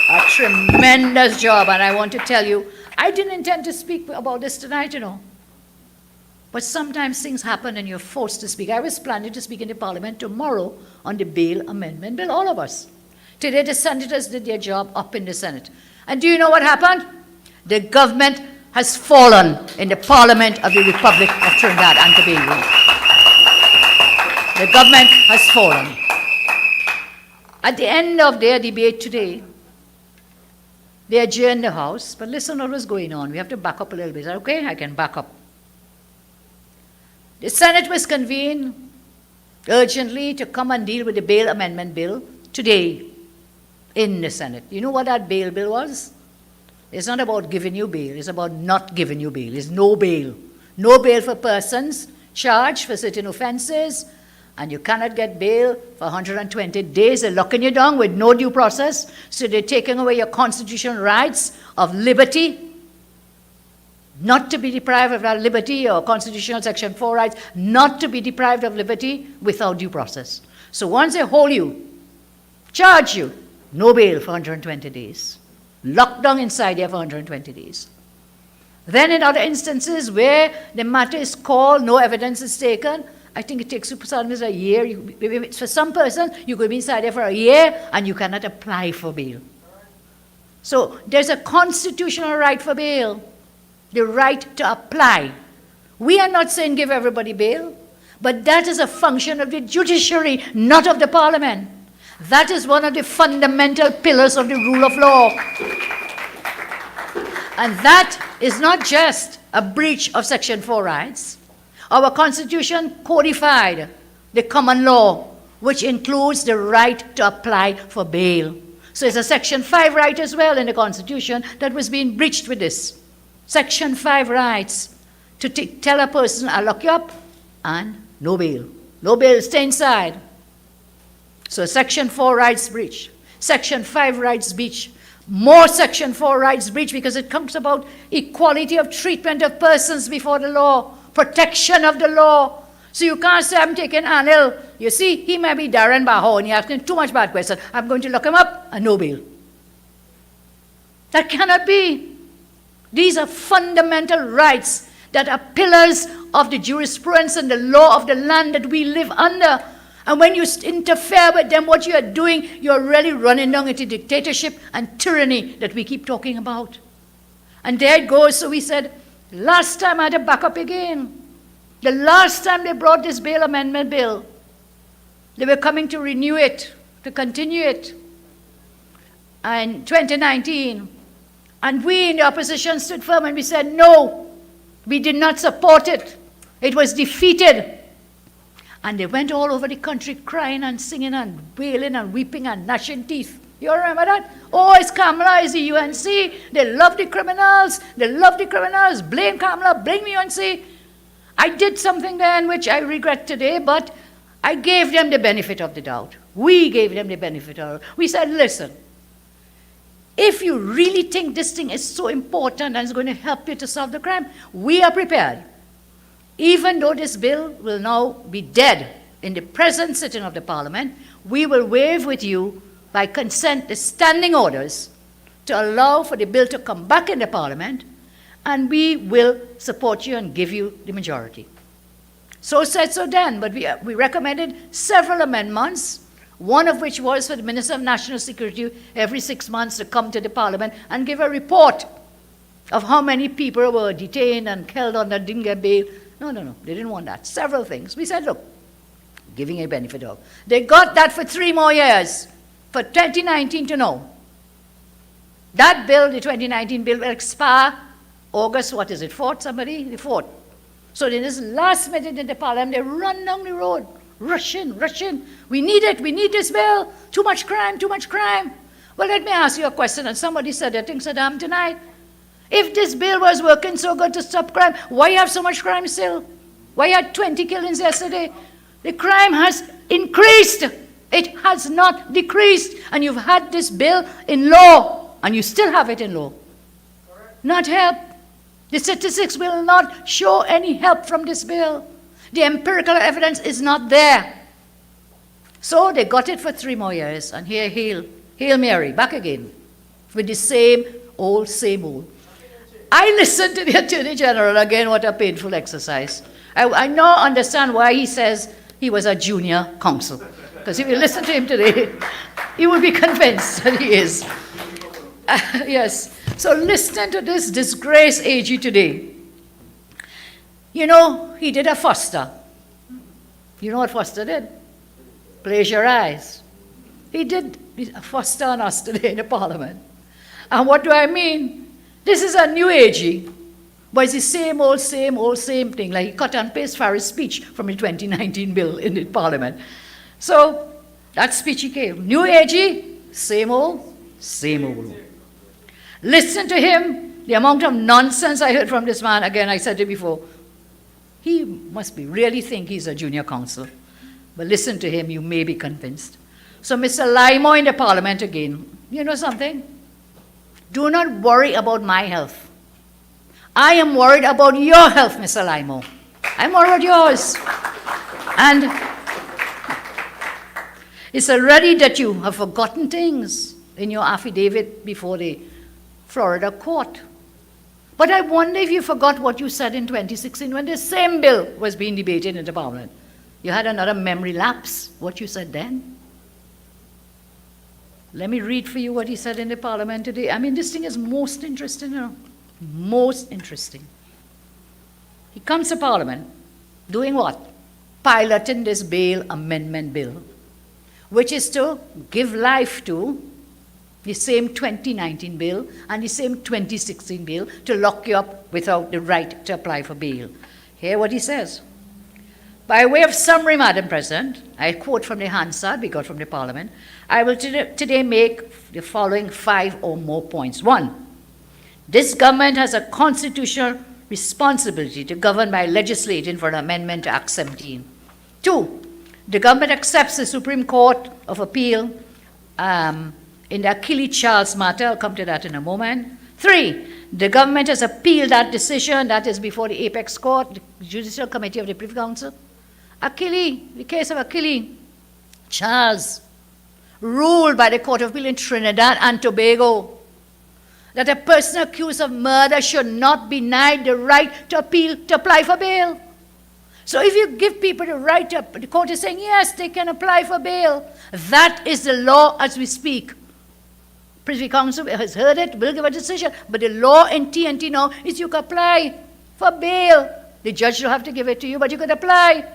A tremendous job. And I want to tell you, I didn't intend to speak about this tonight, you know. But sometimes things happen and you're forced to speak. I was planning to speak in the Parliament tomorrow on the bail amendment bill, all of us. Today, the senators did their job up in the Senate. And do you know what happened? The government has fallen in the Parliament of the Republic of Trinidad and Tobago. The government has fallen. At the end of their debate today, they adjourned the House, but listen to what was going on. We have to back up a little bit. Okay, I can back up. The Senate was convened urgently to come and deal with the bail amendment bill today in the Senate. You know what that bail bill was? It's not about giving you bail. It's about not giving you bail. It's no bail. No bail for persons charged for certain offenses, and you cannot get bail for 120 days. They're locking you down with no due process, so they're taking away your constitutional rights of liberty, not to be deprived of that liberty, or constitutional section 4 rights, not to be deprived of liberty without due process. So once they hold you, charge you, no bail for 120 days. Locked down inside there for 120 days. Then in other instances where the matter is called, no evidence is taken, I think it takes sometimes a year. For some person, you could be inside there for a year and you cannot apply for bail. So there's a constitutional right for bail, the right to apply. We are not saying give everybody bail, but that is a function of the judiciary, not of the Parliament. That is one of the fundamental pillars of the rule of law. And that is not just a breach of Section 4 rights. Our Constitution codified the common law, which includes the right to apply for bail. So it's a Section 5 right as well in the Constitution that was being breached with this. Section 5 rights to tell a person, I'll lock you up, and no bail. No bail, stay inside. So Section 4 rights breach. Section 5 rights breach. More Section 4 rights breach because it comes about equality of treatment of persons before the law, protection of the law. So you can't say, I'm taking Anil. You see, he may be Darren Baho and you're asking too much bad questions. I'm going to lock him up and no bail. That cannot be. These are fundamental rights that are pillars of the jurisprudence and the law of the land that we live under. And when you interfere with them, what you are doing, you're really running down into dictatorship and tyranny that we keep talking about. And there it goes. So we said, last time I had to back up again. The last time they brought this bail amendment bill, they were coming to renew it, to continue it. In 2019. And we in the opposition stood firm and we said, no, we did not support it. It was defeated. And they went all over the country crying and singing and wailing and weeping and gnashing teeth. You remember that? Oh, it's Kamla, it's the UNC. They love the criminals. They love the criminals. Blame Kamla, blame the UNC. I did something then which I regret today, but I gave them the benefit of the doubt. We gave them the benefit of it. We said, listen, if you really think this thing is so important and it's going to help you to solve the crime, we are prepared. Even though this bill will now be dead in the present sitting of the Parliament, we will waive with you by consent the standing orders to allow for the bill to come back in the Parliament, and we will support you and give you the majority. So said, so done, but we recommended several amendments, one of which was for the Minister of National Security every 6 months to come to the Parliament and give a report of how many people were detained and held on that didn't get bail. No, they didn't want that. Several things. We said, look, giving a benefit of. They got that for 3 more years, for 2019 to know. That bill, the 2019 bill, will expire August, 4th, somebody? The 4th. So in this last minute in the Parliament, they run down the road, Rush in, rush in. We need it, we need this bill. Too much crime, too much crime. Well, let me ask you a question, and somebody said, I think Saddam tonight. If this bill was working so good to stop crime, why you have so much crime still? Why you had 20 killings yesterday? The crime has increased. It has not decreased. And you've had this bill in law, and you still have it in law. Not help. The statistics will not show any help from this bill. The empirical evidence is not there. So they got it for 3 more years, and here, Hail Mary, back again, with the same old. I listened to the Attorney General again, what a painful exercise. I now understand why he says he was a junior counsel. Because if you listen to him today, you will be convinced that he is. Yes. So listening to this disgraced AG today, you know, he did a Foster. You know what Foster did? Plagiarize. He did a Foster on us today in the Parliament. And what do I mean? This is a new AG, but it's the same old thing. Like he cut and paste Farrell's speech from the 2019 bill in the Parliament. So that speech he gave. New AG, same old. Listen to him, the amount of nonsense I heard from this man. Again, I said it before. He must be really think he's a junior counsel. But listen to him, you may be convinced. So Mr. Limo in the Parliament again, you know something? Do not worry about my health. I am worried about your health, Mr. Limo. I'm worried about yours. And it's already that you have forgotten things in your affidavit before the Florida court. But I wonder if you forgot what you said in 2016 when the same bill was being debated in the Parliament. You had another memory lapse, what you said then. Let me read for you what he said in the Parliament today. I mean, this thing is most interesting, you know. Most interesting. He comes to Parliament doing what? Piloting this bail amendment bill, which is to give life to the same 2019 bill and the same 2016 bill to lock you up without the right to apply for bail. Hear what he says. By way of summary, Madam President, I quote from the Hansard we got from the Parliament, I will today make the following 5 or more points. 1, this government has a constitutional responsibility to govern by legislating for an amendment to Act 17. 2, the government accepts the Supreme Court of Appeal in the Gopi Charles matter. I'll come to that in a moment. 3, the government has appealed that decision, that is before the Apex Court, the Judicial Committee of the Privy Council. The case of Gopi Charles, ruled by the Court of Appeal in Trinidad and Tobago, that a person accused of murder should not be denied the right to appeal, to apply for bail. So if you give people the right to, the court is saying, yes, they can apply for bail. That is the law as we speak. Privy Council has heard it, will give a decision, but the law in TNT now is you can apply for bail. The judge will have to give it to you, but you could apply.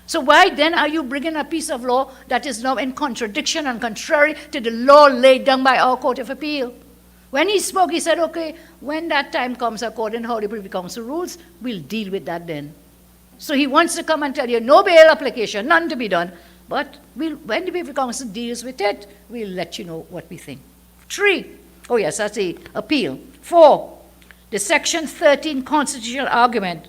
So why then are you bringing a piece of law that is now in contradiction and contrary to the law laid down by our Court of Appeal? When he spoke, he said, okay, when that time comes according to how the Privy Council rules, we'll deal with that then. So he wants to come and tell you, no bail application, none to be done. But when the Privy Council deals with it, we'll let you know what we think. 3, oh yes, that's the appeal. 4, the Section 13 constitutional argument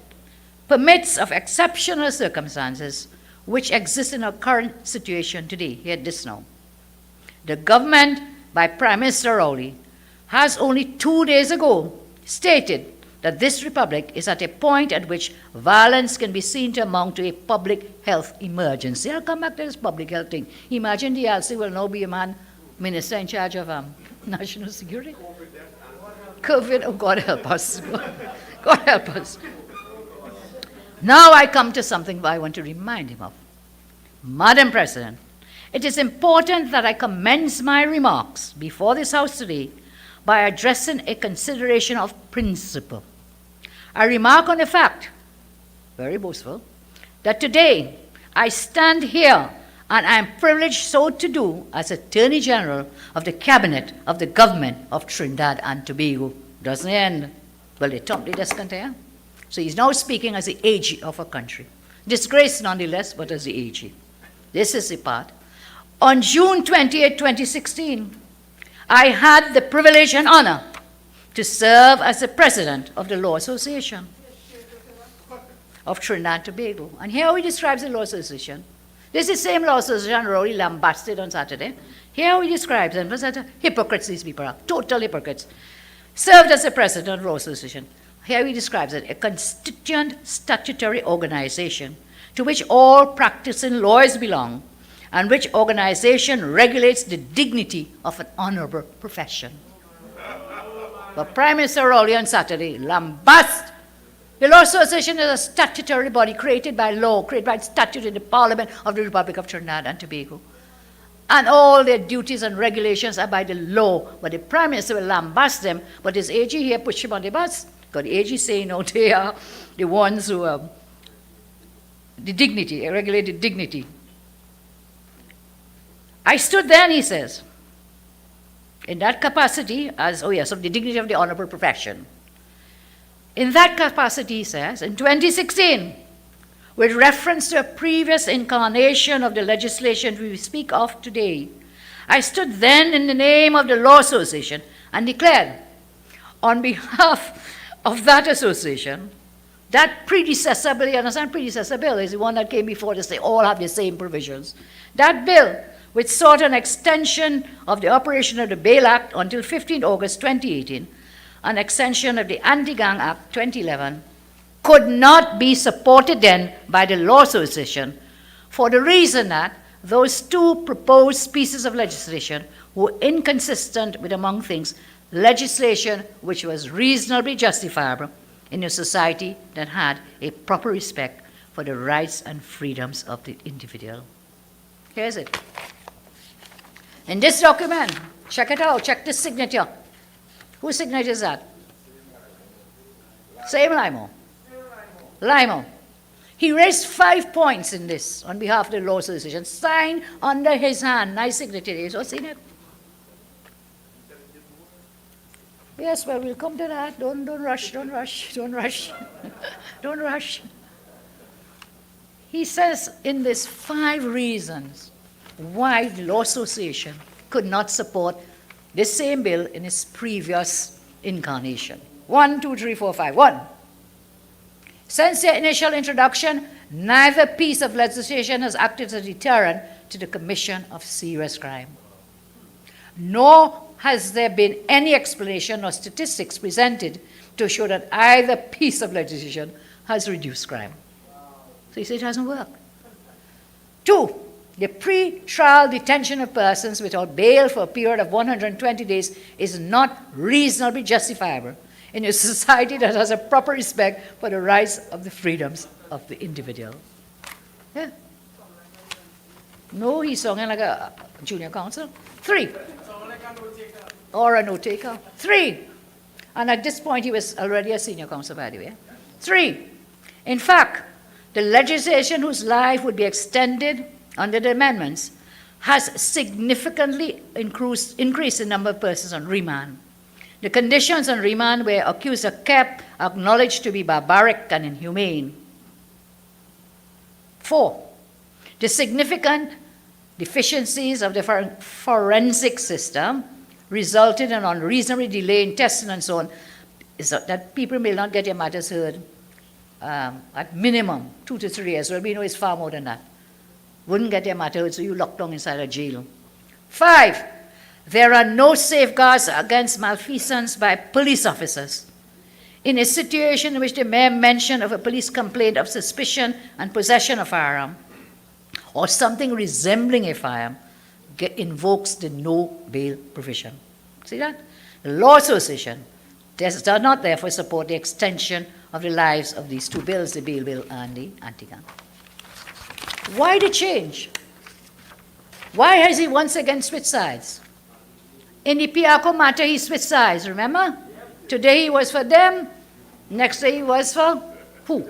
permits of exceptional circumstances which exist in our current situation today. Hear this now. The government, by Prime Minister Rowley, has only 2 days ago stated that this republic is at a point at which violence can be seen to amount to a public health emergency. I'll come back to this public health thing. Imagine the LC will now be a man, minister in charge of national security. COVID, oh God help us. God help us. Now I come to something I want to remind him of. Madam President, it is important that I commence my remarks before this House today by addressing a consideration of principle. I remark on the fact, very boastful, that today I stand here and I am privileged so to do as Attorney General of the Cabinet of the Government of Trinidad and Tobago. Doesn't end. Well, they top the descant. So he's now speaking as the AG of a country. Disgraced nonetheless, but as the AG. This is the part. On June 28, 2016, I had the privilege and honor to serve as the president of the Law Association of Trinidad and Tobago. And here he describes the Law Association. This is the same Law Association Rory lambasted on Saturday. Here he describes them as hypocrites, these people are, total hypocrites. Served as the president of the Law Association. Here he describes it, a constituent statutory organization to which all practicing lawyers belong, and which organization regulates the dignity of an honorable profession. But Prime Minister Rowley on Saturday lambast. The Law Association is a statutory body created by law, created by statute in the Parliament of the Republic of Trinidad and Tobago. And all their duties and regulations are by the law. But the Prime Minister will lambast them, but his AG here push him on the bus. Because the AG saying, no, they are the ones who the dignity, regulate the dignity. I stood there, and he says, in that capacity, as, of the dignity of the honorable profession. In that capacity, he says, in 2016, with reference to a previous incarnation of the legislation we speak of today, I stood then in the name of the Law Association and declared, on behalf of that association, that predecessor bill, you understand, predecessor bill is the one that came before this, they all have the same provisions. That bill, which sought an extension of the operation of the Bail Act until 15 August 2018, an extension of the Anti-Gang Act 2011, could not be supported then by the Law Association for the reason that those two proposed pieces of legislation were inconsistent with, among things, legislation which was reasonably justifiable in a society that had a proper respect for the rights and freedoms of the individual. Here's it. In this document, check it out, check this signature. Whose signature is that? Same Limo. Limo. He raised 5 points in this on behalf of the Law Association, signed under his hand. Nice signature. You all seen it? Yes, well, we'll come to that. Don't rush, don't rush, don't rush. Don't rush. He says in this 5 reasons why the Law Association could not support this same bill in its previous incarnation. 1, 2, 3, 4, 5. 1. Since their initial introduction, neither piece of legislation has acted as a deterrent to the commission of serious crime. Nor has there been any explanation or statistics presented to show that either piece of legislation has reduced crime. So you say it hasn't worked. 2. The pre-trial detention of persons without bail for a period of 120 days is not reasonably justifiable in a society that has a proper respect for the rights of the freedoms of the individual. Yeah. No, he's sounding like a junior counsel. 3. Or a note-taker. 3. And at this point, he was already a senior counsel, by the way. 3. In fact, the legislation whose life would be extended under the amendments has significantly increased the number of persons on remand. The conditions on remand where accused are kept acknowledged to be barbaric and inhumane. 4. The significant deficiencies of the forensic system resulted in unreasonably delay in testing and so on, is that people may not get their matters heard at minimum 2 to 3 years. Well, we know it's far more than that. Wouldn't get their matter heard, so you locked down inside a jail. 5. There are no safeguards against malfeasance by police officers. In a situation in which the mere mention of a police complaint of suspicion and possession of a firearm, or something resembling a firearm, invokes the no bail provision. See that? The Law Association does not therefore support the extension of the lives of these 2 bills, the bail bill and the anti-gun. Why the change? Why has he once again switched sides? In the Piaco matter, he switched sides, remember? Today he was for them, next day he was for who?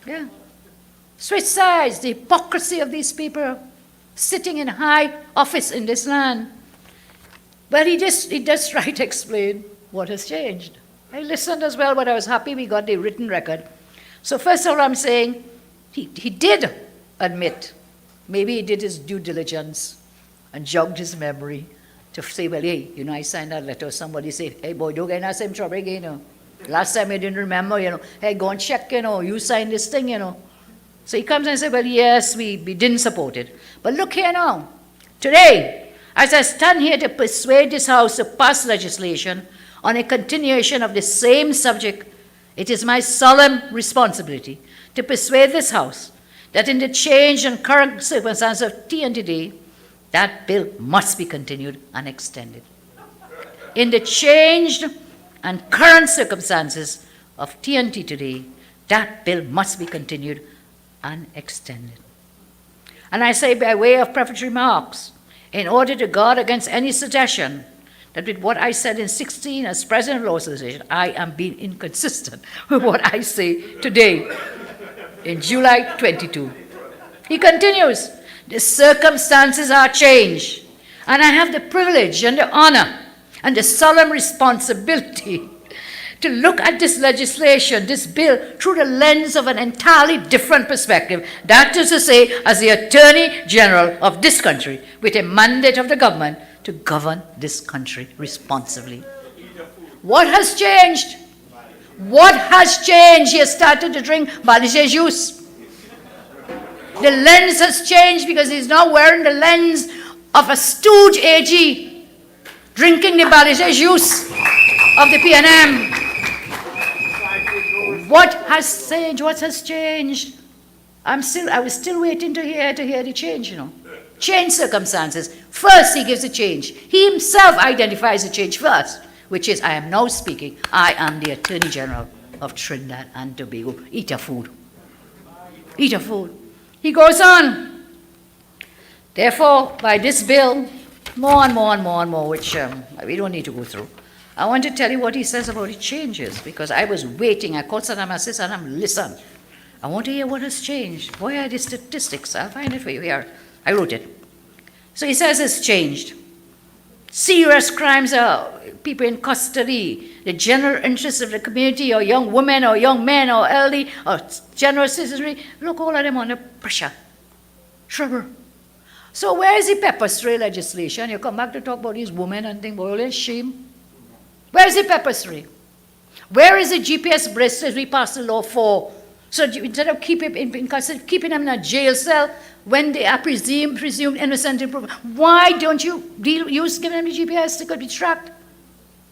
Yeah. Switch sides, the hypocrisy of these people sitting in high office in this land. But he does try to explain what has changed. I listened as well, but I was happy we got the written record. So first of all, I'm saying he did admit maybe he did his due diligence and jogged his memory to say, well, hey, I signed that letter. Somebody say, hey, boy, don't get in the same trouble again, Last time you didn't remember, Hey, go and check, you signed this thing, So he comes and says, well, yes, we didn't support it. But look here now. Today, as I stand here to persuade this House to pass legislation on a continuation of the same subject, it is my solemn responsibility to persuade this House that in the changed and current circumstances of TNT Day, that bill must be continued and extended. In the changed and current circumstances of TNT today, that bill must be continued and extended. And I say by way of prefatory remarks, in order to guard against any suggestion that with what I said in 16 as President of the Law Association, I am being inconsistent with what I say today in July 22. He continues, the circumstances are changed, and I have the privilege and the honor and the solemn responsibility to look at this legislation, this bill, through the lens of an entirely different perspective. That is to say, as the Attorney General of this country, with a mandate of the government to govern this country responsibly. What has changed? What has changed? He has started to drink Balisé juice. The lens has changed because he's now wearing the lens of a stooge AG, drinking the Balisé juice of the PNM. What has changed? What has changed? I was still waiting to hear the change, Change circumstances. First, he gives a change. He himself identifies the change first, which is, I am now speaking, I am the Attorney General of Trinidad and Tobago. Eat a food. Eat a food. He goes on. Therefore, by this bill, more and more, which we don't need to go through. I want to tell you what he says about the changes, because I was waiting. I called Saddam, I said, Saddam, listen. I want to hear what has changed. Where are the statistics? I'll find it for you here. I wrote it. So he says it's changed. Serious crimes are people in custody, the general interest of the community, or young women, or young men, or elderly, or general citizenry. Look, all of them under pressure. Trouble. So where is the pepper spray legislation? You come back to talk about these women and think, well, it's shame. Where is the pepper spray? Where is the GPS bracelet we passed the law for? So instead of keeping them in a jail cell when they are presumed innocent, why don't you give them the GPS? They could be tracked.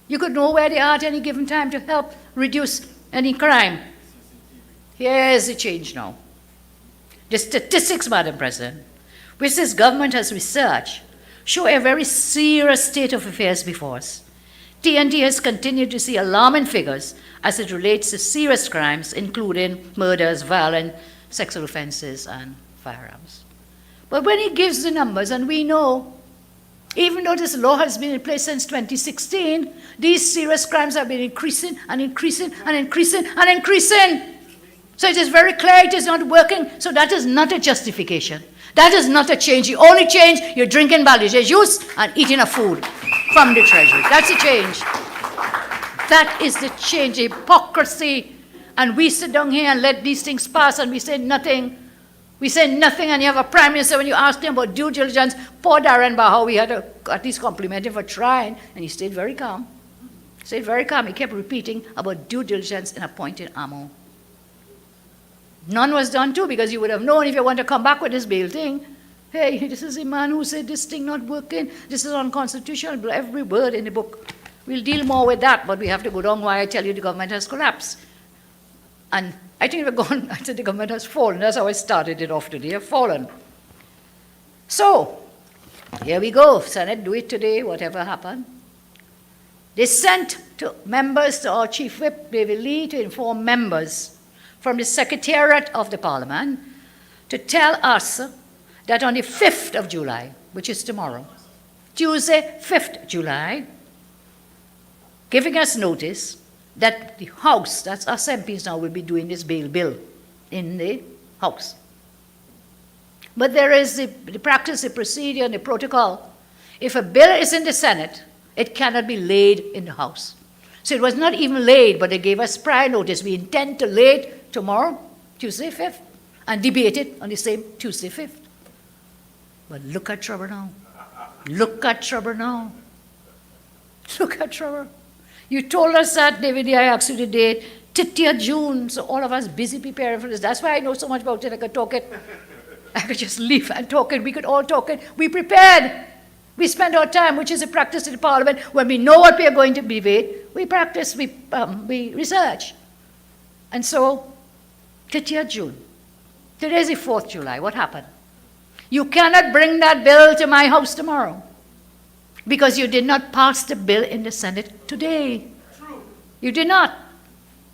You could know where they are at any given time to help reduce any crime. Here's the change now. The statistics, Madam President, which this government has researched, show a very serious state of affairs before us. TNT has continued to see alarming figures as it relates to serious crimes, including murders, violent sexual offenses, and firearms. But when he gives the numbers, and we know, even though this law has been in place since 2016, these serious crimes have been increasing and increasing and increasing and increasing. So it is very clear it is not working. So that is not a justification. That is not a change. The only change, you're drinking Balisé juice and eating a food from the treasury. That's a change. That is the change, hypocrisy. And we sit down here and let these things pass and we say nothing. We say nothing, and you have a prime minister, when you ask him about due diligence, poor Darren Bahau, we had to at least compliment him for trying, and he stayed very calm. Stayed very calm. He kept repeating about due diligence in appointed ammo. None was done too, because you would have known if you want to come back with this bail thing. Hey, this is a man who said this thing not working, this is unconstitutional, every word in the book. We'll deal more with that, but we have to go down why I tell you the government has collapsed. And I think I said the government has fallen. That's how I started it off today, fallen. So, here we go. Senate, do it today, whatever happened. They sent to members, to our Chief Whip, David Lee, to inform members from the Secretariat of the Parliament to tell us that on the 5th of July, which is tomorrow, Tuesday, 5th July, giving us notice that the House, that's us MPs now, will be doing this bail bill in the House. But there is the practice, the procedure, and the protocol. If a bill is in the Senate, it cannot be laid in the House. So it was not even laid, but they gave us prior notice. We intend to lay it tomorrow, Tuesday 5th, and debate it on the same Tuesday 5th. But look at trouble now. Look at trouble now. Look at trouble. You told us that, David, I asked you the date, 30th June, so all of us busy preparing for this. That's why I know so much about it. I could talk it. I could just leave and talk it. We could all talk it. We prepared. We spend our time, which is a practice in the Parliament. When we know what we are going to debate, we practice, we research. And so, 30th June. Today is the 4th July. What happened? You cannot bring that bill to my house tomorrow because you did not pass the bill in the Senate today. True. You did not.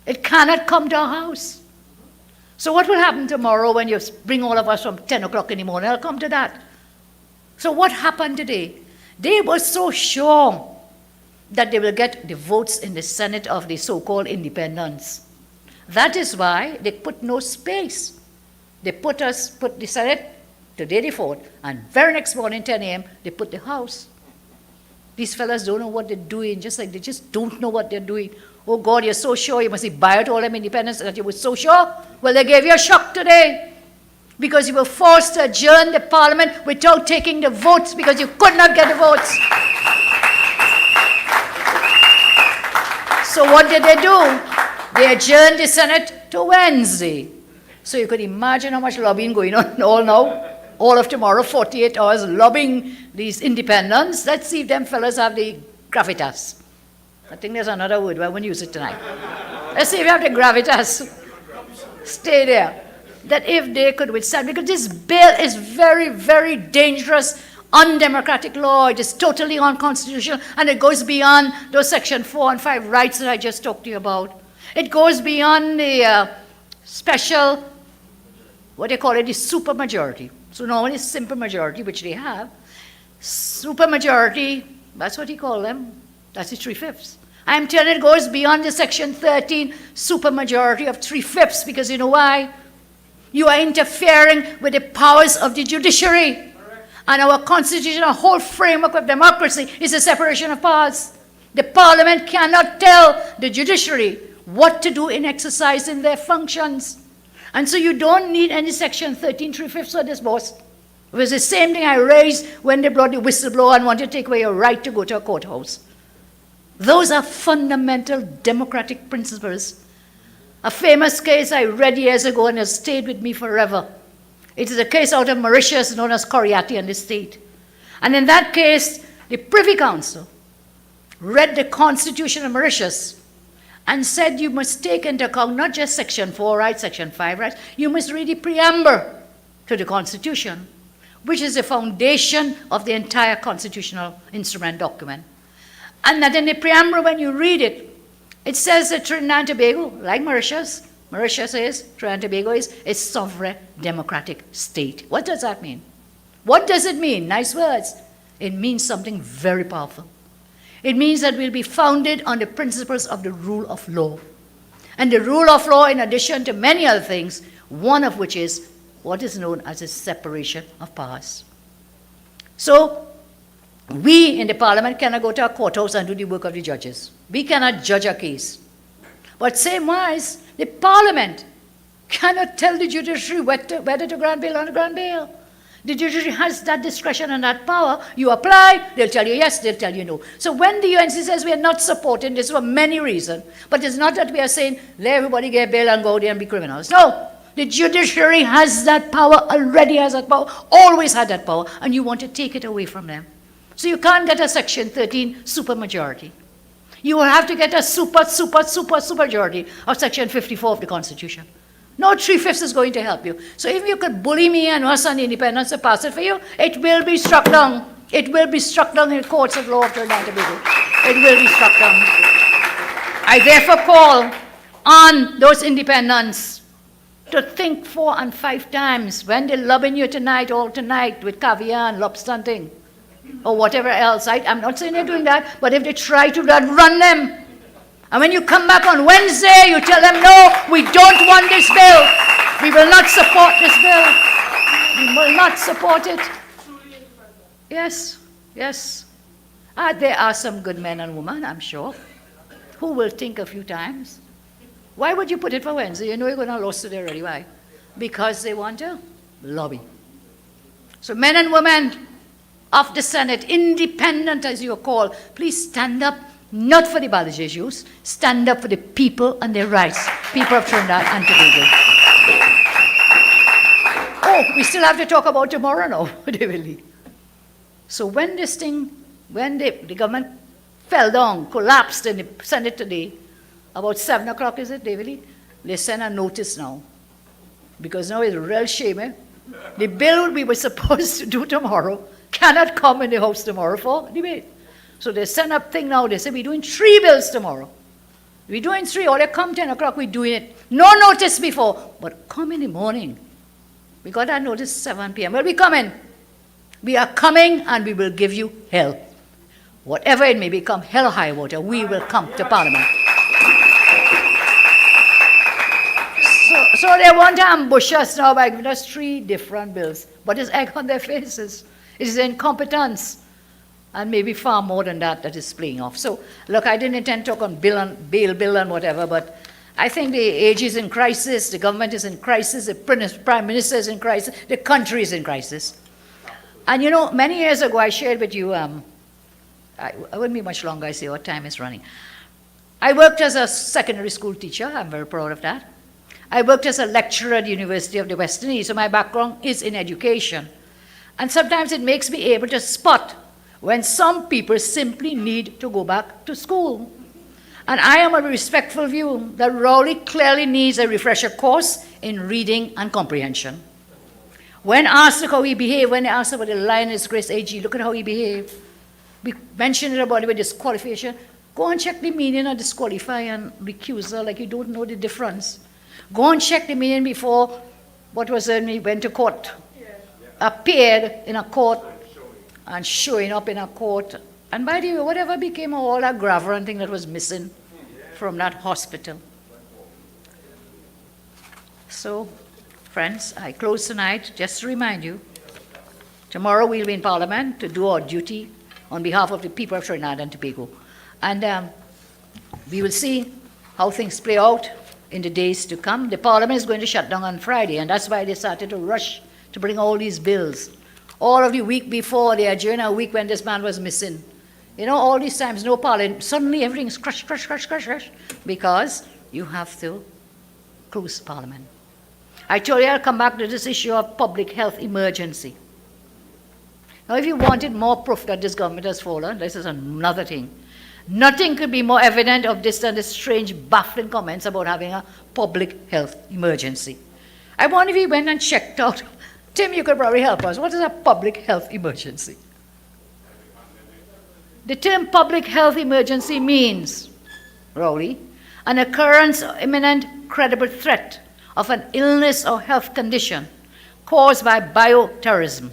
It cannot come to our house. So what will happen tomorrow when you bring all of us from 10 o'clock in the morning? I'll come to that. So what happened today? They were so sure that they will get the votes in the Senate of the so-called independents. That is why they put no space. They put the Senate today the 4th, and very next morning, 10 a.m., they put the House. These fellas don't know what they're doing, just like they just don't know what they're doing. Oh God, you're so sure, you must be buy out all them independents that you were so sure? Well, they gave you a shock today because you were forced to adjourn the Parliament without taking the votes because you could not get the votes. So what did they do? They adjourned the Senate to Wednesday. So you could imagine how much lobbying going on all now. All of tomorrow, 48 hours lobbying these independents. Let's see if them fellas have the gravitas. I think there's another word, but I won't use it tonight. Let's see if you have the gravitas. Stay there. That if they could withstand, because this bill is very, very dangerous, undemocratic law. It is totally unconstitutional, and it goes beyond those Section 4 and 5 rights that I just talked to you about. It goes beyond the special, what they call it, the supermajority. So normally it's simple majority, which they have. Supermajority, that's what he called them. That's the 3/5. I'm telling you, it goes beyond the Section 13 supermajority of 3/5, because you know why? You are interfering with the powers of the judiciary. And our constitution, our whole framework of democracy is a separation of powers. The Parliament cannot tell the judiciary what to do in exercising their functions. And so you don't need any Section 13 3/5 for this, boss. It was the same thing I raised when they brought the whistleblower and wanted to take away your right to go to a courthouse. Those are fundamental democratic principles. A famous case I read years ago and has stayed with me forever. It is a case out of Mauritius known as Coriati and the state. And in that case, the Privy Council read the Constitution of Mauritius and said you must take into account not just Section 4 rights, Section 5 rights, you must read the preamble to the Constitution, which is the foundation of the entire constitutional instrument document. And that in the preamble, when you read it, it says that Trinidad and Tobago, like Trinidad and Tobago is a sovereign democratic state. What does that mean? What does it mean? Nice words. It means something very powerful. It means that we'll be founded on the principles of the rule of law. And the rule of law, in addition to many other things, one of which is what is known as a separation of powers. So, we in the Parliament cannot go to a courthouse and do the work of the judges. We cannot judge a case. But same-wise, the Parliament cannot tell the judiciary whether to grant bail or not grant bail. The judiciary has that discretion and that power. You apply, they'll tell you yes, they'll tell you no. So when the UNC says we are not supporting this for many reasons, but it's not that we are saying, let everybody get bail and go there and be criminals. No, the judiciary has that power, already has that power, always had that power, and you want to take it away from them. So you can't get a Section 13 supermajority. You will have to get a supermajority of Section 54 of the Constitution. No 3/5 is going to help you. So if you could bully me and us on independence to pass it for you, it will be struck down. It will be struck down in the courts of law of Trinidad and Tobago. It will be struck down. I therefore call on those independents to think 4 and 5 times when they're lobbying you tonight, all tonight, with caviar and lobster hunting, or whatever else. I'm not saying they're doing that, but if they try to run them. And when you come back on Wednesday, you tell them, no, we don't want this bill. We will not support this bill. We will not support it. Yes, yes. There are some good men and women, I'm sure, who will think a few times. Why would you put it for Wednesday? You know you're going to lose it already. Why? Because they want to lobby. So men and women of the Senate, independent as you are called, please stand up, not for the Balish issues, stand up for the people and their rights, people of Trinidad and Tobago. Oh, we still have to talk about tomorrow now, David Lee. So when this thing, when the government fell down, collapsed in the Senate today, about 7 o'clock, is it, David Lee? They sent a notice now. Because now it's a real shame, eh? The bill we were supposed to do tomorrow cannot come in the House tomorrow for debate. So they send up thing now, they say we're doing 3 bills tomorrow. We're doing 3, or they come 10 o'clock, we're doing it. No notice before, but come in the morning. We got that notice 7 p.m. Well, we coming. We are coming and we will give you hell. Whatever it may become, hell or high water, we will come to Parliament. So they want to ambush us now by giving us 3 different bills. But it's egg on their faces. It is incompetence. And maybe far more than that is playing off. So, look, I didn't intend to talk on bail and whatever, but I think the age is in crisis, the government is in crisis, the Prime Minister is in crisis, the country is in crisis. And you know, many years ago I shared with you, I wouldn't be much longer, I see what time is running. I worked as a secondary school teacher, I'm very proud of that. I worked as a lecturer at the University of the West Indies, so my background is in education. And sometimes it makes me able to spot when some people simply need to go back to school. And I am of a respectful view that Rowley clearly needs a refresher course in reading and comprehension. When asked how he behaved, when they asked about the Lioness Grace AG, look at how he behaved. We mentioned it about the disqualification. Go and check the meaning of disqualify and recusal like you don't know the difference. Go and check the meaning before, what was it, when he went to court, appeared in a court and showing up in a court. And by the way, whatever became of all that gravel and thing that was missing from that hospital. So, friends, I close tonight just to remind you, tomorrow we'll be in Parliament to do our duty on behalf of the people of Trinidad and Tobago. And we will see how things play out in the days to come. The Parliament is going to shut down on Friday, and that's why they started to rush to bring all these bills. All of the week before, they adjourned a week when this man was missing. You know, all these times, no Parliament. Suddenly everything's crush, because you have to close Parliament. I told you I'll come back to this issue of public health emergency. Now, if you wanted more proof that this government has fallen, this is another thing. Nothing could be more evident of this than the strange, baffling comments about having a public health emergency. I wonder if he went and checked out. Tim, you could probably help us. What is a public health emergency? The term public health emergency means, Rowley, an occurrence or imminent credible threat of an illness or health condition caused by bioterrorism,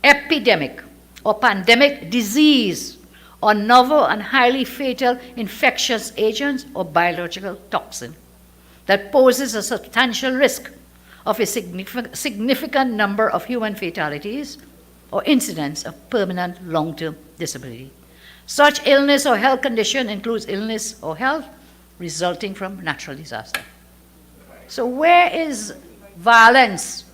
epidemic or pandemic disease, or novel and highly fatal infectious agents or biological toxin that poses a substantial risk of a significant number of human fatalities or incidents of permanent long-term disability. Such illness or health condition includes illness or health resulting from natural disaster. So where is violence?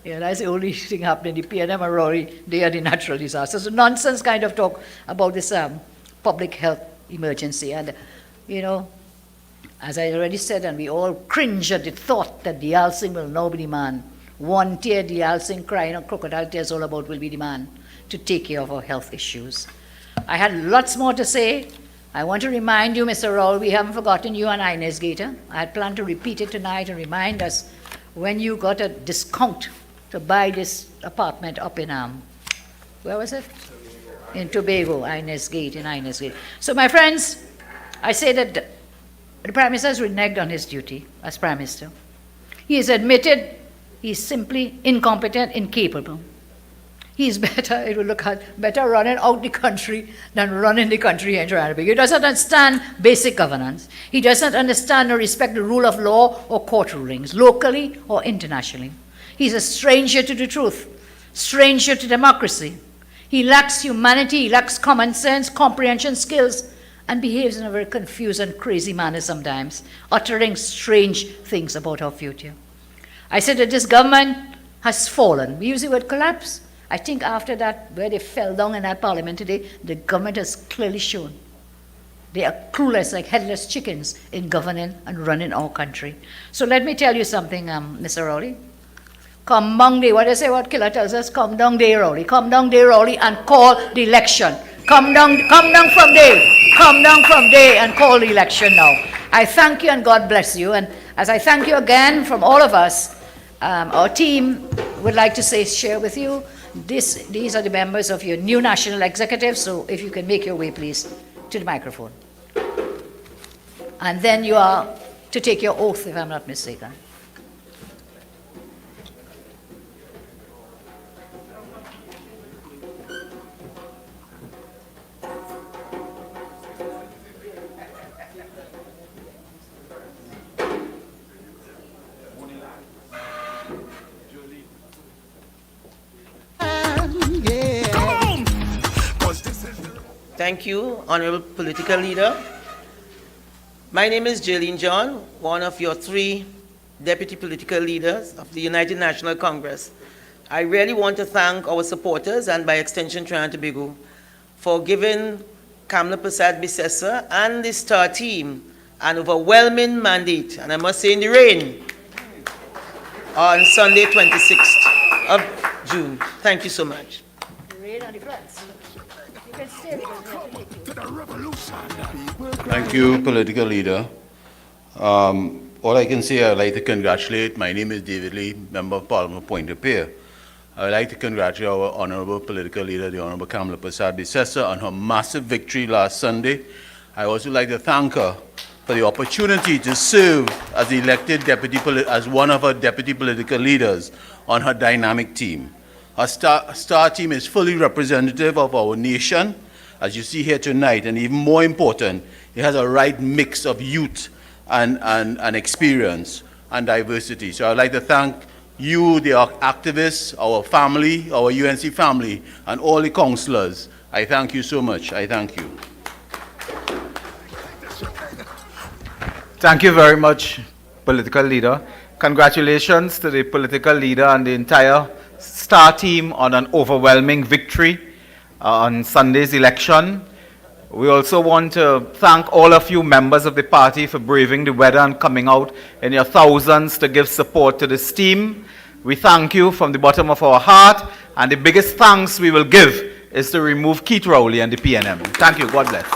Yeah, that's the only thing happening. The PNM are already, they are the natural disasters. So nonsense kind of talk about this public health emergency. And, you know, as I already said, and we all cringe at the thought that the Alsing will now be the man. One tear, the Alsing crying or crocodile tears all about will be the man to take care of our health issues. I had lots more to say. I want to remind you, Mr. Raul, we haven't forgotten you and Inez Gator. I had planned to repeat it tonight and remind us when you got a discount to buy this apartment up in, where was it? In Tobago, Inez Gate, in Inez Gate. So my friends, I say that the Prime Minister has reneged on his duty as Prime Minister. He has admitted he's simply incompetent, incapable. He's better, it will look better running out the country than running the country in Trinidad. He doesn't understand basic governance. He doesn't understand or respect the rule of law or court rulings, locally or internationally. He's a stranger to the truth, stranger to democracy. He lacks humanity, he lacks common sense, comprehension skills, and behaves in a very confused and crazy manner sometimes, uttering strange things about our future. I said that this government has fallen. We use the word collapse. I think after that, where they fell down in that parliament today, the government has clearly shown they are clueless, like headless chickens, in governing and running our country. So let me tell you something, Mr. Rowley. Come Monday, what they say, what Killer tells us, come down there, Rowley. Come down there, Rowley, and call the election. Come down from there. Come down from there and call the election now. I thank you and God bless you. And as I thank you again from all of us, our team would like to share with you, these are the members of your new national executive, so if you can make your way, please, to the microphone. And then you are to take your oath, if I'm not mistaken. Thank you, Honorable Political Leader. My name is Jaylene John, one of your 3 Deputy Political Leaders of the United National Congress. I really want to thank our supporters and by extension Trinidad and Tobago for giving Kamla Persad-Bissessar and the STAR team an overwhelming mandate, and I must say in the rain, on Sunday 26th of June. Thank you so much. The rain on the floods. You can stay Thank you, Political Leader. All I can say, I'd like to congratulate, my name is David Lee, Member of Parliament, Pointe-a-Pierre. I would like to congratulate our Honorable Political Leader, the Honorable Kamla Persad-Bissessar, on her massive victory last Sunday. I also like to thank her for the opportunity to serve as as one of her deputy political leaders on her dynamic team. Our STAR team is fully representative of our nation, as you see here tonight, and even more important, it has a right mix of youth and experience and diversity. So I'd like to thank you, the activists, our family, our UNC family, and all the councillors. I thank you so much. I thank you. Thank you very much, Political Leader. Congratulations to the Political Leader and the entire STAR team on an overwhelming victory on Sunday's election. We also want to thank all of you members of the party for braving the weather and coming out in your thousands to give support to this team. We thank you from the bottom of our heart, and the biggest thanks we will give is to remove Keith Rowley and the PNM. Thank you. God bless.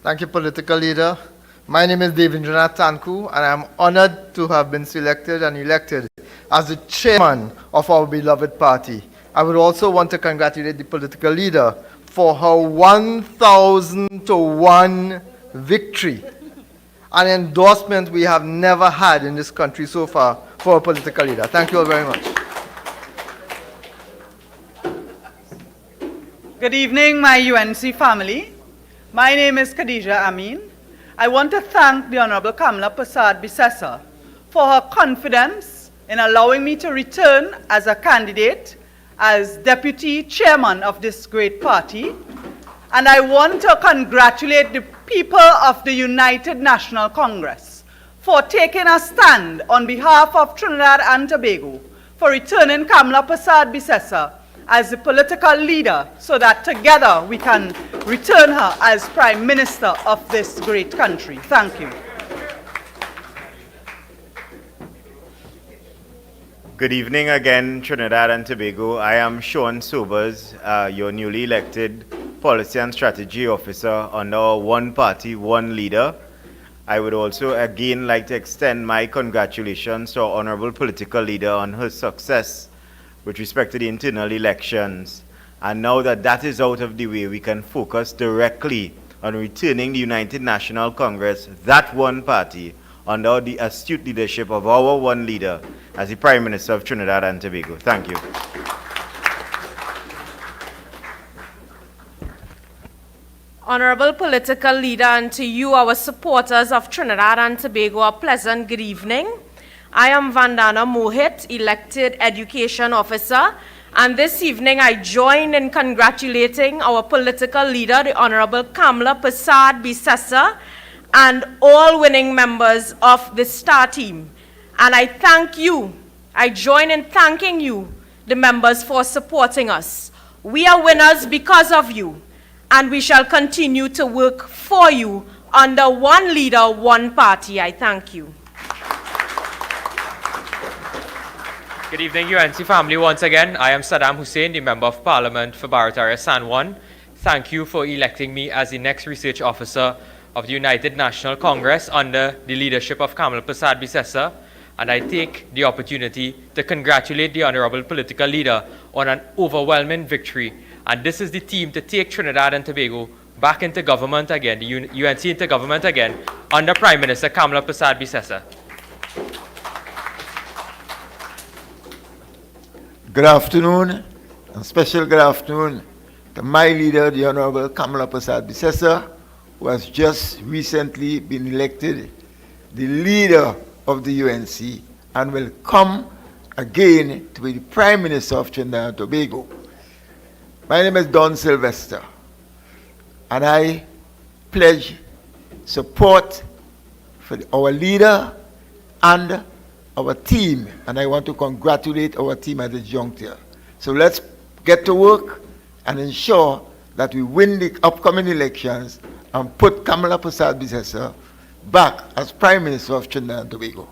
Thank you, Political Leader. My name is Devendranath Tanku, and I am honored to have been selected and elected as the chairman of our beloved party. I would also want to congratulate the Political Leader for her 1,000-to-1 victory, an endorsement we have never had in this country so far for a Political Leader. Thank you all very much. Good evening, my UNC family. My name is Khadija Amin. I want to thank the Honorable Kamla Persad-Bissessar for her confidence in allowing me to return as a candidate as Deputy Chairman of this great party. And I want to congratulate the people of the United National Congress for taking a stand on behalf of Trinidad and Tobago for returning Kamla Persad-Bissessar as the political leader so that together we can return her as Prime Minister of this great country. Thank you. Good evening again, Trinidad and Tobago. I am Sean Sobers, your newly elected Policy and Strategy Officer under our One Party, One Leader. I would also again like to extend my congratulations to our Honorable Political Leader on her success with respect to the internal elections. And now that that is out of the way, we can focus directly on returning the United National Congress, that one party, under the astute leadership of our one leader as the Prime Minister of Trinidad and Tobago. Thank you. Honorable Political Leader, and to you, our supporters of Trinidad and Tobago, a pleasant good evening. I am Vandana Mohit, elected Education Officer, and this evening I join in congratulating our political leader, the Honorable Kamla Persad-Bissessar, and all winning members of the STAR team. And I thank you. I join in thanking you, the members, for supporting us. We are winners because of you, and we shall continue to work for you under one leader, one party. I thank you. Good evening, UNC family. Once again, I am Saddam Hussein, the Member of Parliament for Barataria San Juan. Thank you for electing me as the next Research Officer of the United National Congress under the leadership of Kamla Persad-Bissessar. And I take the opportunity to congratulate the Honorable Political Leader on an overwhelming victory. And this is the team to take Trinidad and Tobago back into government again, the UNC into government again, under Prime Minister Kamla Persad-Bissessar. Good afternoon, and special good afternoon to my leader, the Honorable Kamla Persad-Bissessar, who has just recently been elected the leader of the UNC and will come again to be the Prime Minister of Trinidad and Tobago. My name is Don Sylvester, and I pledge support for our leader and our team, and I want to congratulate our team at this juncture. So let's get to work and ensure that we win the upcoming elections and put Kamla Persad-Bissessar back as Prime Minister of Trinidad and Tobago.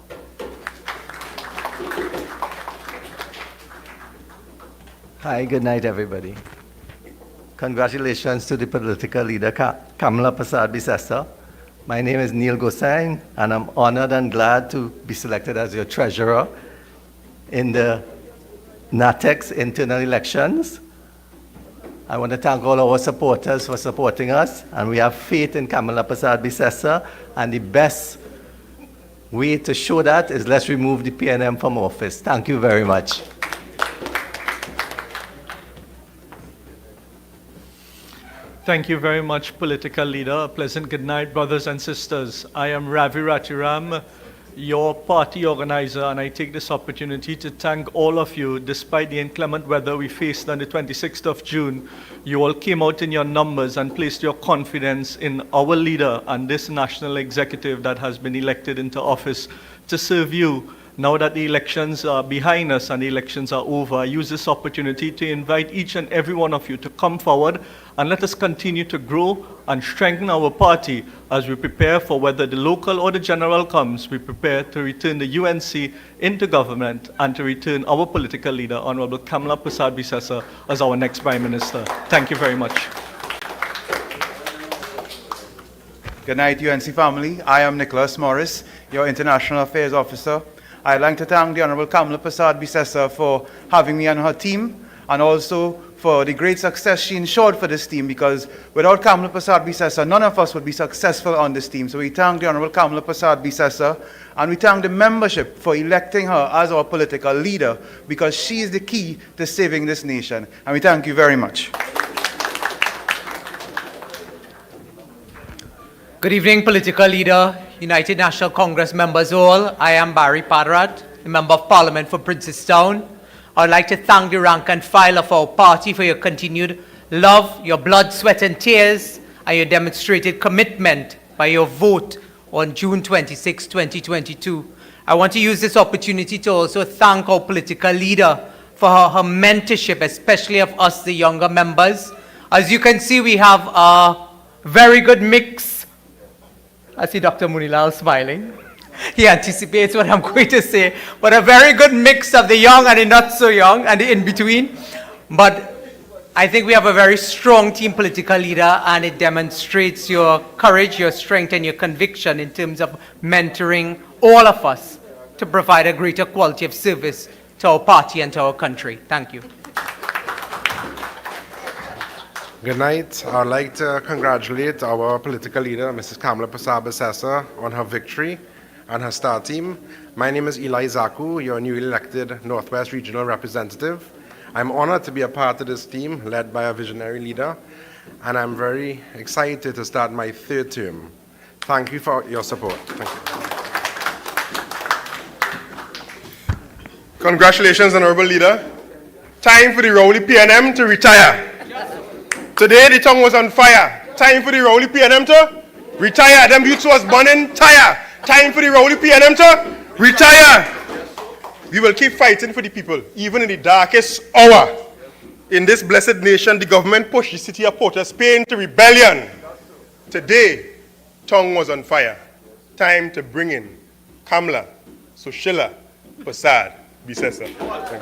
Hi, good night, everybody. Congratulations to the political leader, Kamla Persad-Bissessar. My name is Neil Gosain, and I'm honored and glad to be selected as your treasurer in the NATEX internal elections. I want to thank all our supporters for supporting us, and we have faith in Kamla Persad-Bissessar, and the best way to show that is let's remove the PNM from office. Thank you very much. Thank you very much, political leader. A pleasant good night, brothers and sisters. I am Ravi Ratiram, your party organizer, and I take this opportunity to thank all of you. Despite the inclement weather we faced on the 26th of June, you all came out in your numbers and placed your confidence in our leader and this national executive that has been elected into office to serve you. Now that the elections are behind us and the elections are over, I use this opportunity to invite each and every one of you to come forward and let us continue to grow and strengthen our party as we prepare for whether the local or the general comes. We prepare to return the UNC into government and to return our political leader, Honorable Kamla Persad-Bissessar, as our next Prime Minister. Thank you very much. Good night, UNC family. I am Nicholas Morris, your International Affairs Officer. I'd like to thank the Honorable Kamla Persad-Bissessar for having me on her team, and also for the great success she ensured for this team, because without Kamla Persad-Bissessar, none of us would be successful on this team. So we thank the Honorable Kamla Persad-Bissessar, and we thank the membership for electing her as our political leader, because she is the key to saving this nation. And we thank you very much. Good evening, political leader, United National Congress members all. I am Barry Padrat, the Member of Parliament for Princestown. I would like to thank the rank and file of our party for your continued love, your blood, sweat and tears, and your demonstrated commitment by your vote on June 26, 2022. I want to use this opportunity to also thank our political leader for her mentorship, especially of us, the younger members. As you can see, we have a very good mix. I see Dr. Munilal smiling. He anticipates what I'm going to say, but a very good mix of the young and the not so young and the in-between. But I think we have a very strong team political leader, and it demonstrates your courage, your strength, and your conviction in terms of mentoring all of us to provide a greater quality of service to our party and to our country. Thank you. Good night. I'd like to congratulate our political leader, Mrs. Kamla Persad-Bissessar, on her victory and her STAR team. My name is Eli Zaku, your newly elected Northwest Regional Representative. I'm honored to be a part of this team led by a visionary leader, and I'm very excited to start my third term. Thank you for your support. Thank you. Congratulations, Honorable Leader. Time for the Rowley PNM to retire. Today the tongue was on fire. Time for the Rowley PNM to Retire. Them youths was burning tire. Time for the rowdy PNM to retire. We will keep fighting for the people, even in the darkest hour. In this blessed nation, the government pushed the city of Port-au-Spain to rebellion. Today, tongue was on fire. Time to bring in Kamla Persad-Bissessar. Thank you.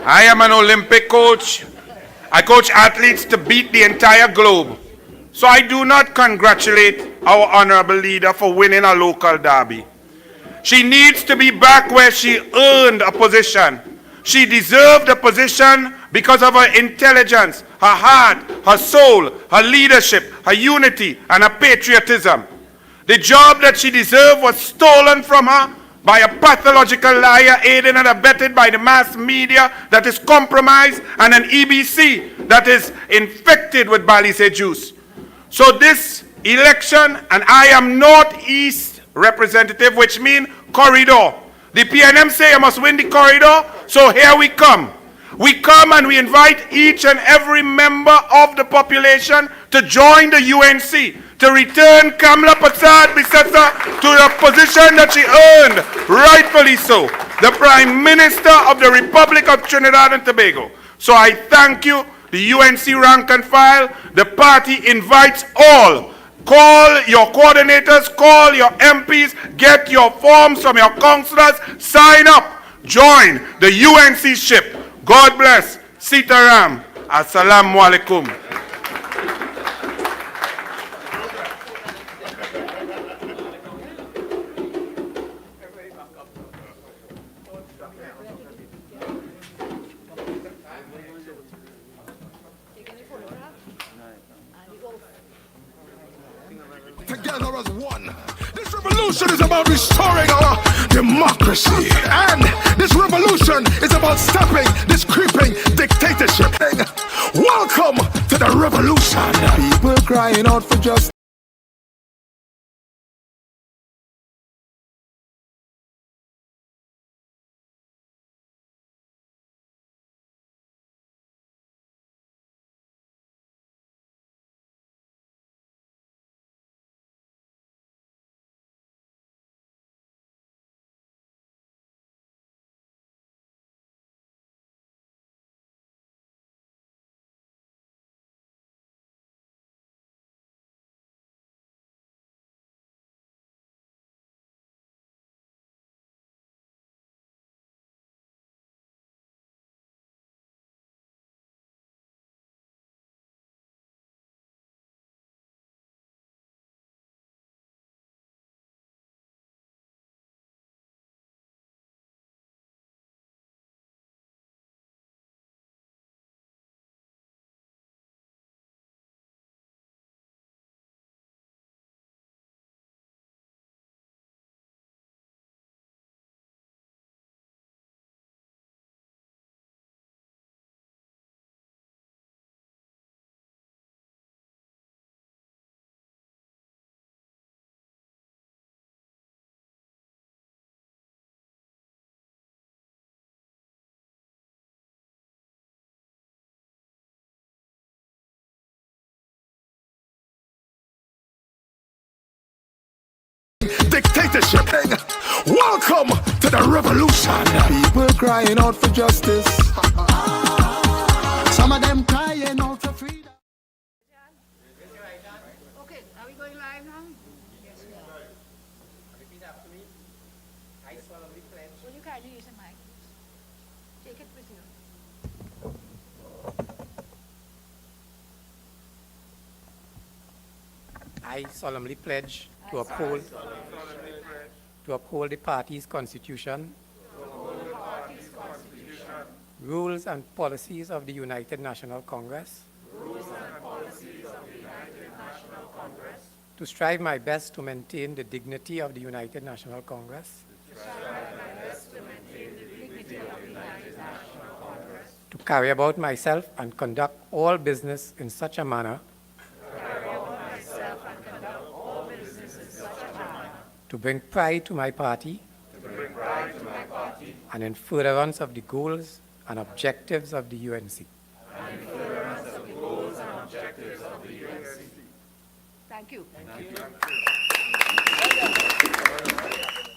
I am an Olympic coach. I coach athletes to beat the entire globe. So I do not congratulate our honorable leader for winning a local derby. She needs to be back where she earned a position. She deserved a position because of her intelligence, her heart, her soul, her leadership, her unity, and her patriotism. The job that she deserved was stolen from her by a pathological liar aided and abetted by the mass media that is compromised and an EBC that is infected with Balice juice. So this election, and I am Northeast representative, which means corridor. The PNM say I must win the corridor, so here we come. We come and we invite each and every member of the population to join the UNC, to return Kamla Persad-Bissessar to the position that she earned, rightfully so, the Prime Minister of the Republic of Trinidad and Tobago. So I thank you, the UNC rank and file. The party invites all. Call your coordinators, call your MPs, get your forms from your councillors, sign up, join the UNC ship. God bless. Sitaram. Assalamu alaikum. Together as one. This revolution is about restoring our democracy. And this revolution is about stopping this creeping dictatorship. Welcome to the revolution. People crying out for justice. Dictatorship. Welcome to the revolution. People crying out for justice. Some of them crying out for freedom. Okay, are we going live now? Yes, we are. Repeat after me. I solemnly pledge. Will you kindly use a mic? Take it with you. I solemnly pledge to uphold the party's constitution, rules and policies of the United National Congress, to strive my best to maintain the dignity of the United National Congress, to carry about myself and conduct all business in such a manner to bring pride to my party, and in furtherance of the goals and objectives of the UNC. Thank you. Thank you.